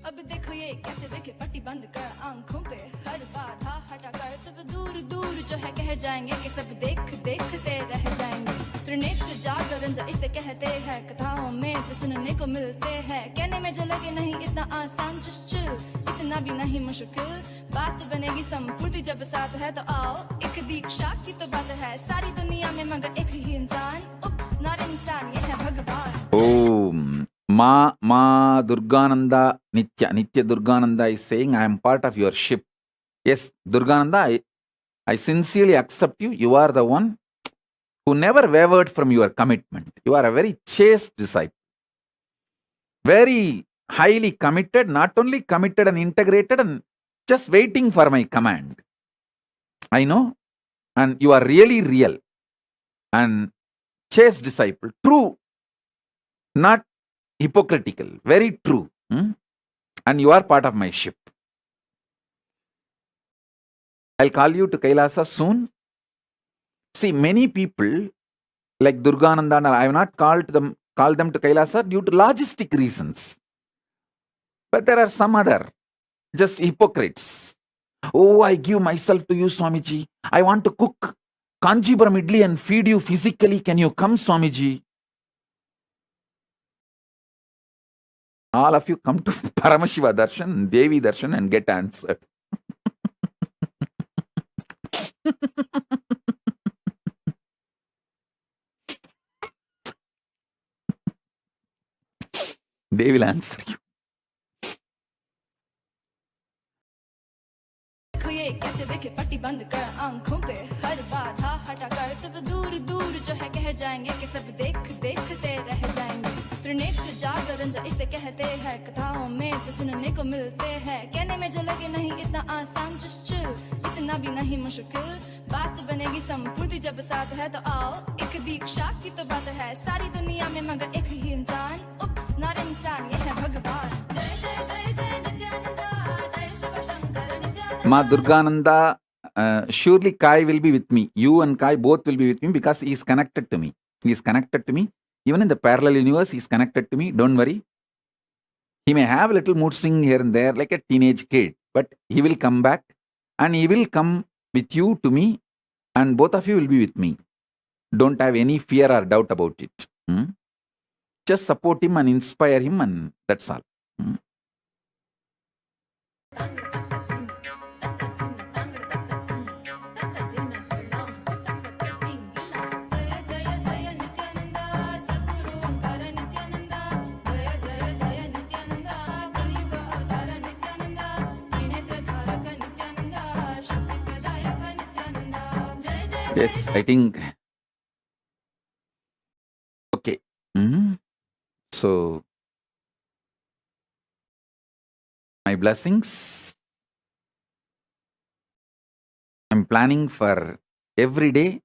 अब देखो ये कैसे देखे पट्टी बंद कर आंखों पे हर बाधा हटा कर सब दूर दूर जो है कह जाएंगे कि सब देखते रह जाएंगे त्रिनेत्र जागरण जो इसे कहते हैं कथाओं में जो सुनने को मिलते हैं कहने में जो लगे नहीं इतना आसान just chill इतना भी नहीं मुश्किल बात बनेगी संपूर्ति जब साथ है तो आओ एक दीक्षा की तो बात है सारी दुनिया में मगर एक ही इंसान उप्स नॉट इंसान ये है भगवान Om Ma Durgananda Nitya Durgananda is saying, I am part of your ship. Yes, Durgananda, I sincerely accept you. You are the one who never wavered from your commitment. You are a very chaste disciple. Very highly committed, not only committed and integrated and just waiting for my command. I know. And you are really real. And chaste disciple. True. Not hypocritical. Very true. And you are part of my ship. I'll call you to Kailasa soon. See, many people like Durgananda, I have not called them to Kailasa due to logistic reasons. But there are some other just hypocrites. Oh, I give myself to you, Swamiji. I want to cook Kanchipuram idli and feed you physically. Can you come, Swamiji? All of you come to Paramashiva Darshan, Devi Darshan and get answered. They will answer you. कैसे देखे पट्टी बंद कर आंखों पे हर बाधा हटा कर सब दूर दूर जो है कह जाएंगे कि सब देखते रह जाएंगे त्रिनेत्र जागरण जो इसे कहते हैं कथाओं में जो सुनने को मिलते हैं कहने में जो लगे नहीं इतना आसान just chill इतना भी नहीं मुश्किल बात बनेगी संपूर्ति जब साथ है तो आओ एक दीक्षा की तो बात है सारी दुनिया में मगर एक ही इंसान उप्स नॉट इंसान ये है भगवान जय जय जय जय नित्यानंदा जय Shiv Shankar Ma Durgananda, surely Kai will be with me. You and Kai both will be with me because he is connected to me. He is connected to me. Even in the parallel universe, he is connected to me. Don't worry. He may have a little mood swing here and there like a teenage kid, but he will come back and he will come with you to me and both of you will be with me. Don't have any fear or doubt about it. Just support him and inspire him and that's all. Yes, I think. Okay. So, my blessings. I'm planning for every day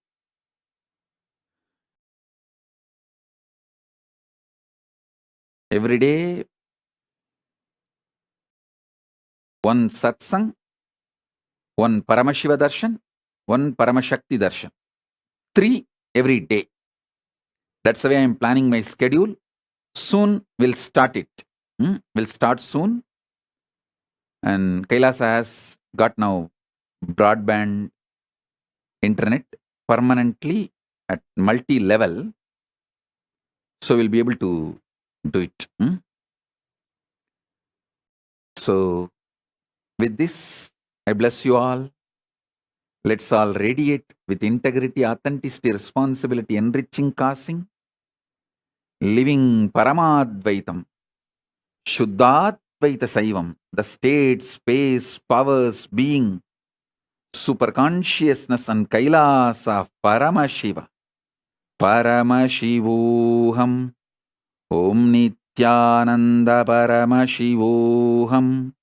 one satsang, one Paramashiva darshan, one Paramashakti darshan. 3 every day. That's the way I'm planning my schedule. Soon we'll start it. We'll start soon. And Kailasa has got now broadband internet permanently at multi-level. So we'll be able to do it. So with this, I bless you all. Let's all radiate with integrity, authenticity, responsibility, enriching, causing, living Paramadvaitam, Shuddhadvaita Saivam, the state, space, powers, being, super consciousness and Kailasa Paramashiva, Paramashivoham, Om Nithyananda Paramashivoham,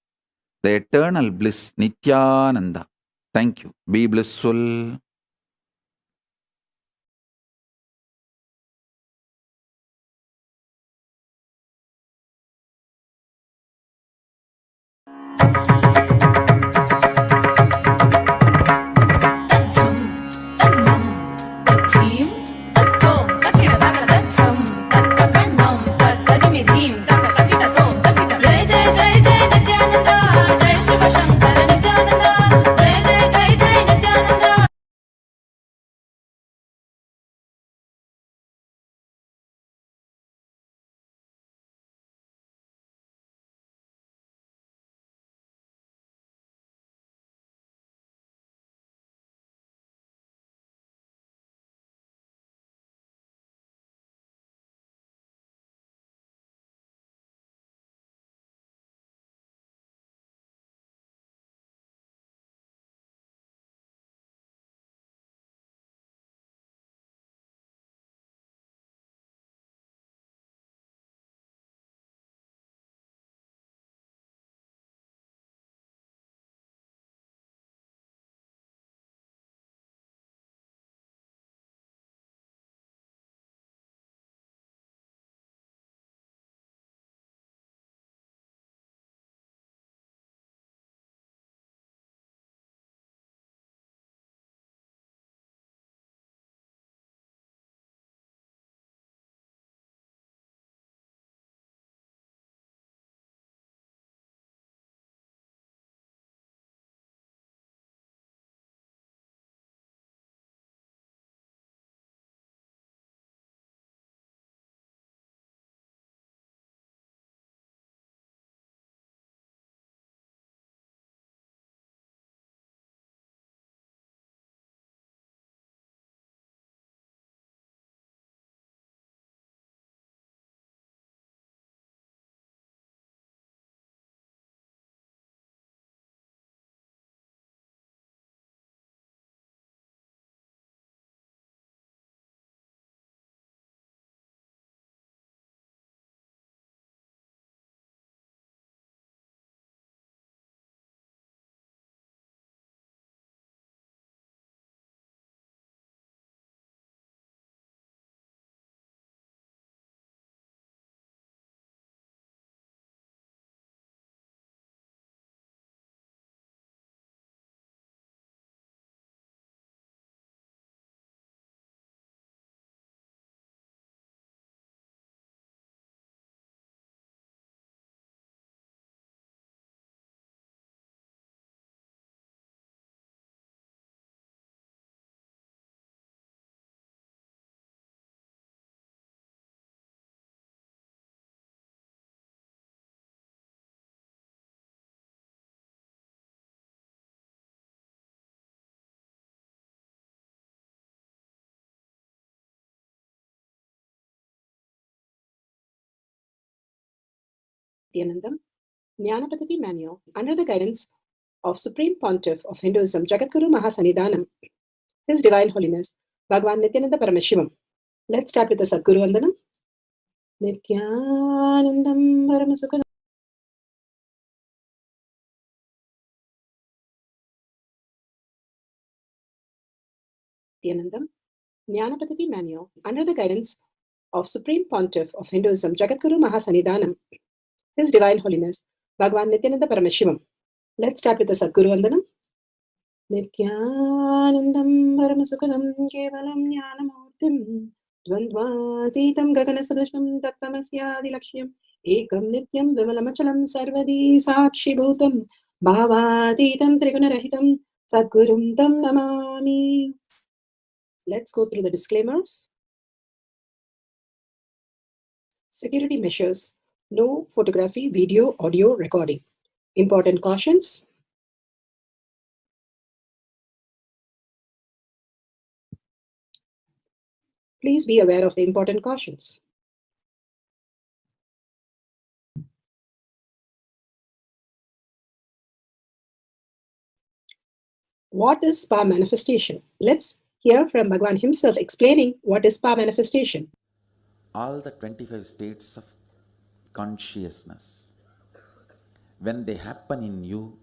the eternal bliss Nithyananda. Thank you. Be blissful. Nithyanandam, Jnanapatati Manual, under the guidance of Supreme Pontiff of Hinduism, Jagadguru Mahasanidhanam, His Divine Holiness, Bhagavan Nithyananda Paramashivam. Let's start with the Sadguru Vandanam. Nithyanandam Paramasukha Nithyanandam, Jnanapatati Manual, under the guidance of Supreme Pontiff of Hinduism, Jagadguru Mahasanidanam, His Divine Holiness, Bhagwan Nithyananda Paramashivam. Let's start with the Sadguru Vandanam. Nithyanandam Paramasukhanam Kevalam Jnanamurtim Dvandvatitam Gaganasadushnam Tattvamasyaadilakshmyam Ekam Nityam Vimalamachalam Sarvadi Sakshibhutam Bhavatitam Trigunarahitam Sadgurum Tam Namami. Let's go through the disclaimers. Security measures. No photography, video, audio recording. Important cautions. Please be aware of the important cautions. What is power manifestation? Let's hear from Bhagwan himself explaining what is power manifestation. All the 25 states of consciousness, when they happen in you,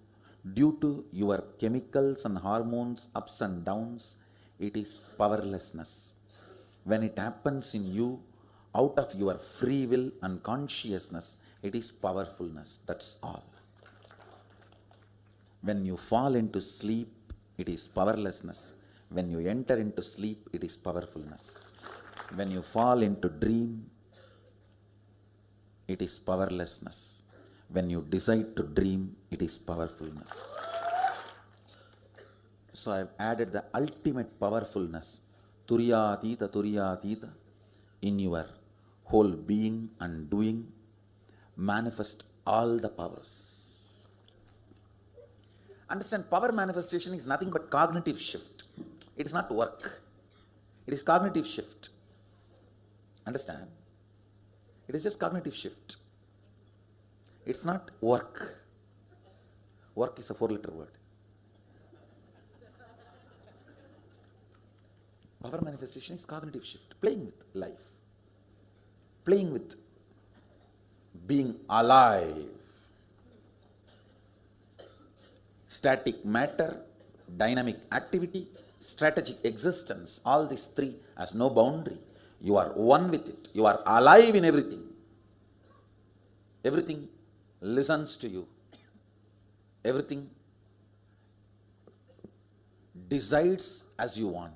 due to your chemicals and hormones, ups and downs, it is powerlessness. When it happens in you, out of your free will and consciousness, it is powerfulness. That's all. When you fall into sleep, it is powerlessness. When you enter into sleep, it is powerfulness. When you fall into dream, it is powerlessness. When you decide to dream, it is powerfulness. So I have added the ultimate powerfulness, Turiyatita, in your whole being and doing, manifest all the powers. Understand, power manifestation is nothing but cognitive shift. It is not work. It is cognitive shift. Understand? It is just cognitive shift. It's not work. Work is a 4-letter word. Power manifestation is cognitive shift, playing with life, playing with being alive. Static matter, dynamic activity, strategic existence, all these three has no boundary. You are one with it. You are alive in everything. Everything listens to you. Everything decides as you want.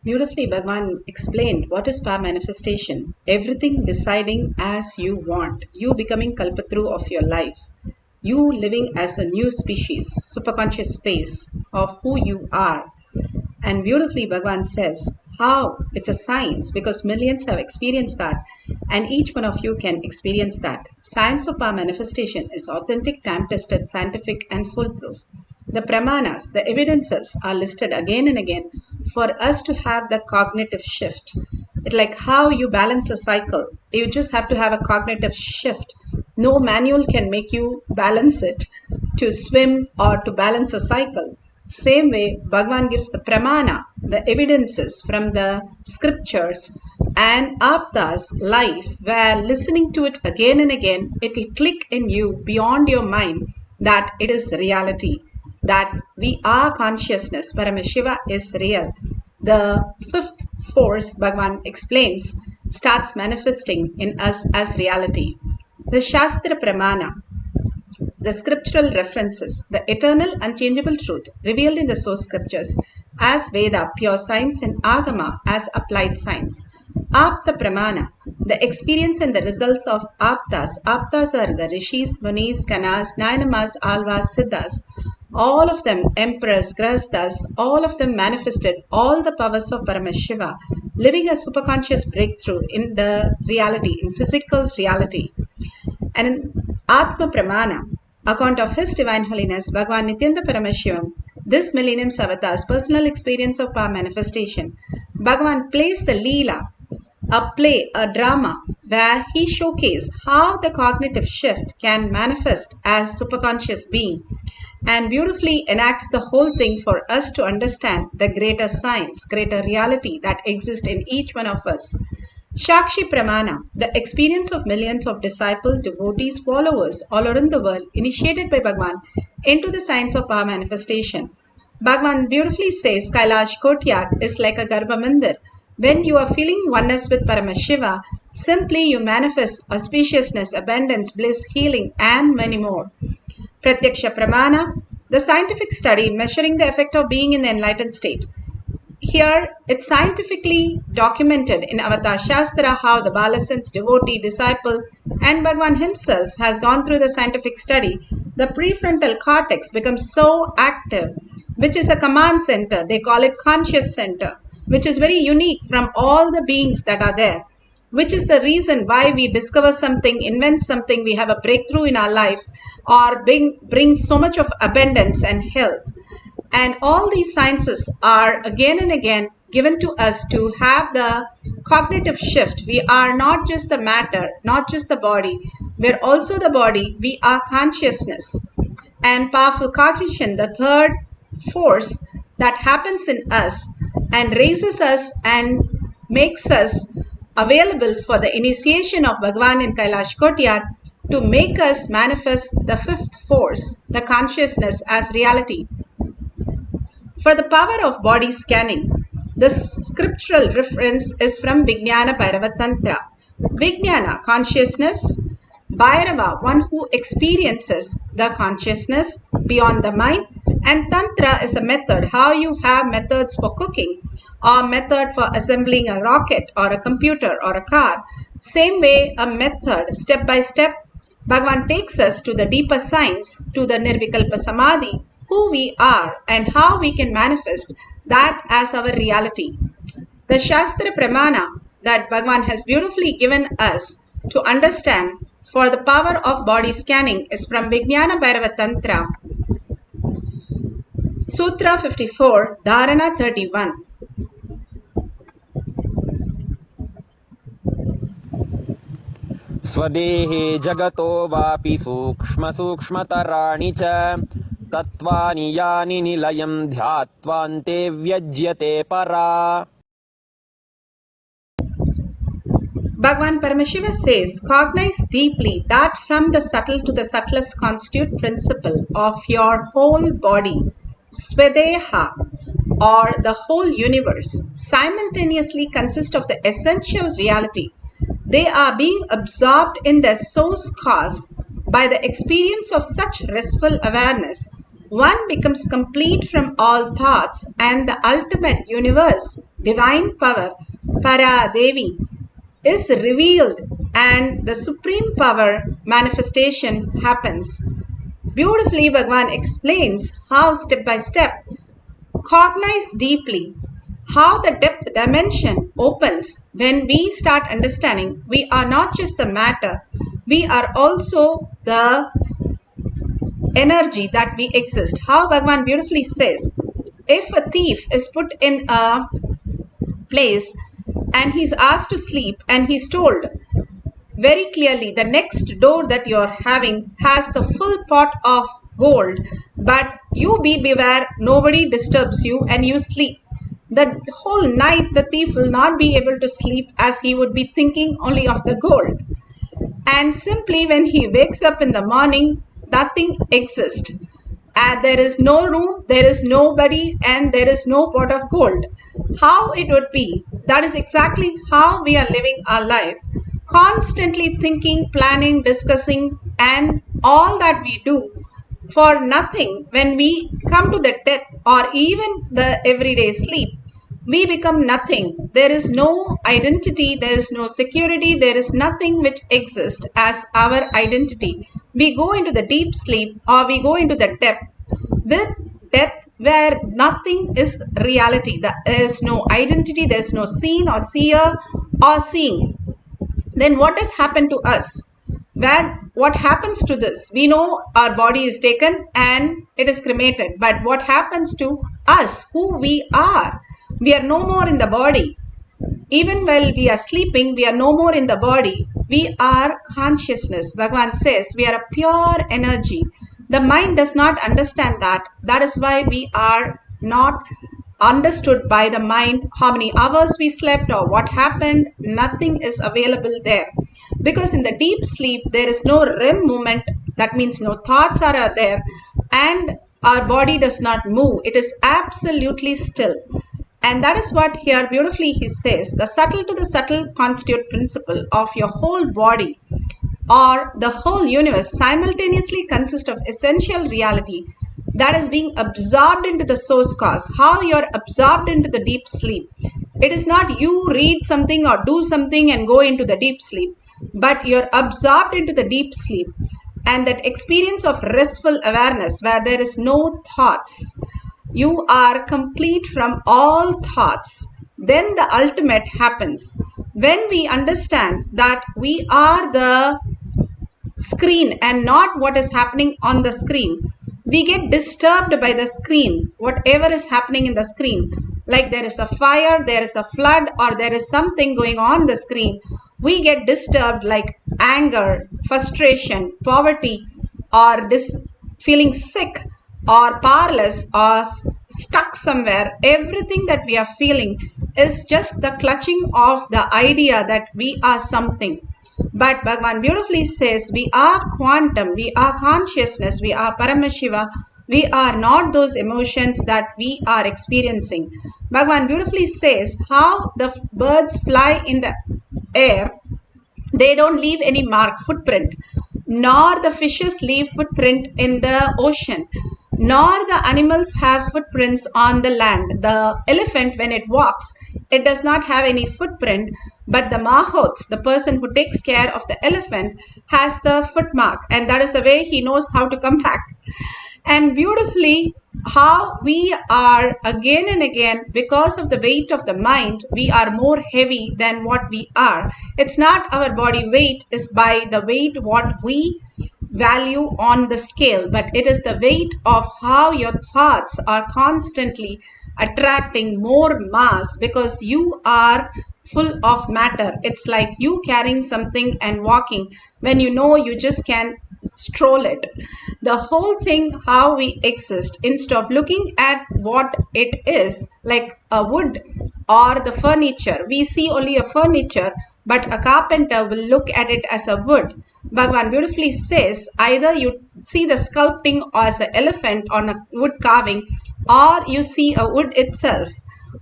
Beautifully, Bhagwan explained what is power manifestation. Everything deciding as you want. You becoming Kalpatru of your life. You living as a new species, superconscious space of who you are. And beautifully, Bhagwan says how it's a science because millions have experienced that, and each one of you can experience that. Science of power manifestation is authentic, time-tested, scientific, and foolproof. The pramanas, the evidences are listed again and again for us to have the cognitive shift. It's like how you balance a cycle. You just have to have a cognitive shift. No manual can make you balance it to swim or to balance a cycle. Same way, Bhagwan gives the pramana, the evidences from the scriptures and Apta's life, where listening to it again and again, it will click in you beyond your mind that it is reality, that we are consciousness, Paramashiva is real. The fifth force, Bhagwan explains, starts manifesting in us as reality. The Shastra Pramana, the scriptural references, the eternal unchangeable truth revealed in the source scriptures as Veda, pure science, and Agama as applied science. Apta Pramana, the experience and the results of Aptas. Aptas are the Rishis, Munis, Kanas, Nainamas, Alvas, Siddhas. All of them, emperors, grahasthas, all of them manifested all the powers of Paramashiva, living a superconscious breakthrough in the reality, in physical reality. And in Atma Pramana, account of His Divine Holiness, Bhagwan Nithyananda Paramashivam, this millennium's avatar's personal experience of power manifestation, Bhagavan plays the Leela, a play, a drama, where he showcases how the cognitive shift can manifest as superconscious being and beautifully enacts the whole thing for us to understand the greater science, greater reality that exists in each one of us. Shakshi Pramana, the experience of millions of disciples, devotees, followers all around the world, initiated by Bhagwan into the science of power manifestation. Bhagwan beautifully says Kailash Courtyard is like a Garbha Mandir. When you are feeling oneness with Paramashiva, simply you manifest auspiciousness, abundance, bliss, healing, and many more. Pratyaksha Pramana, the scientific study measuring the effect of being in the enlightened state. Here, it's scientifically documented in Avatar Shastra how the Balasan's devotee, disciple, and Bhagwan himself has gone through the scientific study. The prefrontal cortex becomes so active, which is the command center. They call it conscious center, which is very unique from all the beings that are there, which is the reason why we discover something, invent something, we have a breakthrough in our life, or bring so much of abundance and health. And all these sciences are again and again given to us to have the cognitive shift. We are not just the matter, not just the body. We're also the body. We are consciousness. And powerful cognition, the third force that happens in us and raises us and makes us available for the initiation of Bhagwan in Kailash Courtyard to make us manifest the fifth force, the consciousness as reality. For the power of body scanning, the scriptural reference is from Vijnana Bhairava Tantra. Vijnana, consciousness. Bhairava, one who experiences the consciousness beyond the mind. And Tantra is a method, how you have methods for cooking or method for assembling a rocket or a computer or a car. Same way, a method, step by step, Bhagavan takes us to the deeper science, to the Nirvikalpa Samadhi, who we are and how we can manifest that as our reality. The Shastra Pramana that Bhagavan has beautifully given us to understand for the power of body scanning is from Vijnana Bhairava Tantra, Sutra 54, Dharana 31. स्वदेहे जगतो वापि सूक्ष्म सूक्ष्मतराणि च तत्त्वानि यानि निलयं ध्यात्वान्ते व्यज्यते परा. Bhagavan Paramashiva says, cognize deeply that from the subtle to the subtlest constitute principle of your whole body, Swadeha, or the whole universe, simultaneously consist of the essential reality. They are being absorbed in their source cause. By the experience of such restful awareness, one becomes complete from all thoughts, and the ultimate universe, divine power, Para Devi, is revealed and the supreme power manifestation happens. Beautifully, Bhagavan explains how step by step, cognize deeply, how the depth dimension opens when we start understanding we are not just the matter, we are also the energy that we exist. How Bhagavan beautifully says, if a thief is put in a place and he's asked to sleep and he's told very clearly the next door that you're having has the full pot of gold, but you beware, nobody disturbs you and you sleep. The whole night the thief will not be able to sleep as he would be thinking only of the gold. And simply when he wakes up in the morning, nothing exists. There is no room, there is nobody, and there is no pot of gold. How it would be? That is exactly how we are living our life. Constantly thinking, planning, discussing, and all that we do for nothing. When we come to the death or even the everyday sleep, we become nothing. There is no identity, there is no security, there is nothing which exists as our identity. We go into the deep sleep or we go into the depth with death where nothing is reality. There is no identity, there is no seen or seer or seeing. Then what has happened to us? What happens to this? We know our body is taken and it is cremated. But what happens to us, who we are? We are no more in the body. Even while we are sleeping, we are no more in the body. We are consciousness. Bhagavan says we are a pure energy. The mind does not understand that. That is why we are not understood by the mind, how many hours we slept or what happened, nothing is available there. Because in the deep sleep, there is no REM movement. That means no thoughts are there and our body does not move. It is absolutely still. And that is what here beautifully he says, the subtle to the subtle constitute principle of your whole body or the whole universe simultaneously consists of essential reality that is being absorbed into the source cause. How you're absorbed into the deep sleep. It is not you read something or do something and go into the deep sleep, but you're absorbed into the deep sleep. And that experience of restful awareness where there is no thoughts, you are complete from all thoughts. Then the ultimate happens. When we understand that we are the screen and not what is happening on the screen, we get disturbed by the screen, whatever is happening in the screen. Like there is a fire, there is a flood, or there is something going on the screen. We get disturbed like anger, frustration, poverty, or feeling sick, or powerless, or stuck somewhere. Everything that we are feeling is just the clutching of the idea that we are something. But Bhagavan beautifully says, we are quantum, we are consciousness, we are Paramashiva. We are not those emotions that we are experiencing. Bhagavan beautifully says how the birds fly in the air. They don't leave any mark, footprint, nor the fishes leave footprint in the ocean, nor the animals have footprints on the land. The elephant, when it walks, it does not have any footprint, but the mahot, the person who takes care of the elephant, has the footmark, and that is the way he knows how to come back. And beautifully, how we are again and again, because of the weight of the mind, we are more heavy than what we are. It's not our body weight, is by the weight what we value on the scale, but it is the weight of how your thoughts are constantly attracting more mass because you are full of matter. It's like you carrying something and walking when you know you just can stroll it. The whole thing, how we exist, instead of looking at what it is, like a wood or the furniture, we see only a furniture, but a carpenter will look at it as a wood. Bhagavan beautifully says, either you see the sculpting as an elephant on a wood carving, or you see a wood itself.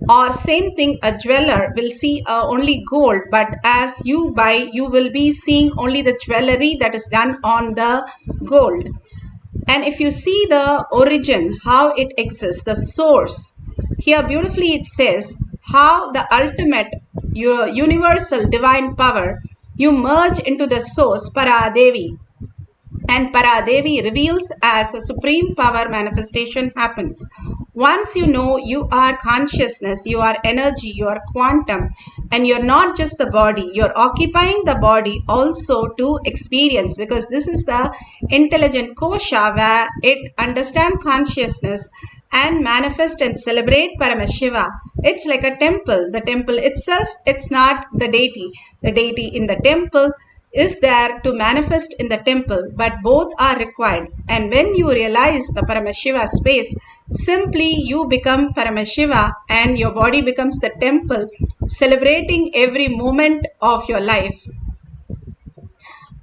Or same thing, a jeweler will see only gold, but as you buy, you will be seeing only the jewelry that is done on the gold. And if you see the origin, how it exists, the source, here beautifully it says how the ultimate, your universal divine power, you merge into the source, Paradevi. And Paradevi reveals as a supreme power manifestation happens. Once you know you are consciousness, you are energy, you are quantum, and you're not just the body, you're occupying the body also to experience, because this is the intelligent kosha where it understands consciousness and manifest and celebrate Paramashiva. It's like a temple. The temple itself, it's not the deity. The deity in the temple is there to manifest in the temple, but both are required. And when you realize the Paramashiva space, simply you become Paramashiva and your body becomes the temple, celebrating every moment of your life.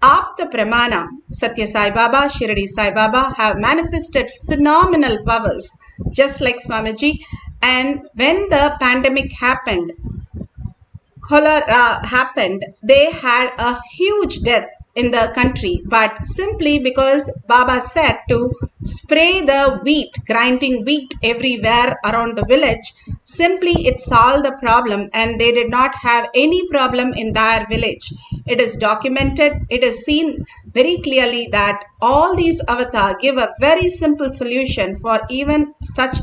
Apta Pramana, Satya Sai Baba, Shirdi Sai Baba have manifested phenomenal powers, just like Swamiji. And when the pandemic happened, cholera happened, they had a huge death in the country, but simply because Baba said to spray the wheat, grinding wheat everywhere around the village, simply it solved the problem and they did not have any problem in their village. It is documented, it is seen very clearly that all these avatars give a very simple solution for even such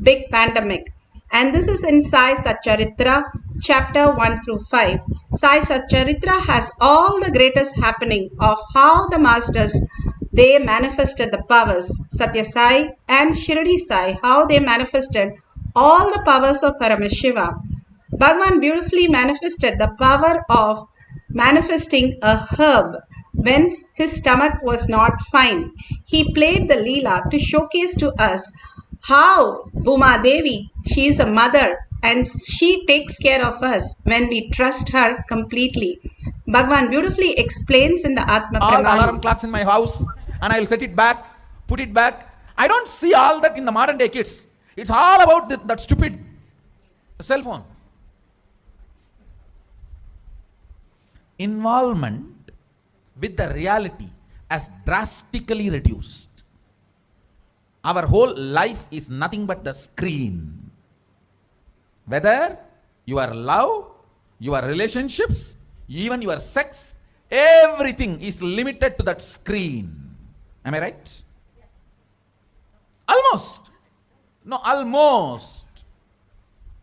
big pandemic. And this is in Sai Satcharitra, chapter 1 through 5. Sai Satcharitra has all the greatest happening of how the masters, they manifested the powers. Satya Sai and Shirdi Sai, how they manifested all the powers of Paramashiva. Bhagavan beautifully manifested the power of manifesting a herb when his stomach was not fine. He played the Leela to showcase to us How Bhuma Devi, she is a mother and she takes care of us when we trust her completely. Bhagwan beautifully explains in the Atma All the alarm Pramana. clocks in my house, and I'll set it back, put it back. I don't see all that in the modern day kids. It's all about that stupid cell phone. Involvement with the reality has drastically reduced. Our whole life is nothing but the screen. Whether your love, your relationships, even your sex, everything is limited to that screen. Am I right? Almost. No, almost.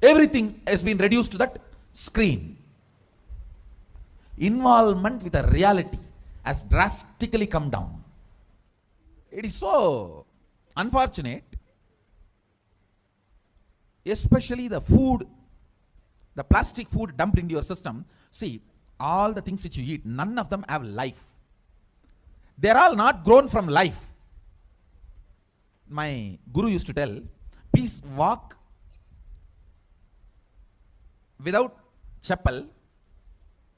Everything has been reduced to that screen. Involvement with a reality has drastically come down. It is so unfortunate, especially the food, the plastic food dumped into your system. See, all the things which you eat, none of them have life. They're all not grown from life. My guru used to tell, please walk without chappal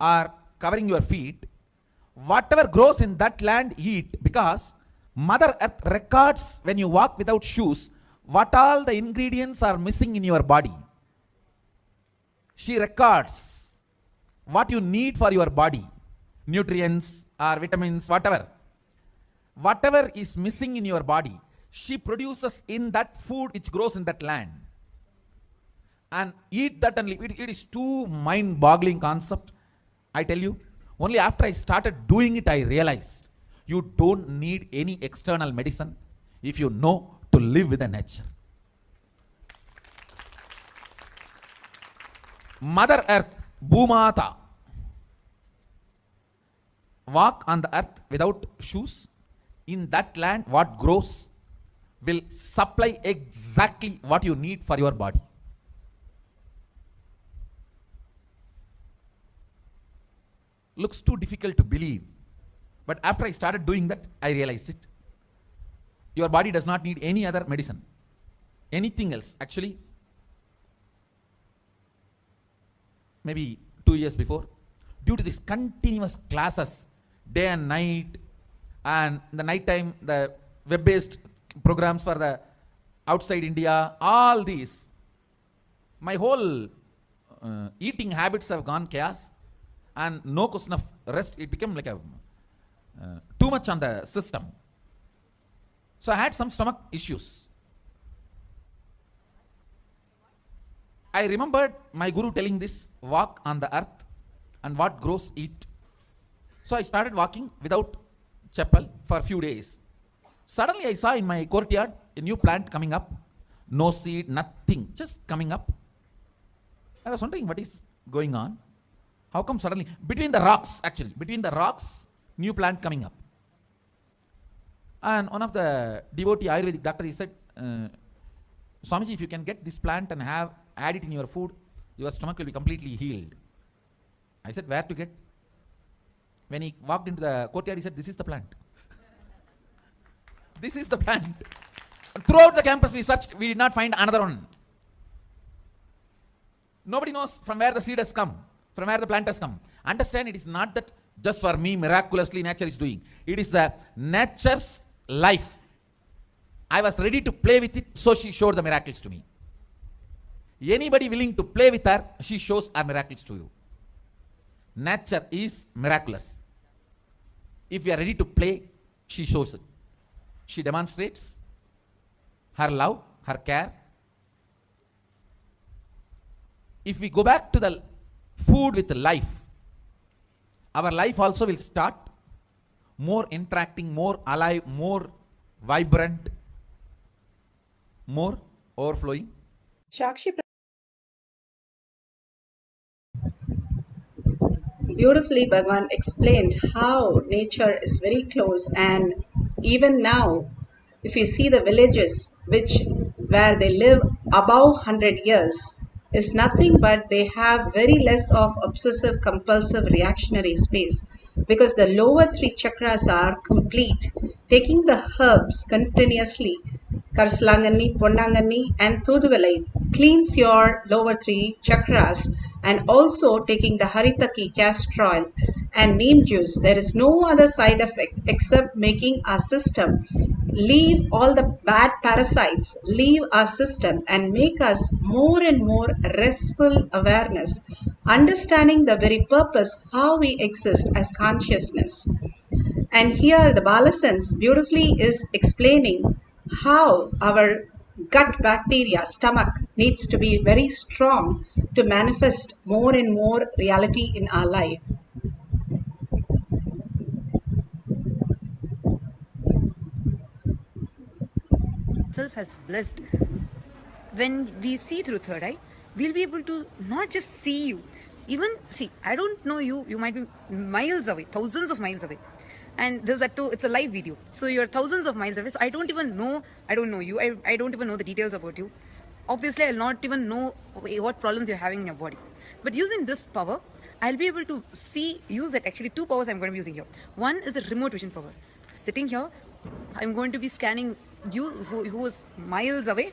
or covering your feet. Whatever grows in that land, eat, because Mother Earth records when you walk without shoes what all the ingredients are missing in your body. She records what you need for your body, nutrients or vitamins, whatever. Whatever is missing in your body, she produces in that food which grows in that land. And eat that and live. It is too mind-boggling concept. I tell you, only after I started doing it, I realized you don't need any external medicine if you know to live with the nature. Mother Earth, Bhumata, walk on the earth without shoes. In that land, what grows will supply exactly what you need for your body. Looks too difficult to believe, but after I started doing that, I realized it. Your body does not need any other medicine, anything else. Actually, maybe 2 years before, due to this continuous classes, day and night, and in the night time, the web-based programs for the outside India, all these, my whole eating habits have gone chaos. And no question of rest, it became like a too much on the system. So I had some stomach issues. I remembered my guru telling this, walk on the earth and what grows eat. So I started walking without chappal for a few days. Suddenly I saw in my courtyard a new plant coming up. No seed, nothing, just coming up. I was wondering what is going on. How come suddenly, between the rocks, new plant coming up. And one of the devotee Ayurvedic doctor, he said, Swamiji, if you can get this plant and add it in your food, your stomach will be completely healed. I said, where to get? When he walked into the courtyard, he said, this is the plant. This is the plant. And throughout the campus we searched, we did not find another one. Nobody knows from where the seed has come, from where the plant has come. Understand, it is not that just for me miraculously nature is doing. It is the nature's life. I was ready to play with it, so she showed the miracles to me. Anybody willing to play with her, she shows her miracles to you. Nature is miraculous. If you are ready to play, she shows it. She demonstrates her love, her care. If we go back to the food with life, our life also will start more interacting, more alive, more vibrant, more overflowing. Shakshi Beautifully, Bhagwan explained how nature is very close, and even now, if you see the villages where they live above 100 years, is nothing but they have very less of obsessive compulsive reactionary space, because the lower three chakras are complete, taking the herbs continuously, Karslangani, Ponnangani, and Thuduvalai cleans your lower three chakras, and also taking the Haritaki castor oil and neem juice. There is no other side effect except making our system leave all the bad parasites, leave our system, and make us more and more restful awareness, understanding the very purpose how we exist as consciousness. And here the Balasens beautifully is explaining how our gut bacteria, stomach, needs to be very strong to manifest more and more reality in our life. Self has blessed. When we see through third eye, we'll be able to not just see you, even see, I don't know you, you might be miles away, thousands of miles away. And there's that too, it's a live video. So you're thousands of miles away. So I don't know you. I don't even know the details about you. Obviously, I'll not even know what problems you're having in your body. But using this power, I'll be able to use that actually two powers I'm going to be using here. One is a remote vision power. Sitting here, I'm going to be scanning you who is miles away.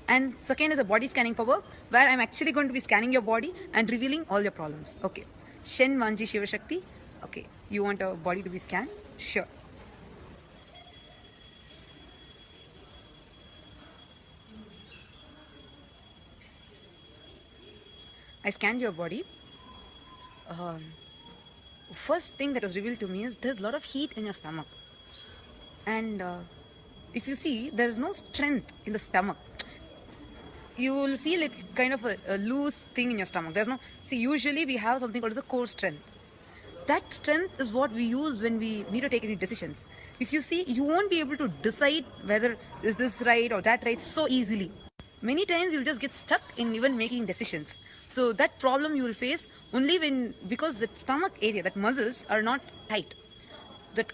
And second is a body scanning power where I'm actually going to be scanning your body and revealing all your problems. Okay. Shen Manji Shiva Shakti. Okay. You want a body to be scanned? Sure. I scanned your body. First thing that was revealed to me is there's a lot of heat in your stomach. And if you see, there's no strength in the stomach. You will feel it kind of a loose thing in your stomach. There's no, see, usually we have something called as a core strength. That strength is what we use when we need to take any decisions. If you see, you won't be able to decide whether is this right or that right so easily. Many times you'll just get stuck in even making decisions. So that problem you will face only because the stomach area, that muscles are not tight.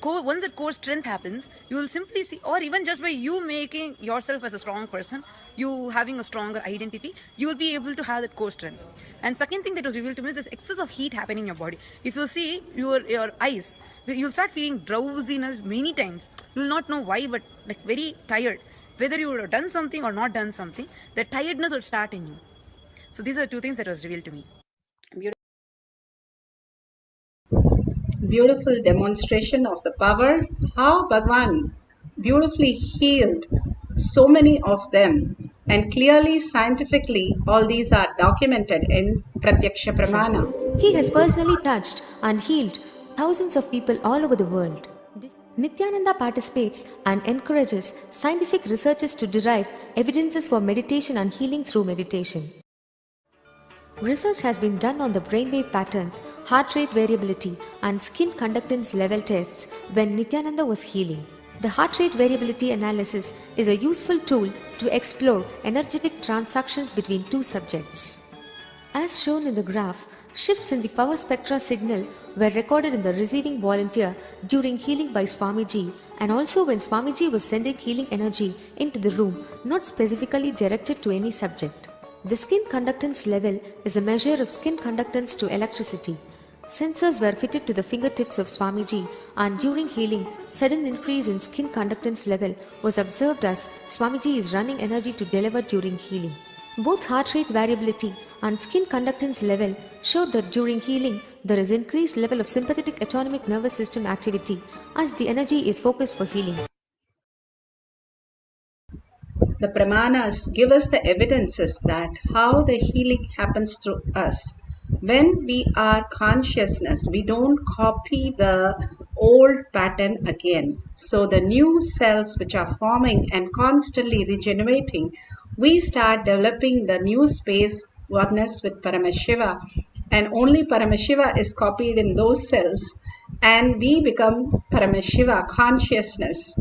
Once that core strength happens, you will simply see, or even just by you making yourself as a strong person, you having a stronger identity, you will be able to have that core strength. And second thing that was revealed to me is this excess of heat happening in your body. If you see your eyes, you'll start feeling drowsiness many times. You will not know why, but like very tired. Whether you would have done something or not done something, the tiredness would start in you. So these are two things that was revealed to me. Beautiful demonstration of the power, how Bhagwan beautifully healed so many of them, and clearly scientifically all these are documented in Pratyaksha Pramana. He has personally touched and healed thousands of people all over the world. Nithyananda participates and encourages scientific researchers to derive evidences for meditation and healing through meditation. Research has been done on the brainwave patterns, heart rate variability, and skin conductance level tests when Nithyananda was healing. The heart rate variability analysis is a useful tool to explore energetic transactions between two subjects. As shown in the graph, shifts in the power spectra signal were recorded in the receiving volunteer during healing by Swamiji, and also when Swamiji was sending healing energy into the room, not specifically directed to any subject. The skin conductance level is a measure of skin conductance to electricity. Sensors were fitted to the fingertips of Swamiji, and during healing, sudden increase in skin conductance level was observed as Swamiji is running energy to deliver during healing. Both heart rate variability and skin conductance level showed that during healing, there is increased level of sympathetic autonomic nervous system activity as the energy is focused for healing. The Pramanas give us the evidences that how the healing happens through us. When we are consciousness, we don't copy the old pattern again. So the new cells which are forming and constantly regenerating, we start developing the new space oneness with Paramashiva, and only Paramashiva is copied in those cells, and we become Paramashiva consciousness.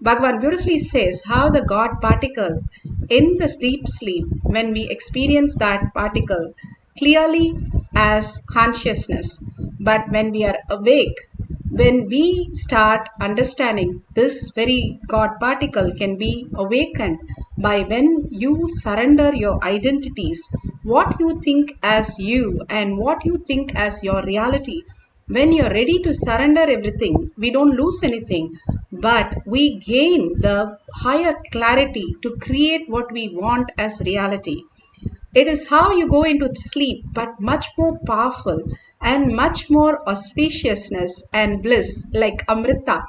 Bhagavan beautifully says how the God particle in the deep sleep, when we experience that particle clearly as consciousness, but when we are awake, when we start understanding this very God particle can be awakened by when you surrender your identities, what you think as you and what you think as your reality, When you're ready to surrender everything, we don't lose anything, but we gain the higher clarity to create what we want as reality. It is how you go into sleep, but much more powerful and much more auspiciousness and bliss, like Amrita.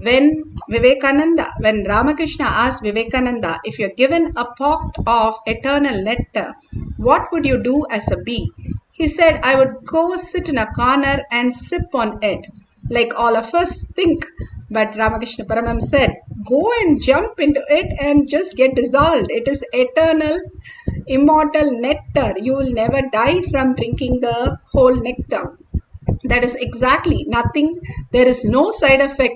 When Ramakrishna asked Vivekananda, if you're given a pot of eternal nectar, what would you do as a bee? He said, I would go sit in a corner and sip on it, like all of us think. But Ramakrishna Paramam said, go and jump into it and just get dissolved. It is eternal, immortal nectar. You will never die from drinking the whole nectar. That is exactly nothing. There is no side effect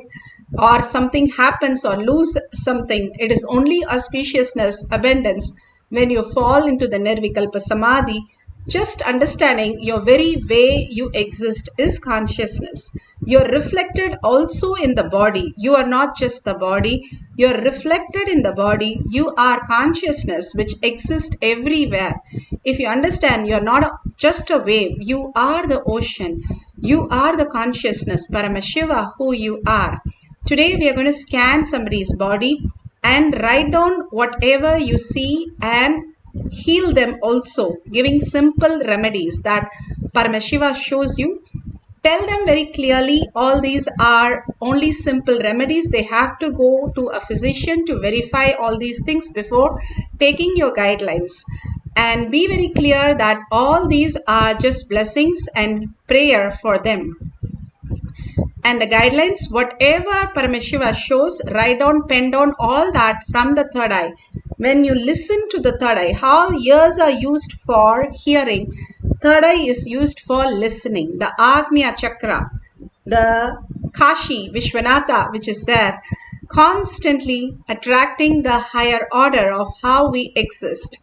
or something happens or lose something. It is only auspiciousness, abundance. When you fall into the Nirvikalpa Samadhi, just understanding your very way you exist is consciousness. You're reflected also in the body. You are not just the body. You're reflected in the body. You are consciousness which exists everywhere. If you understand, you're not just a wave. You are the ocean. You are the consciousness, Paramashiva, who you are. Today we are going to scan somebody's body and write down whatever you see and heal them also, giving simple remedies that Paramashiva shows you. Tell them very clearly all these are only simple remedies. They have to go to a physician to verify all these things before taking your guidelines. And be very clear that all these are just blessings and prayer for them. And the guidelines, whatever Paramashiva shows, write down, pen down all that from the third eye. When you listen to the third eye, how ears are used for hearing, third eye is used for listening. The Agnya Chakra, the Kashi, Vishwanatha, which is there, constantly attracting the higher order of how we exist.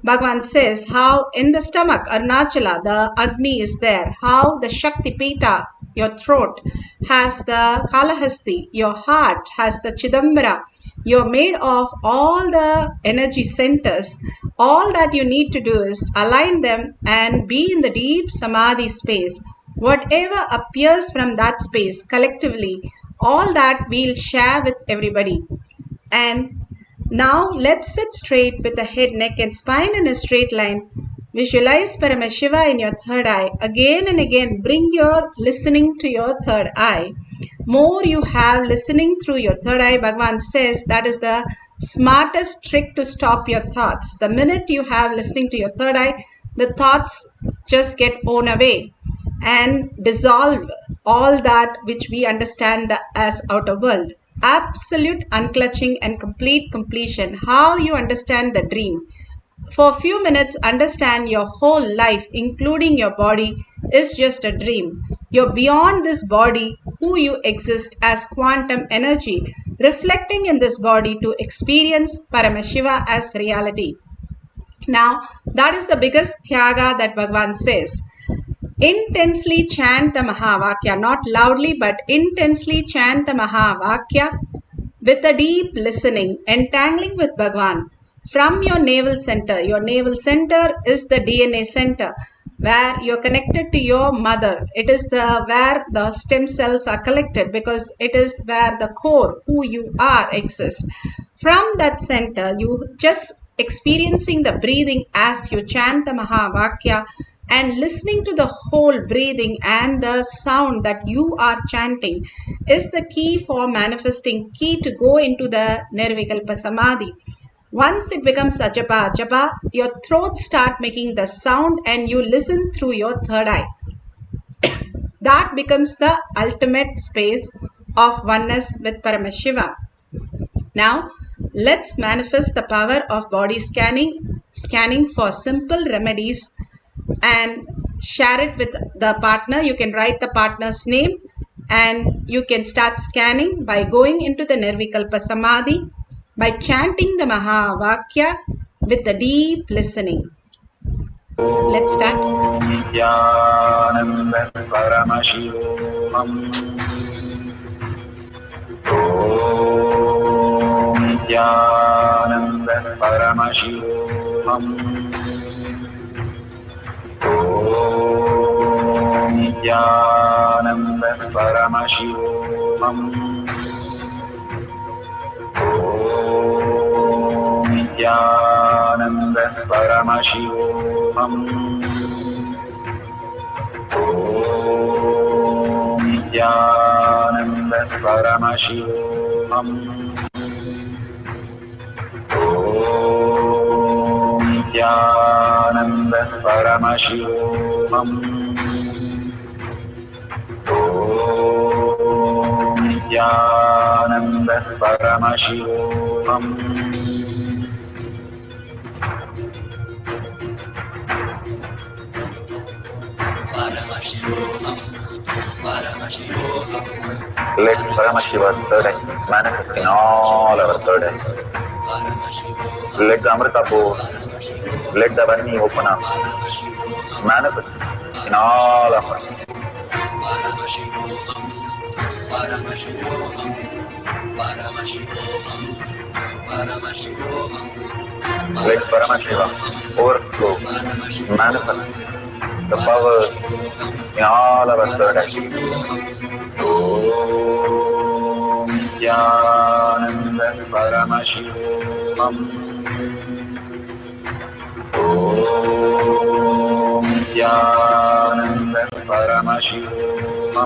Bhagavan says how in the stomach, Arunachala, the Agni is there, how the Shakti Pita, your throat, has the Kalahasti, your heart has the Chidambara. You're made of all the energy centers. All that you need to do is align them and be in the deep Samadhi space. Whatever appears from that space collectively, all that we'll share with everybody. And now let's sit straight with the head, neck and spine in a straight line. Visualize Paramashiva in your third eye. Again and again, bring your listening to your third eye. More you have listening through your third eye, Bhagavan says that is the smartest trick to stop your thoughts. The minute you have listening to your third eye, the thoughts just get blown away and dissolve all that which we understand as outer world. Absolute unclutching and complete completion. How you understand the dream. For a few minutes, understand your whole life, including your body, is just a dream. You're beyond this body, who you exist as quantum energy, reflecting in this body to experience Paramashiva as reality. Now, that is the biggest Tyaga that Bhagavan says. Intensely chant the Mahavakya, not loudly, but intensely chant the Mahavakya with a deep listening, entangling with Bhagavan. From your navel center is the DNA center where you're connected to your mother. It is where the stem cells are collected because it is where the core, who you are, exists. From that center, you just experiencing the breathing as you chant the Mahavakya and listening to the whole breathing and the sound that you are chanting is the key for manifesting, key to go into the Nirvikalpa Samadhi. Once it becomes a japa, your throat start making the sound and you listen through your third eye. That becomes the ultimate space of oneness with Paramashiva. Now, let's manifest the power of body scanning for simple remedies and share it with the partner. You can write the partner's name and you can start scanning by going into the Nirvikalpa Samadhi by chanting the Mahavakya with the deep listening. Let's start. Nithyananda Paramashivoham. Nithyananda Paramashivoham. Nithyananda Paramashivoham. Om Nithyananda Paramashivoham. Om Nithyananda Paramashivoham. Om Nithyananda Paramashivoham. Om Nithyananda Paramashivoham. Let Paramashiva's third eye manifest in all our third eyes. Let the Amrita pour, let the Varni open up, manifest in all of us. Let Paramashiva overflow, manifest the powers in all our third eyes. Om Nithyananda Paramashivoham. Om Nithyananda Paramashivoham.